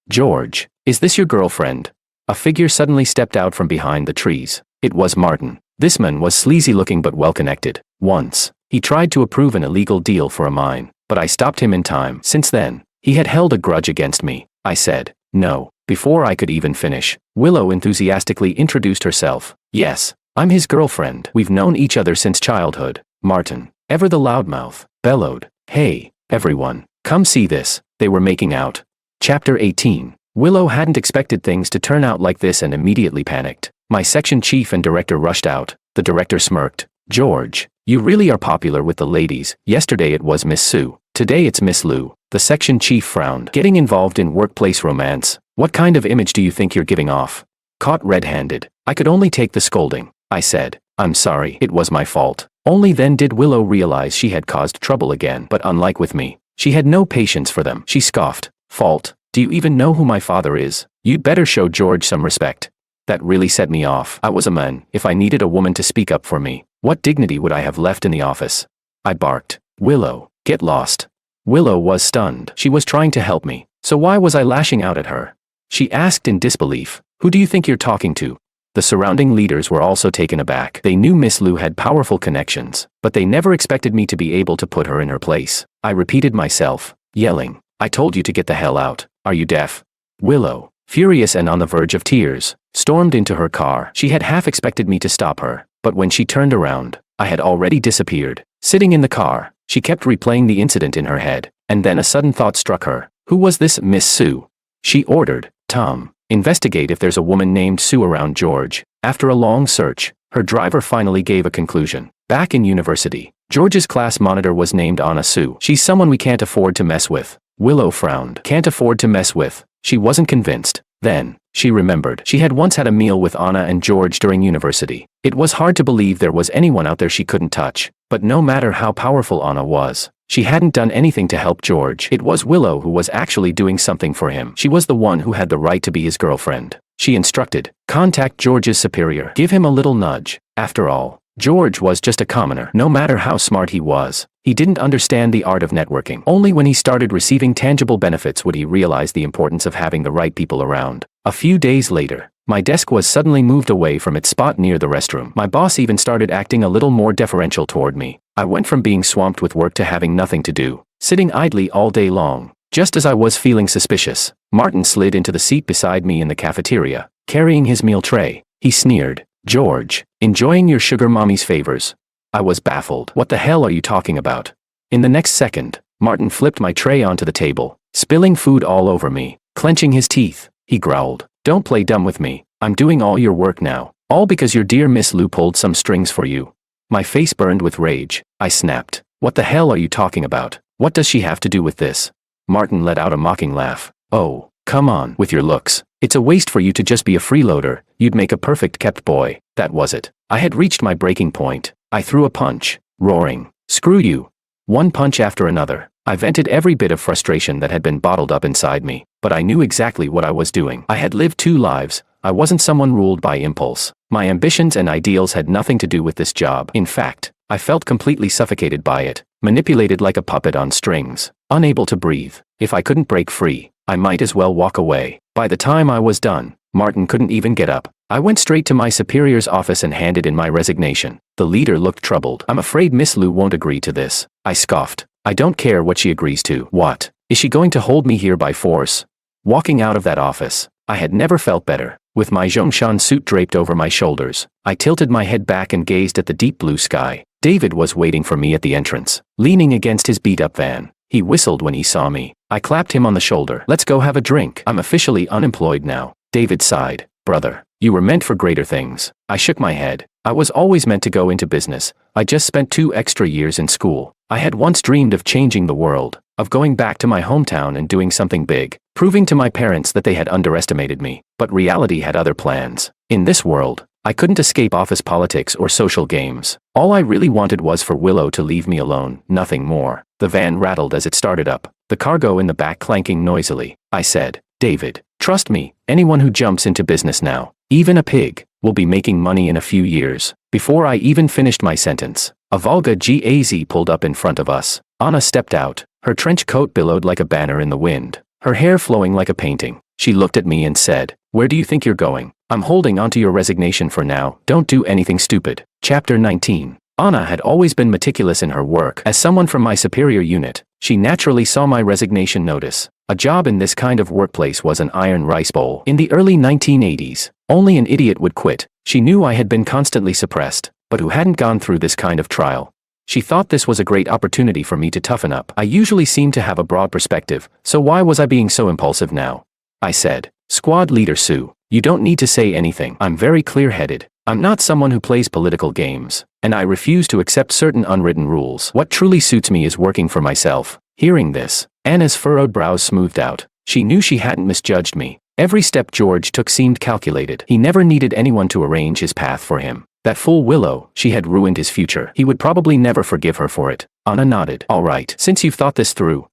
Speaker 1: George, is this your girlfriend? A figure suddenly stepped out from behind the trees. It was Martin. This man was sleazy looking but well connected. Once, he tried to approve an illegal deal for a mine, but I stopped him in time. Since then, he had held a grudge against me. I said, no. Before I could even finish, Willow enthusiastically introduced herself. Yes, I'm his girlfriend. We've known each other since childhood. Martin, ever the loudmouth, bellowed. Hey, everyone, come see this. They were making out. Chapter 18. Willow hadn't expected things to turn out like this and immediately panicked. My section chief and director rushed out. The director smirked. George, you really are popular with the ladies. Yesterday it was Miss Sue. Today it's Miss Lou. The section chief frowned. Getting involved in workplace romance. What kind of image do you think you're giving off? Caught red-handed. I could only take the scolding. I said, I'm sorry, it was my fault. Only then did Willow realize she had caused trouble again. But unlike with me, she had no patience for them. She scoffed. Fault? Do you even know who my father is? You'd better show George some respect. That really set me off. I was a man. If I needed a woman to speak up for me, what dignity would I have left in the office? I barked. Willow, get lost. Willow was stunned. She was trying to help me. So why was I lashing out at her? She asked in disbelief. Who do you think you're talking to? The surrounding leaders were also taken aback. They knew Miss Lou had powerful connections, but they never expected me to be able to put her in her place. I repeated myself, yelling, I told you to get the hell out. Are you deaf? Willow, furious and on the verge of tears, stormed into her car. She had half expected me to stop her, but when she turned around, I had already disappeared. Sitting in the car, she kept replaying the incident in her head, and then a sudden thought struck her. Who was this Miss Sue? She ordered, Tom, investigate if there's a woman named Sue around George. After a long search, her driver finally gave a conclusion. Back in university, George's class monitor was named Anna Sue. She's someone we can't afford to mess with. Willow frowned. Can't afford to mess with. She wasn't convinced. Then, she remembered. She had once had a meal with Anna and George during university. It was hard to believe there was anyone out there she couldn't touch. But no matter how powerful Anna was, she hadn't done anything to help George. It was Willow who was actually doing something for him. She was the one who had the right to be his girlfriend. She instructed, contact George's superior. Give him a little nudge. After all, George was just a commoner. No matter how smart he was, he didn't understand the art of networking. Only when he started receiving tangible benefits would he realize the importance of having the right people around. A few days later, my desk was suddenly moved away from its spot near the restroom. My boss even started acting a little more deferential toward me. I went from being swamped with work to having nothing to do, sitting idly all day long. Just as I was feeling suspicious, Martin slid into the seat beside me in the cafeteria, carrying his meal tray. He sneered, George, enjoying your sugar mommy's favors? I was baffled. What the hell are you talking about? In the next second, Martin flipped my tray onto the table, spilling food all over me. Clenching his teeth, he growled, don't play dumb with me. I'm doing all your work now, all because your dear Miss Lou pulled some strings for you. My face burned with rage. I snapped, what the hell are you talking about? What does she have to do with this? Martin let out a mocking laugh. Oh, come on with your looks. It's a waste for you to just be a freeloader. You'd make a perfect kept boy. That was it. I had reached my breaking point. I threw a punch, roaring, screw you. One punch after another. I vented every bit of frustration that had been bottled up inside me, but I knew exactly what I was doing. I had lived 2 lives. I wasn't someone ruled by impulse. My ambitions and ideals had nothing to do with this job. In fact, I felt completely suffocated by it, manipulated like a puppet on strings, unable to breathe. If I couldn't break free, I might as well walk away. By the time I was done, Martin couldn't even get up. I went straight to my superior's office and handed in my resignation. The leader looked troubled. I'm afraid Miss Lou won't agree to this. I scoffed. I don't care what she agrees to. What? Is she going to hold me here by force? Walking out of that office, I had never felt better. With my Zhongshan suit draped over my shoulders, I tilted my head back and gazed at the deep blue sky. David was waiting for me at the entrance, leaning against his beat-up van. He whistled when he saw me. I clapped him on the shoulder. Let's go have a drink. I'm officially unemployed now. David sighed. Brother, you were meant for greater things. I shook my head. I was always meant to go into business. I just spent 2 extra years in school. I had once dreamed of changing the world, of going back to my hometown and doing something big, proving to my parents that they had underestimated me. But reality had other plans. In this world, I couldn't escape office politics or social games. All I really wanted was for Willow to leave me alone, nothing more. The van rattled as it started up, the cargo in the back clanking noisily. I said, David, trust me, anyone who jumps into business now, even a pig, will be making money in a few years. Before I even finished my sentence, a Volga GAZ pulled up in front of us. Anna stepped out, her trench coat billowed like a banner in the wind, her hair flowing like a painting. She looked at me and said, "Where do you think you're going? I'm holding onto your resignation for now, don't do anything stupid." Chapter 19. Anna had always been meticulous in her work. As someone from my superior unit, she naturally saw my resignation notice. A job in this kind of workplace was an iron rice bowl. In the early 1980s, only an idiot would quit. She knew I had been constantly suppressed, but who hadn't gone through this kind of trial. She thought this was a great opportunity for me to toughen up. I usually seem to have a broad perspective, so why was I being so impulsive now? I said, "Squad leader Sue, you don't need to say anything. I'm very clear-headed. I'm not someone who plays political games, and I refuse to accept certain unwritten rules. What truly suits me is working for myself." Hearing this, Anna's furrowed brows smoothed out. She knew she hadn't misjudged me. Every step George took seemed calculated. He never needed anyone to arrange his path for him. That fool Willow, she had ruined his future. He would probably never forgive her for it. Anna nodded. "All right, since you've thought this through.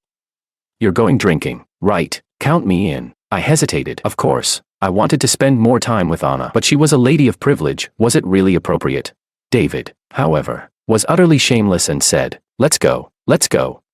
Speaker 1: You're going drinking, right? Count me in." I hesitated. Of course, I wanted to spend more time with Anna, but she was a lady of privilege. Was it really appropriate? David, however, was utterly shameless and said, let's go,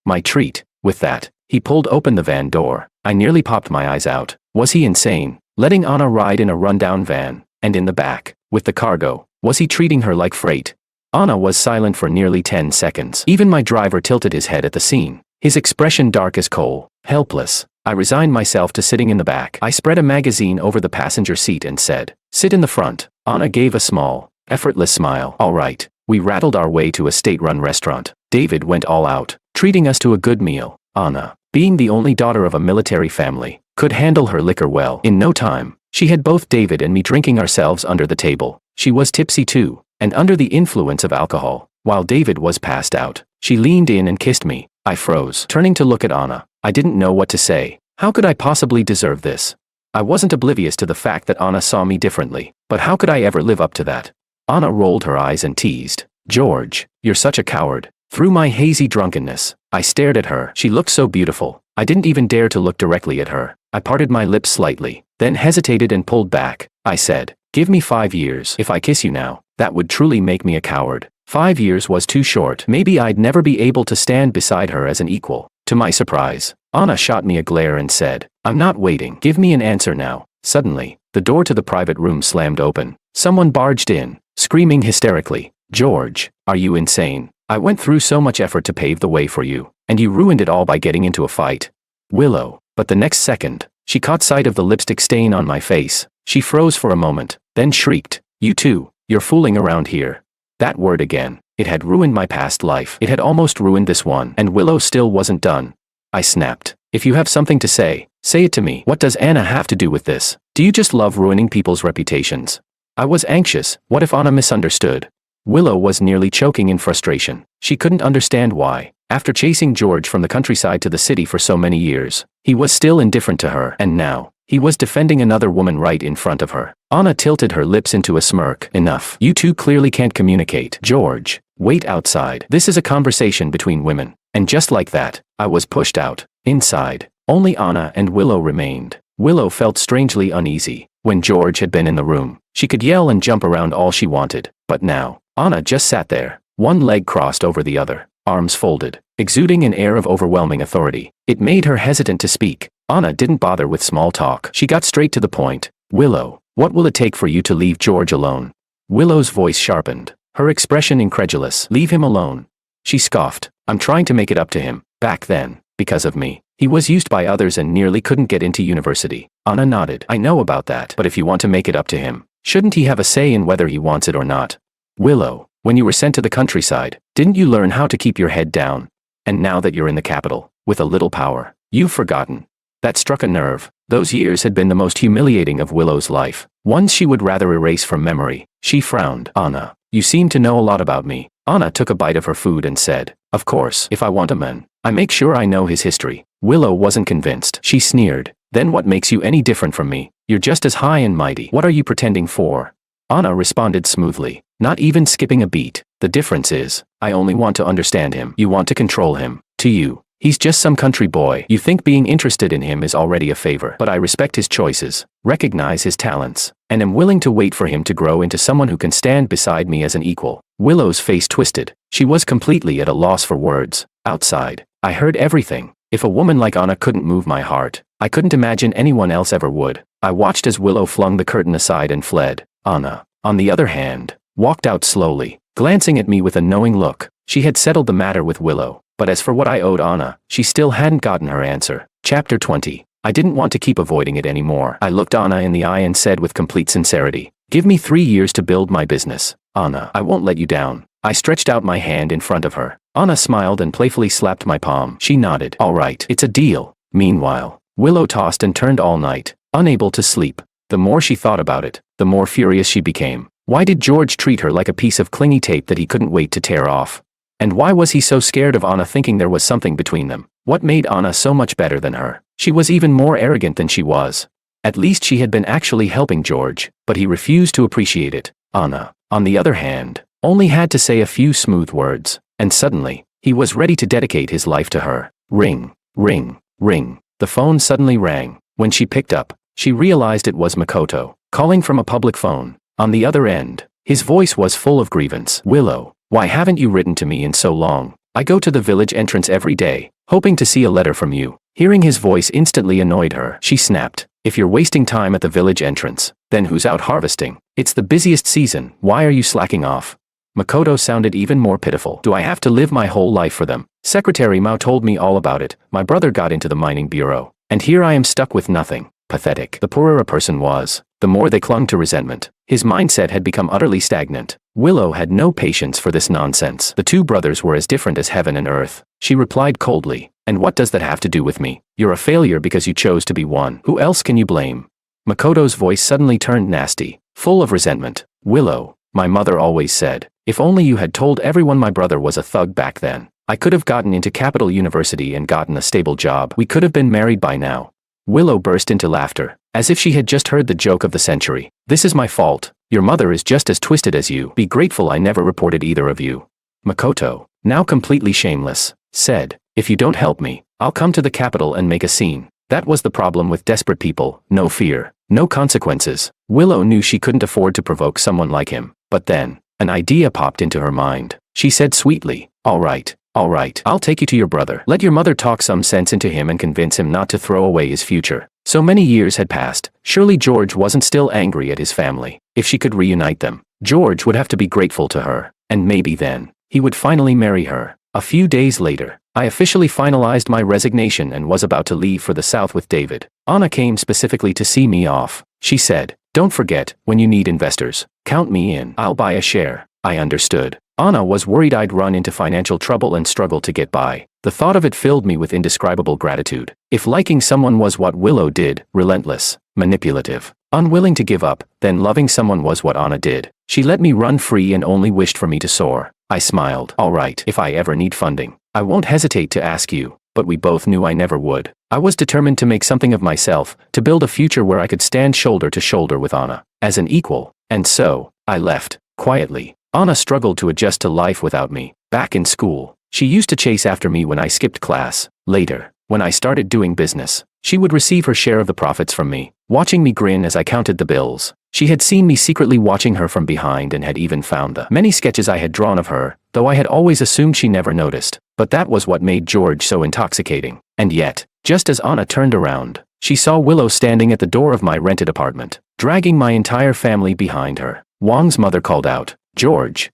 Speaker 1: my treat." With that, he pulled open the van door. I nearly popped my eyes out. Was he insane? Letting Anna ride in a rundown van, and in the back, with the cargo, was he treating her like freight? Anna was silent for nearly 10 seconds. Even my driver tilted his head at the scene, his expression dark as coal, helpless. I resigned myself to sitting in the back. I spread a magazine over the passenger seat and said, "Sit in the front." Anna gave a small, effortless smile. All right. We rattled our way to a state-run restaurant. David went all out, treating us to a good meal. Anna, being the only daughter of a military family, could handle her liquor well. In no time, she had both David and me drinking ourselves under the table. She was tipsy too, and under the influence of alcohol. While David was passed out, she leaned in and kissed me. I froze, turning to look at Anna. I didn't know what to say. How could I possibly deserve this? I wasn't oblivious to the fact that Anna saw me differently, but how could I ever live up to that? Anna rolled her eyes and teased, "George, you're such a coward." Through my hazy drunkenness, I stared at her. She looked so beautiful. I didn't even dare to look directly at her. I parted my lips slightly, then hesitated and pulled back. I said, "Give me 5 years. If I kiss you now, that would truly make me a coward." 5 years was too short. Maybe I'd never be able to stand beside her as an equal. To my surprise, Anna shot me a glare and said, "I'm not waiting. Give me an answer now." Suddenly, the door to the private room slammed open. Someone barged in, screaming hysterically, "George, are you insane? I went through so much effort to pave the way for you, and you ruined it all by getting into a fight." Willow. But the next second, she caught sight of the lipstick stain on my face. She froze for a moment, then shrieked, "You too, you're fooling around here." That word again. It had ruined my past life. It had almost ruined this one, and Willow still wasn't done. I snapped, "If you have something to say it to me." "What does Anna have to do with this? Do you just love ruining people's reputations?" I was anxious. What if Anna misunderstood? Willow was nearly choking in frustration. She couldn't understand why, after chasing George from the countryside to the city for so many years, he was still indifferent to her, and now, he was defending another woman right in front of her. Anna tilted her lips into a smirk. "Enough. You two clearly can't communicate. George, wait outside. This is a conversation between women." And just like that, I was pushed out. Inside, only Anna and Willow remained. Willow felt strangely uneasy. When George had been in the room, she could yell and jump around all she wanted. But now, Anna just sat there, one leg crossed over the other, arms folded, exuding an air of overwhelming authority. It made her hesitant to speak. Anna didn't bother with small talk. She got straight to the point. "Willow, what will it take for you to leave George alone?" Willow's voice sharpened, her expression incredulous. "Leave him alone?" She scoffed. "I'm trying to make it up to him. Back then, because of me, he was used by others and nearly couldn't get into university." Anna nodded. "I know about that, but if you want to make it up to him, shouldn't he have a say in whether he wants it or not?" "Willow, when you were sent to the countryside, didn't you learn how to keep your head down? And now that you're in the capital, with a little power, you've forgotten." That struck a nerve. Those years had been the most humiliating of Willow's life, ones she would rather erase from memory. She frowned. "Anna, you seem to know a lot about me." Anna took a bite of her food and said, "Of course, if I want a man, I make sure I know his history." Willow wasn't convinced. She sneered. "Then what makes you any different from me? You're just as high and mighty. What are you pretending for?" Anna responded smoothly, not even skipping a beat. The difference is, I only want to understand him. You want to control him. To you, he's just some country boy. You think being interested in him is already a favor. But I respect his choices, recognize his talents, and am willing to wait for him to grow into someone who can stand beside me as an equal. Willow's face twisted. She was completely at a loss for words. Outside, I heard everything. If a woman like Anna couldn't move my heart, I couldn't imagine anyone else ever would. I watched as Willow flung the curtain aside and fled. Anna, on the other hand, walked out slowly, glancing at me with a knowing look. She had settled the matter with Willow, but as for what I owed Anna, she still hadn't gotten her answer. Chapter 20. I didn't want to keep avoiding it anymore. I looked Anna in the eye and said with complete sincerity, "Give me 3 years to build my business. Anna, I won't let you down." I stretched out my hand in front of her. Anna smiled and playfully slapped my palm. She nodded. "All right, it's a deal." Meanwhile, Willow tossed and turned all night, unable to sleep. The more she thought about it, the more furious she became. Why did George treat her like a piece of clingy tape that he couldn't wait to tear off? And why was he so scared of Anna, thinking there was something between them? What made Anna so much better than her? She was even more arrogant than she was. At least she had been actually helping George, but he refused to appreciate it. Anna, on the other hand, only had to say a few smooth words, and suddenly, he was ready to dedicate his life to her. Ring, ring, ring. The phone suddenly rang. When she picked up, she realized it was Makoto, calling from a public phone. On the other end, his voice was full of grievance. "Willow, why haven't you written to me in so long? I go to the village entrance every day, hoping to see a letter from you." Hearing his voice instantly annoyed her. She snapped, "If you're wasting time at the village entrance, then who's out harvesting? It's the busiest season, why are you slacking off?" Makoto sounded even more pitiful. "Do I have to live my whole life for them? Secretary Mao told me all about it. My brother got into the mining bureau, and here I am stuck with nothing." Pathetic. The poorer a person was, the more they clung to resentment. His mindset had become utterly stagnant. Willow had no patience for this nonsense. The two brothers were as different as heaven and earth. She replied coldly, "And what does that have to do with me? You're a failure because you chose to be one. Who else can you blame?" Makoto's voice suddenly turned nasty, full of resentment. "Willow, my mother always said, if only you had told everyone my brother was a thug back then, I could have gotten into Capital University and gotten a stable job. We could have been married by now." Willow burst into laughter, as if she had just heard the joke of the century. "This is my fault. Your mother is just as twisted as you. Be grateful I never reported either of you." Makoto, now completely shameless, said, "If you don't help me, I'll come to the capital and make a scene." That was the problem with desperate people. No fear, no consequences. Willow knew she couldn't afford to provoke someone like him. But then, an idea popped into her mind. She said sweetly, all right, I'll take you to your brother. Let your mother talk some sense into him and convince him not to throw away his future." So many years had passed. Surely George wasn't still angry at his family. If she could reunite them, George would have to be grateful to her, and maybe then, he would finally marry her. A few days later, I officially finalized my resignation and was about to leave for the south with David. Anna came specifically to see me off. She said, "Don't forget, when you need investors, count me in. I'll buy a share." I understood. Anna was worried I'd run into financial trouble and struggle to get by. The thought of it filled me with indescribable gratitude. If liking someone was what Willow did, relentless, manipulative, unwilling to give up, then loving someone was what Anna did. She let me run free and only wished for me to soar. I smiled. "All right, if I ever need funding, I won't hesitate to ask you." But we both knew I never would. I was determined to make something of myself, to build a future where I could stand shoulder to shoulder with Anna, as an equal. And so, I left, quietly. Anna struggled to adjust to life without me. Back in school, she used to chase after me when I skipped class. Later, when I started doing business, she would receive her share of the profits from me, watching me grin as I counted the bills. She had seen me secretly watching her from behind and had even found the many sketches I had drawn of her, though I had always assumed she never noticed. But that was what made George so intoxicating. And yet, just as Anna turned around, she saw Willow standing at the door of my rented apartment, dragging my entire family behind her. Wang's mother called out, George,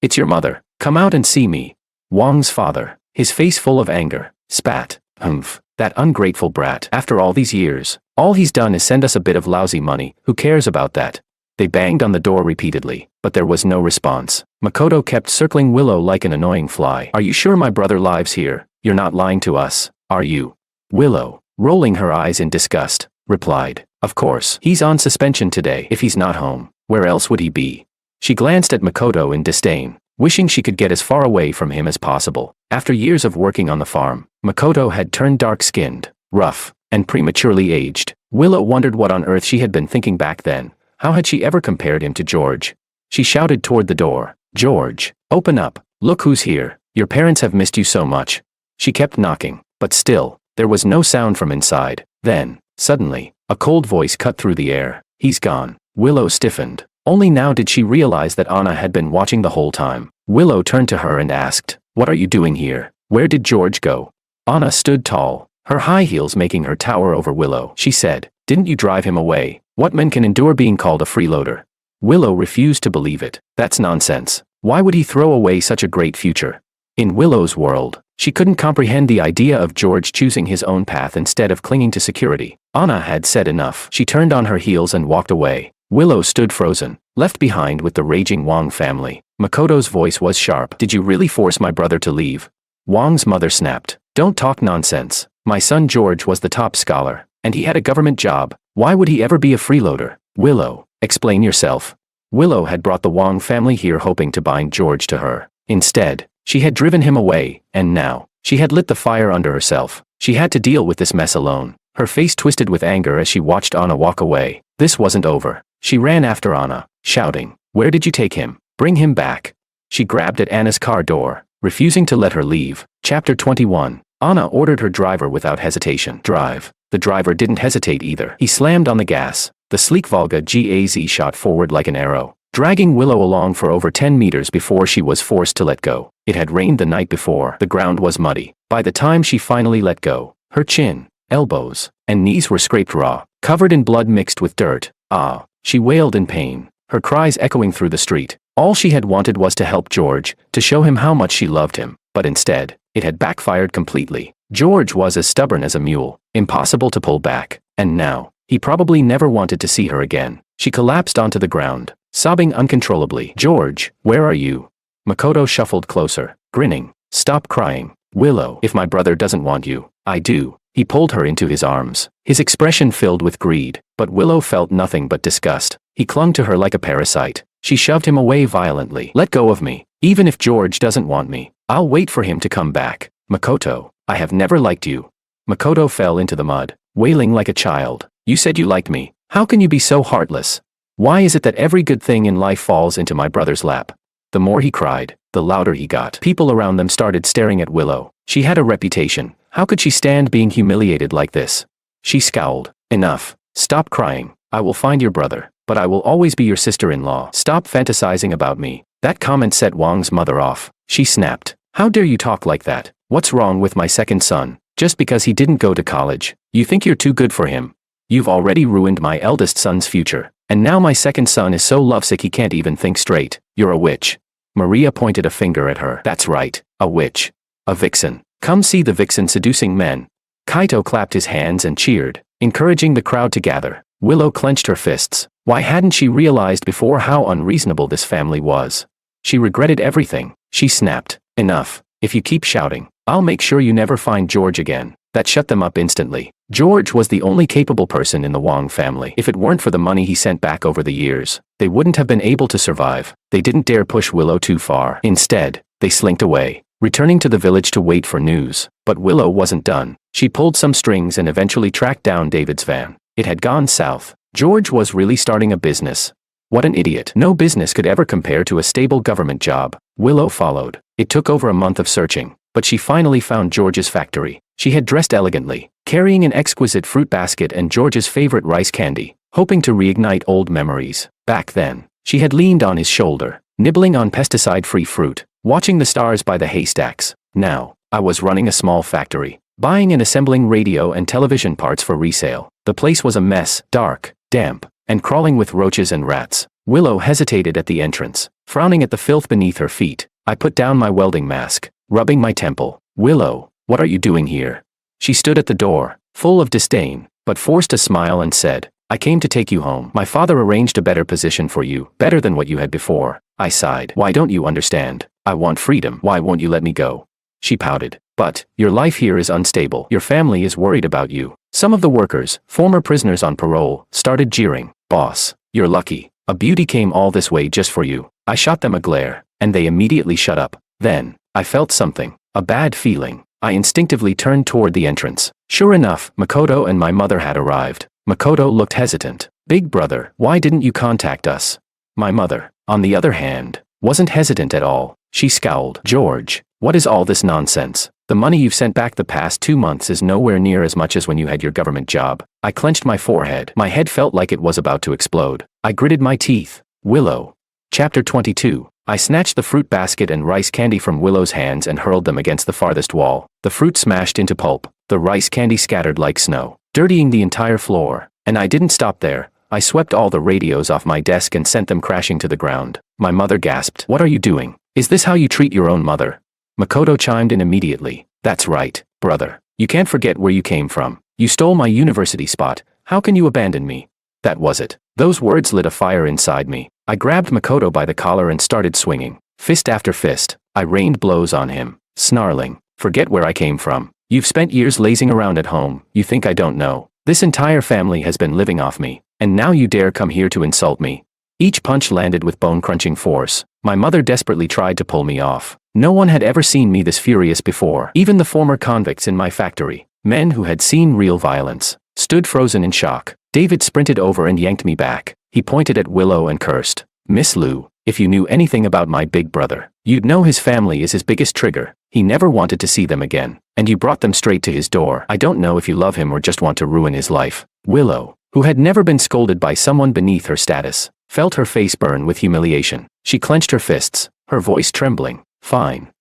Speaker 1: it's your mother. Come out and see me." Wang's father, his face full of anger, spat, "Humph, that ungrateful brat. After all these years, all he's done is send us a bit of lousy money. Who cares about that?" They banged on the door repeatedly, but there was no response. Makoto kept circling Willow like an annoying fly. "Are you sure my brother lives here? You're not lying to us, are you?" Willow, rolling her eyes in disgust, replied, "Of course. He's on suspension today. If he's not home, where else would he be?" She glanced at Makoto in disdain, wishing she could get as far away from him as possible. After years of working on the farm, Makoto had turned dark-skinned, rough, and prematurely aged. Willow wondered what on earth she had been thinking back then. How had she ever compared him to George? She shouted toward the door. George, open up. Look who's here. Your parents have missed you so much. She kept knocking, but still, there was no sound from inside. Then, suddenly, a cold voice cut through the air. He's gone. Willow stiffened. Only now did she realize that Anna had been watching the whole time. Willow turned to her and asked, "What are you doing here? Where did George go?" Anna stood tall, her high heels making her tower over Willow. She said, "Didn't you drive him away? What man can endure being called a freeloader?" Willow refused to believe it. That's nonsense. Why would he throw away such a great future? In Willow's world, she couldn't comprehend the idea of George choosing his own path instead of clinging to security. Anna had said enough. She turned on her heels and walked away. Willow stood frozen, left behind with the raging Wang family. Makoto's voice was sharp. "Did you really force my brother to leave?" Wang's mother snapped. "Don't talk nonsense. My son George was the top scholar, and he had a government job. Why would he ever be a freeloader?" "Willow, explain yourself." Willow had brought the Wang family here hoping to bind George to her. Instead, she had driven him away, and now, she had lit the fire under herself. She had to deal with this mess alone. Her face twisted with anger as she watched Anna walk away. This wasn't over. She ran after Anna, shouting, "Where did you take him? Bring him back." She grabbed at Anna's car door, refusing to let her leave. Chapter 21. Anna ordered her driver without hesitation. "Drive." The driver didn't hesitate either. He slammed on the gas. The sleek Volga GAZ shot forward like an arrow, dragging Willow along for over 10 meters before she was forced to let go. It had rained the night before. The ground was muddy. By the time she finally let go, her chin, elbows, and knees were scraped raw, covered in blood mixed with dirt. "Ah!" She wailed in pain, her cries echoing through the street. All she had wanted was to help George, to show him how much she loved him, but instead, it had backfired completely. George was as stubborn as a mule, impossible to pull back, and now, he probably never wanted to see her again. She collapsed onto the ground, sobbing uncontrollably. "George, where are you?" Makoto shuffled closer, grinning. "Stop crying, Willow. If my brother doesn't want you, I do." He pulled her into his arms, his expression filled with greed, but Willow felt nothing but disgust. He clung to her like a parasite. She shoved him away violently. "Let go of me. Even if George doesn't want me, I'll wait for him to come back. Makoto, I have never liked you." Makoto fell into the mud, wailing like a child. "You said you liked me. How can you be so heartless? Why is it that every good thing in life falls into my brother's lap?" The more he cried, the louder he got. People around them started staring at Willow. She had a reputation. How could she stand being humiliated like this? She scowled. "Enough. Stop crying. I will find your brother, but I will always be your sister-in-law. Stop fantasizing about me." That comment set Wang's mother off. She snapped. "How dare you talk like that? What's wrong with my second son? Just because he didn't go to college, you think you're too good for him? You've already ruined my eldest son's future, and now my second son is so lovesick he can't even think straight. You're a witch." Maria pointed a finger at her. "That's right, a witch. A vixen. Come see the vixen seducing men." Kaito clapped his hands and cheered, encouraging the crowd to gather. Willow clenched her fists. Why hadn't she realized before how unreasonable this family was? She regretted everything. She snapped. "Enough. If you keep shouting, I'll make sure you never find George again." That shut them up instantly. George was the only capable person in the Wang family. If it weren't for the money he sent back over the years, they wouldn't have been able to survive. They didn't dare push Willow too far. Instead, they slinked away, returning to the village to wait for news. But Willow wasn't done. She pulled some strings and eventually tracked down David's van. It had gone south. George was really starting a business. What an idiot. No business could ever compare to a stable government job. Willow followed. It took over a month of searching, but she finally found George's factory. She had dressed elegantly, carrying an exquisite fruit basket and George's favorite rice candy, hoping to reignite old memories. Back then, she had leaned on his shoulder, nibbling on pesticide-free fruit, watching the stars by the haystacks. Now, I was running a small factory, buying and assembling radio and television parts for resale. The place was a mess, dark, damp, and crawling with roaches and rats. Willow hesitated at the entrance, frowning at the filth beneath her feet. I put down my welding mask, rubbing my temple. "Willow, what are you doing here?" She stood at the door, full of disdain, but forced a smile and said, "I came to take you home. My father arranged a better position for you, better than what you had before." I sighed. "Why don't you understand? I want freedom. Why won't you let me go?" She pouted. "But, your life here is unstable. Your family is worried about you." Some of the workers, former prisoners on parole, started jeering. "Boss, you're lucky. A beauty came all this way just for you." I shot them a glare, and they immediately shut up. Then, I felt something, a bad feeling. I instinctively turned toward the entrance. Sure enough, Makoto and my mother had arrived. Makoto looked hesitant. Big brother, why didn't you contact us? My mother, on the other hand, wasn't hesitant at all. She scowled. George, what is all this nonsense? The money you've sent back the past 2 months is nowhere near as much as when you had your government job. I clenched my forehead. My head felt like it was about to explode. I gritted my teeth. Willow. Chapter 22. I snatched the fruit basket and rice candy from Willow's hands and hurled them against the farthest wall. The fruit smashed into pulp. The rice candy scattered like snow, dirtying the entire floor. And I didn't stop there. I swept all the radios off my desk and sent them crashing to the ground. My mother gasped. What are you doing? Is this how you treat your own mother? Makoto chimed in immediately. That's right, brother. You can't forget where you came from. You stole my university spot. How can you abandon me? That was it. Those words lit a fire inside me. I grabbed Makoto by the collar and started swinging. Fist after fist, I rained blows on him, snarling. Forget where I came from. You've spent years lazing around at home. You think I don't know? This entire family has been living off me, and now you dare come here to insult me. Each punch landed with bone-crunching force. My mother desperately tried to pull me off. No one had ever seen me this furious before. Even the former convicts in my factory, men who had seen real violence, stood frozen in shock. David sprinted over and yanked me back. He pointed at Willow and cursed. Miss Liu, if you knew anything about my big brother, you'd know his family is his biggest trigger. He never wanted to see them again, and you brought them straight to his door. I don't know if you love him or just want to ruin his life. Willow, who had never been scolded by someone beneath her status, felt her face burn with humiliation. She clenched her fists, her voice trembling. Fine,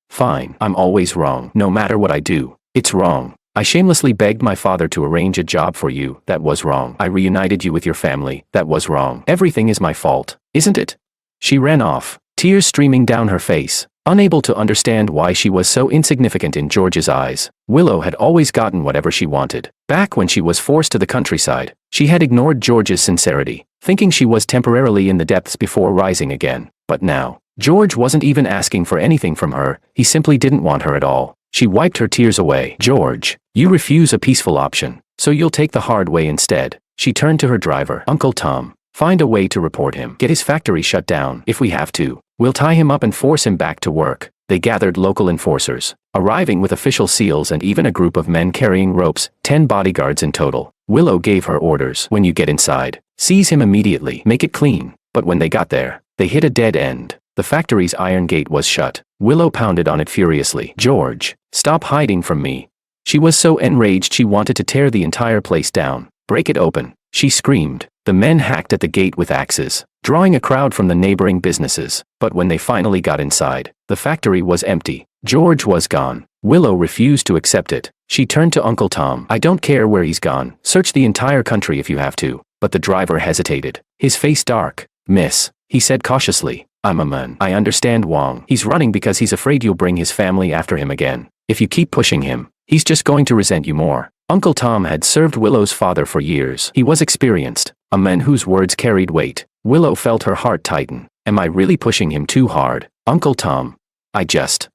Speaker 1: I'm always wrong. No matter what I do, it's wrong. I shamelessly begged my father to arrange a job for you. That was wrong. I reunited you with your family. That was wrong. Everything is my fault, isn't it? She ran off, tears streaming down her face, unable to understand why she was so insignificant in George's eyes. Willow had always gotten whatever she wanted. Back when she was forced to the countryside, she had ignored George's sincerity, thinking she was temporarily in the depths before rising again. But now, George wasn't even asking for anything from her. He simply didn't want her at all. She wiped her tears away. George, you refuse a peaceful option, so you'll take the hard way instead. She turned to her driver. Uncle Tom, find a way to report him. Get his factory shut down. If we have to, we'll tie him up and force him back to work. They gathered local enforcers, arriving with official seals and even a group of men carrying ropes, 10 bodyguards in total. Willow gave her orders. When you get inside, seize him immediately. Make it clean. But when they got there, they hit a dead end. The factory's iron gate was shut. Willow pounded on it furiously. George, stop hiding from me. She was so enraged she wanted to tear the entire place down. Break it open, she screamed. The men hacked at the gate with axes, drawing a crowd from the neighboring businesses. But when they finally got inside, the factory was empty. George was gone. Willow refused to accept it. She turned to Uncle Tom. I don't care where he's gone. Search the entire country if you have to. But the driver hesitated, his face dark. Miss, he said cautiously, I'm a man. I understand Wong. He's running because he's afraid you'll bring his family after him again. If you keep pushing him, he's just going to resent you more. Uncle Tom had served Willow's father for years. He was experienced, a man whose words carried weight. Willow felt her heart tighten. Am I really pushing him too hard? Uncle Tom, I just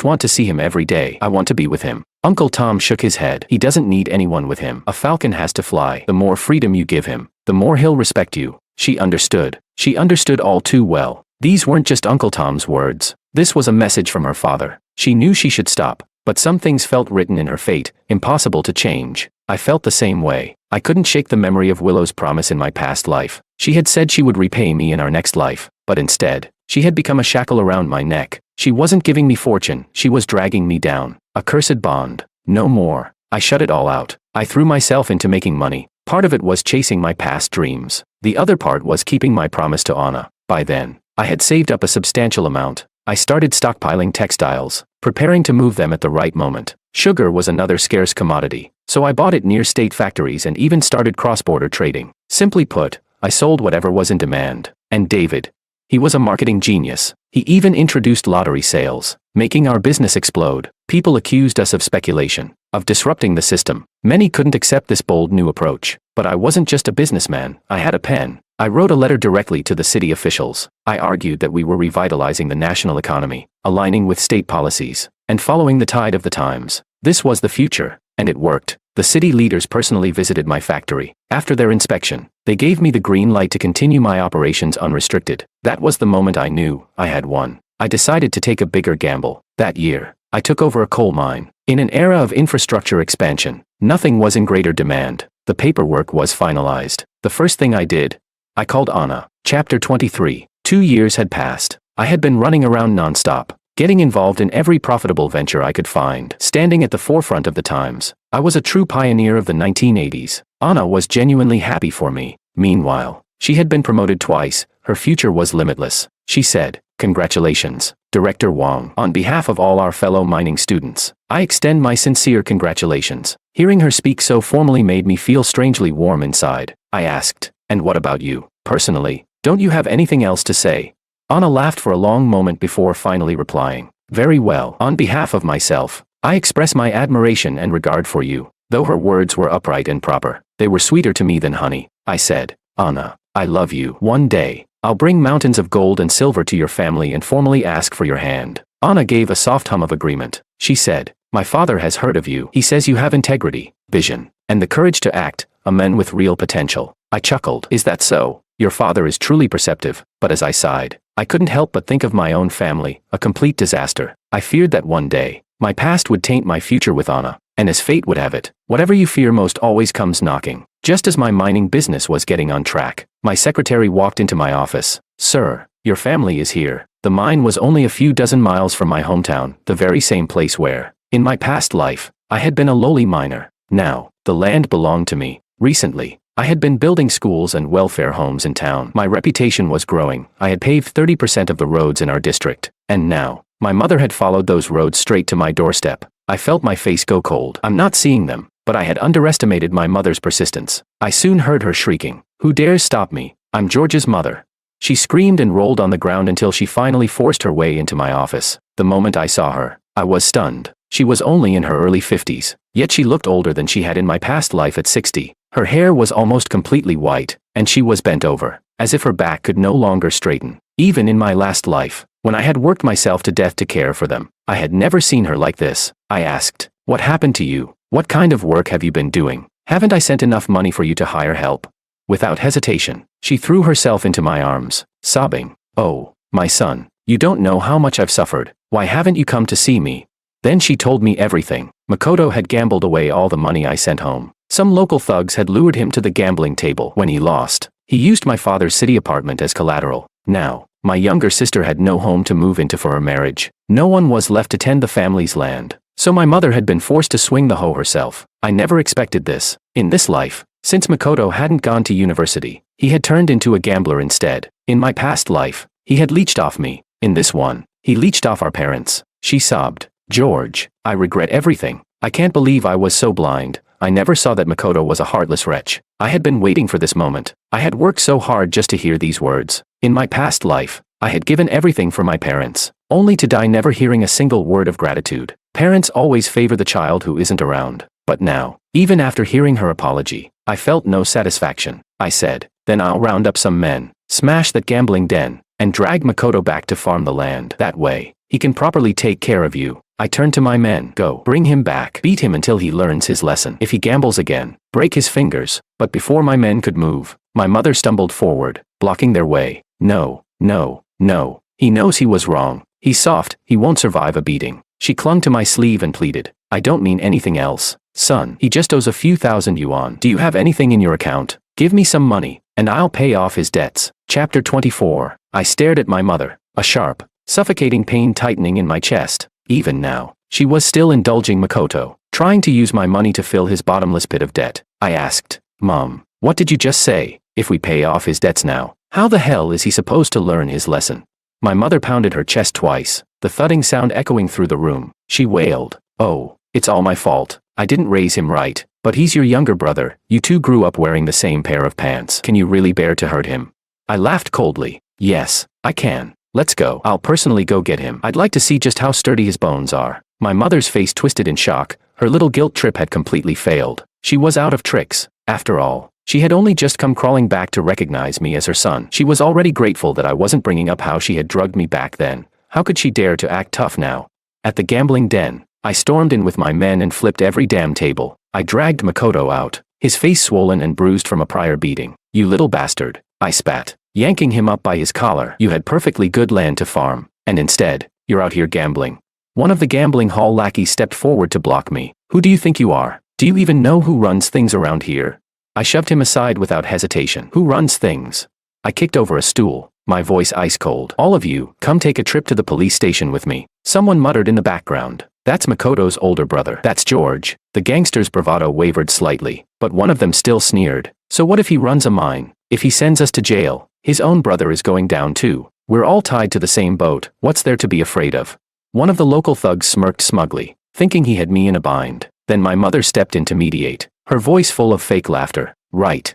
Speaker 1: want to see him every day. I want to be with him. Uncle Tom shook his head. He doesn't need anyone with him. A falcon has to fly. The more freedom you give him, the more he'll respect you. She understood. She understood all too well. These weren't just Uncle Tom's words. This was a message from her father. She knew she should stop, but some things felt written in her fate, impossible to change. I felt the same way. I couldn't shake the memory of Willow's promise in my past life. She had said she would repay me in our next life, but instead, she had become a shackle around my neck. She wasn't giving me fortune, she was dragging me down. A cursed bond. No more. I shut it all out. I threw myself into making money. Part of it was chasing my past dreams. The other part was keeping my promise to Anna. By then, I had saved up a substantial amount. I started stockpiling textiles, preparing to move them at the right moment. Sugar was another scarce commodity, so I bought it near state factories and even started cross-border trading. Simply put, I sold whatever was in demand. And David, he was a marketing genius. He even introduced lottery sales, making our business explode. People accused us of speculation, of disrupting the system. Many couldn't accept this bold new approach. But I wasn't just a businessman, I had a pen. I wrote a letter directly to the city officials. I argued that we were revitalizing the national economy, aligning with state policies, and following the tide of the times. This was the future, and it worked. The city leaders personally visited my factory. After their inspection, they gave me the green light to continue my operations unrestricted. That was the moment I knew I had won. I decided to take a bigger gamble. That year, I took over a coal mine. In an era of infrastructure expansion, nothing was in greater demand. The paperwork was finalized. The first thing I did, I called Anna. Chapter 23. 2 years had passed. I had been running around nonstop, getting involved in every profitable venture I could find, standing at the forefront of the times. I was a true pioneer of the 1980s. Anna was genuinely happy for me. Meanwhile, she had been promoted twice. Her future was limitless. She said, "Congratulations, Director Wang. On behalf of all our fellow mining students, I extend my sincere congratulations." Hearing her speak so formally made me feel strangely warm inside. I asked, "And what about you, personally? Don't you have anything else to say?" Anna laughed for a long moment before finally replying, "Very well. On behalf of myself, I express my admiration and regard for you." Though her words were upright and proper, they were sweeter to me than honey. I said, "Anna, I love you. One day, I'll bring mountains of gold and silver to your family and formally ask for your hand." Anna gave a soft hum of agreement. She said, "My father has heard of you. He says you have integrity, vision, and the courage to act, a man with real potential." I chuckled. "Is that so? Your father is truly perceptive." But as I sighed, I couldn't help but think of my own family, a complete disaster. I feared that one day, my past would taint my future with Anna, and as fate would have it, whatever you fear most always comes knocking. Just as my mining business was getting on track, my secretary walked into my office. "Sir, your family is here." The mine was only a few dozen miles from my hometown, the very same place where, in my past life, I had been a lowly miner. Now, the land belonged to me. Recently, I had been building schools and welfare homes in town. My reputation was growing. I had paved 30% of the roads in our district. And now, my mother had followed those roads straight to my doorstep. I felt my face go cold. I'm not seeing them, but I had underestimated my mother's persistence. I soon heard her shrieking, "Who dares stop me? I'm George's mother." She screamed and rolled on the ground until she finally forced her way into my office. The moment I saw her, I was stunned. She was only in her early 50s, yet she looked older than she had in my past life at 60. Her hair was almost completely white, and she was bent over, as if her back could no longer straighten. Even in my last life, when I had worked myself to death to care for them, I had never seen her like this. I asked, "What happened to you? What kind of work have you been doing? Haven't I sent enough money for you to hire help?" Without hesitation, she threw herself into my arms, sobbing, "Oh, my son, you don't know how much I've suffered. Why haven't you come to see me?" Then she told me everything. Makoto had gambled away all the money I sent home. Some local thugs had lured him to the gambling table. When he lost, he used my father's city apartment as collateral. Now, my younger sister had no home to move into for her marriage. No one was left to tend the family's land. So my mother had been forced to swing the hoe herself. I never expected this. In this life, since Makoto hadn't gone to university, he had turned into a gambler instead. In my past life, he had leeched off me. In this one, he leeched off our parents. She sobbed, "George, I regret everything. I can't believe I was so blind. I never saw that Makoto was a heartless wretch." I had been waiting for this moment. I had worked so hard just to hear these words. In my past life, I had given everything for my parents, only to die never hearing a single word of gratitude. Parents always favor the child who isn't around. But now, even after hearing her apology, I felt no satisfaction. I said, "Then I'll round up some men, smash that gambling den, and drag Makoto back to farm the land. That way, he can properly take care of you." I turned to my men. "Go, bring him back. Beat him until he learns his lesson. If he gambles again, break his fingers." But before my men could move, my mother stumbled forward, blocking their way. "No, no, no. He knows he was wrong. He's soft, he won't survive a beating." She clung to my sleeve and pleaded, "I don't mean anything else. Son, he just owes a few thousand yuan. Do you have anything in your account? Give me some money, and I'll pay off his debts." Chapter 24. I stared at my mother, a sharp, suffocating pain tightening in my chest. Even now, she was still indulging Makoto, trying to use my money to fill his bottomless pit of debt. I asked, "Mom, what did you just say? If we pay off his debts now, how the hell is he supposed to learn his lesson?" My mother pounded her chest twice, the thudding sound echoing through the room. She wailed, "Oh, it's all my fault. I didn't raise him right, but he's your younger brother. You two grew up wearing the same pair of pants. Can you really bear to hurt him?" I laughed coldly. "Yes, I can. Let's go. I'll personally go get him. I'd like to see just how sturdy his bones are." My mother's face twisted in shock. Her little guilt trip had completely failed. She was out of tricks. After all, she had only just come crawling back to recognize me as her son. She was already grateful that I wasn't bringing up how she had drugged me back then. How could she dare to act tough now? At the gambling den, I stormed in with my men and flipped every damn table. I dragged Makoto out, his face swollen and bruised from a prior beating. "You little bastard," I spat, yanking him up by his collar. "You had perfectly good land to farm, and instead, you're out here gambling." One of the gambling hall lackeys stepped forward to block me. "Who do you think you are? Do you even know who runs things around here?" I shoved him aside without hesitation. Who runs things? I kicked over a stool, my voice ice cold. All of you, come take a trip to the police station with me. Someone muttered in the background. That's Makoto's older brother. That's George. The gangster's bravado wavered slightly, but one of them still sneered. So what if he runs a mine? If he sends us to jail, his own brother is going down too. We're all tied to the same boat. What's there to be afraid of? One of the local thugs smirked smugly, thinking he had me in a bind. Then my mother stepped in to mediate, her voice full of fake laughter. Right.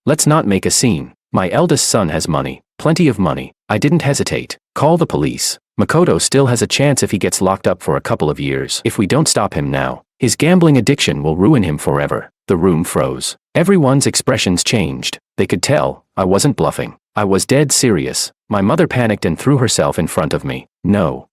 Speaker 1: Let's not make a scene. My eldest son has money, plenty of money. I didn't hesitate. Call the police. Makoto still has a chance if he gets locked up for a couple of years. If we don't stop him now, his gambling addiction will ruin him forever. The room froze. Everyone's expressions changed. They could tell I wasn't bluffing. I was dead serious. My mother panicked and threw herself in front of me. No,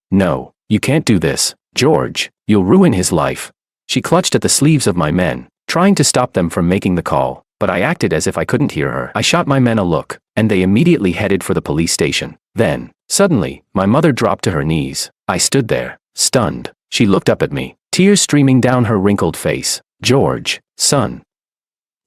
Speaker 1: you can't do this, George. You'll ruin his life. She clutched at the sleeves of my men, trying to stop them from making the call, but I acted as if I couldn't hear her. I shot my men a look, and they immediately headed for the police station. Then, suddenly, my mother dropped to her knees. I stood there, stunned. She looked up at me, tears streaming down her wrinkled face. George, son.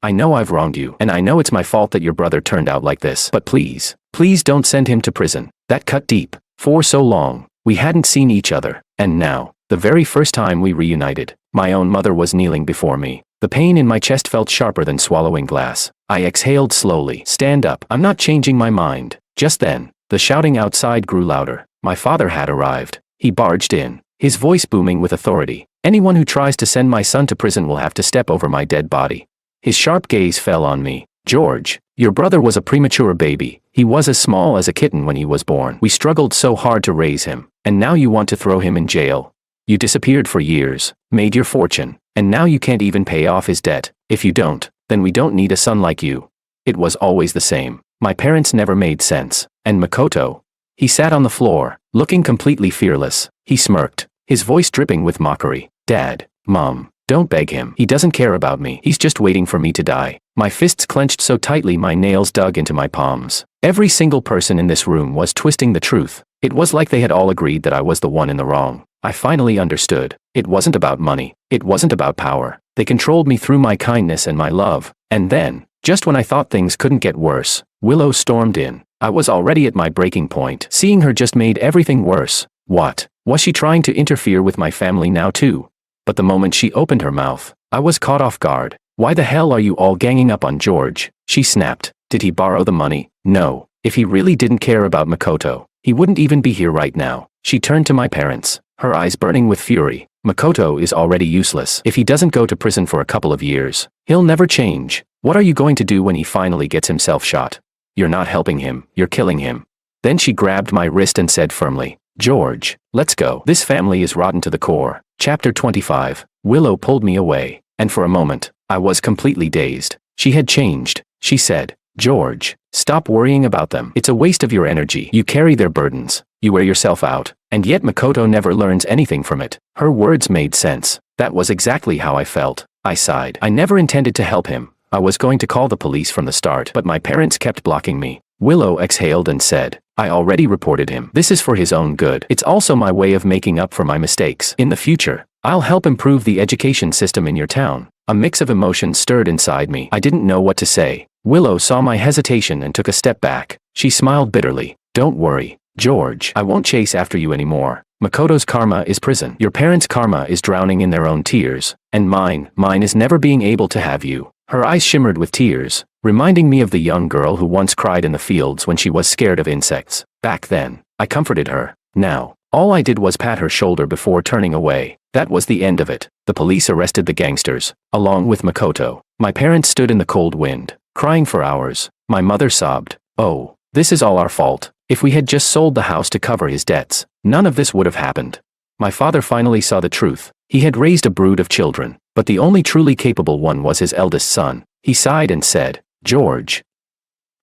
Speaker 1: I know I've wronged you, and I know it's my fault that your brother turned out like this, but please don't send him to prison. That cut deep. For so long, we hadn't seen each other, and now, the very first time we reunited, my own mother was kneeling before me. The pain in my chest felt sharper than swallowing glass. I exhaled slowly. Stand up. I'm not changing my mind. Just then, the shouting outside grew louder. My father had arrived. He barged in, his voice booming with authority. Anyone who tries to send my son to prison will have to step over my dead body. His sharp gaze fell on me. George, your brother was a premature baby. He was as small as a kitten when he was born. We struggled so hard to raise him, and now you want to throw him in jail. You disappeared for years, made your fortune, and now you can't even pay off his debt. If you don't, then we don't need a son like you. It was always the same. My parents never made sense. And Makoto? He sat on the floor, looking completely fearless. He smirked, his voice dripping with mockery. Dad, Mom, don't beg him. He doesn't care about me. He's just waiting for me to die. My fists clenched so tightly my nails dug into my palms. Every single person in this room was twisting the truth. It was like they had all agreed that I was the one in the wrong. I finally understood. It wasn't about money. It wasn't about power. They controlled me through my kindness and my love. And then, just when I thought things couldn't get worse, Willow stormed in. I was already at my breaking point. Seeing her just made everything worse. What? Was she trying to interfere with my family now too? But the moment she opened her mouth, I was caught off guard. Why the hell are you all ganging up on George? She snapped. Did he borrow the money? No. If he really didn't care about Makoto, he wouldn't even be here right now. She turned to my parents, her eyes burning with fury. Makoto is already useless. If he doesn't go to prison for a couple of years, he'll never change. What are you going to do when he finally gets himself shot? You're not helping him, you're killing him. Then she grabbed my wrist and said firmly, George, let's go. This family is rotten to the core. Chapter 25. Willow pulled me away, and for a moment, I was completely dazed. She had changed. She said, George, stop worrying about them. It's a waste of your energy. You carry their burdens. You wear yourself out. And yet Makoto never learns anything from it. Her words made sense. That was exactly how I felt. I sighed. I never intended to help him. I was going to call the police from the start, but my parents kept blocking me. Willow exhaled and said, I already reported him. This is for his own good. It's also my way of making up for my mistakes. In the future, I'll help improve the education system in your town. A mix of emotions stirred inside me. I didn't know what to say. Willow saw my hesitation and took a step back. She smiled bitterly. Don't worry, George. I won't chase after you anymore. Makoto's karma is prison. Your parents' karma is drowning in their own tears. And mine is never being able to have you. Her eyes shimmered with tears, reminding me of the young girl who once cried in the fields when she was scared of insects. Back then, I comforted her. Now, all I did was pat her shoulder before turning away. That was the end of it. The police arrested the gangsters, along with Makoto. My parents stood in the cold wind, crying for hours. My mother sobbed, Oh, this is all our fault. If we had just sold the house to cover his debts, none of this would have happened. My father finally saw the truth. He had raised a brood of children, but the only truly capable one was his eldest son. He sighed and said, George,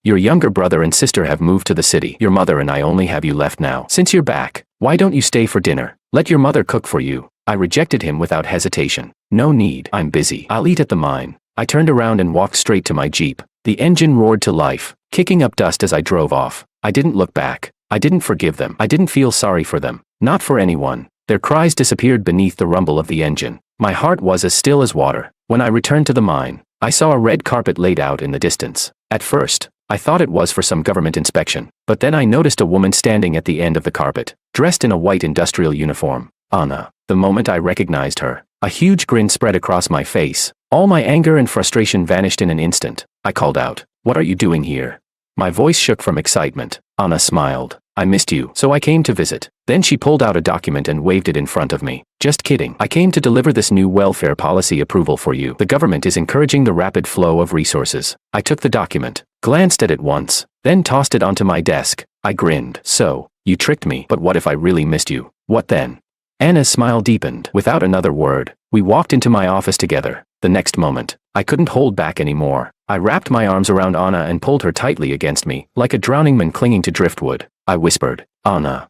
Speaker 1: your younger brother and sister have moved to the city. Your mother and I only have you left now. Since you're back, why don't you stay for dinner? Let your mother cook for you. I rejected him without hesitation. No need. I'm busy. I'll eat at the mine. I turned around and walked straight to my Jeep. The engine roared to life, kicking up dust as I drove off. I didn't look back. I didn't forgive them. I didn't feel sorry for them. Not for anyone. Their cries disappeared beneath the rumble of the engine. My heart was as still as water. When I returned to the mine, I saw a red carpet laid out in the distance. At first, I thought it was for some government inspection, but then I noticed a woman standing at the end of the carpet, dressed in a white industrial uniform. Anna. The moment I recognized her, a huge grin spread across my face. All my anger and frustration vanished in an instant. I called out, "What are you doing here?" My voice shook from excitement. Anna smiled. "I missed you, so I came to visit." Then she pulled out a document and waved it in front of me. "Just kidding. I came to deliver this new welfare policy approval for you. The government is encouraging the rapid flow of resources." I took the document, glanced at it once, then tossed it onto my desk. I grinned. "So, you tricked me, but what if I really missed you? What then?" Anna's smile deepened. Without another word, we walked into my office together. The next moment, I couldn't hold back anymore. I wrapped my arms around Anna and pulled her tightly against me, like a drowning man clinging to driftwood. I whispered, "Anna,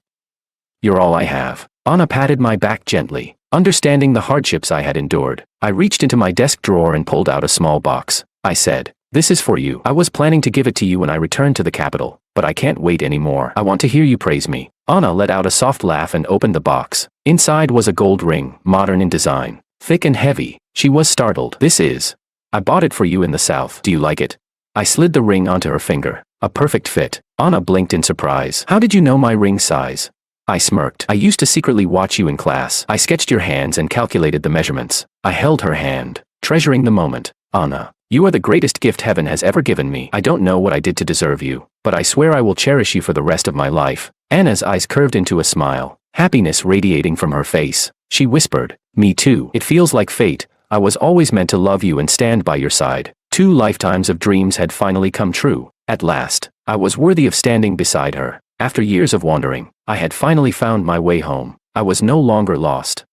Speaker 1: you're all I have." Anna patted my back gently, understanding the hardships I had endured. I reached into my desk drawer and pulled out a small box. I said, "This is for you. I was planning to give it to you when I returned to the capital, but I can't wait anymore. I want to hear you praise me." Anna let out a soft laugh and opened the box. Inside was a gold ring, modern in design, thick and heavy. She was startled. "This is. I bought it for you in the South. Do you like it?" I slid the ring onto her finger. A perfect fit. Anna blinked in surprise. "How did you know my ring size?" I smirked. "I used to secretly watch you in class. I sketched your hands and calculated the measurements." I held her hand, treasuring the moment. "Anna, you are the greatest gift heaven has ever given me. I don't know what I did to deserve you, but I swear I will cherish you for the rest of my life." Anna's eyes curved into a smile, happiness radiating from her face. She whispered, "Me too. It feels like fate. I was always meant to love you and stand by your side." 2 lifetimes of dreams had finally come true. At last, I was worthy of standing beside her. After years of wandering, I had finally found my way home. I was no longer lost.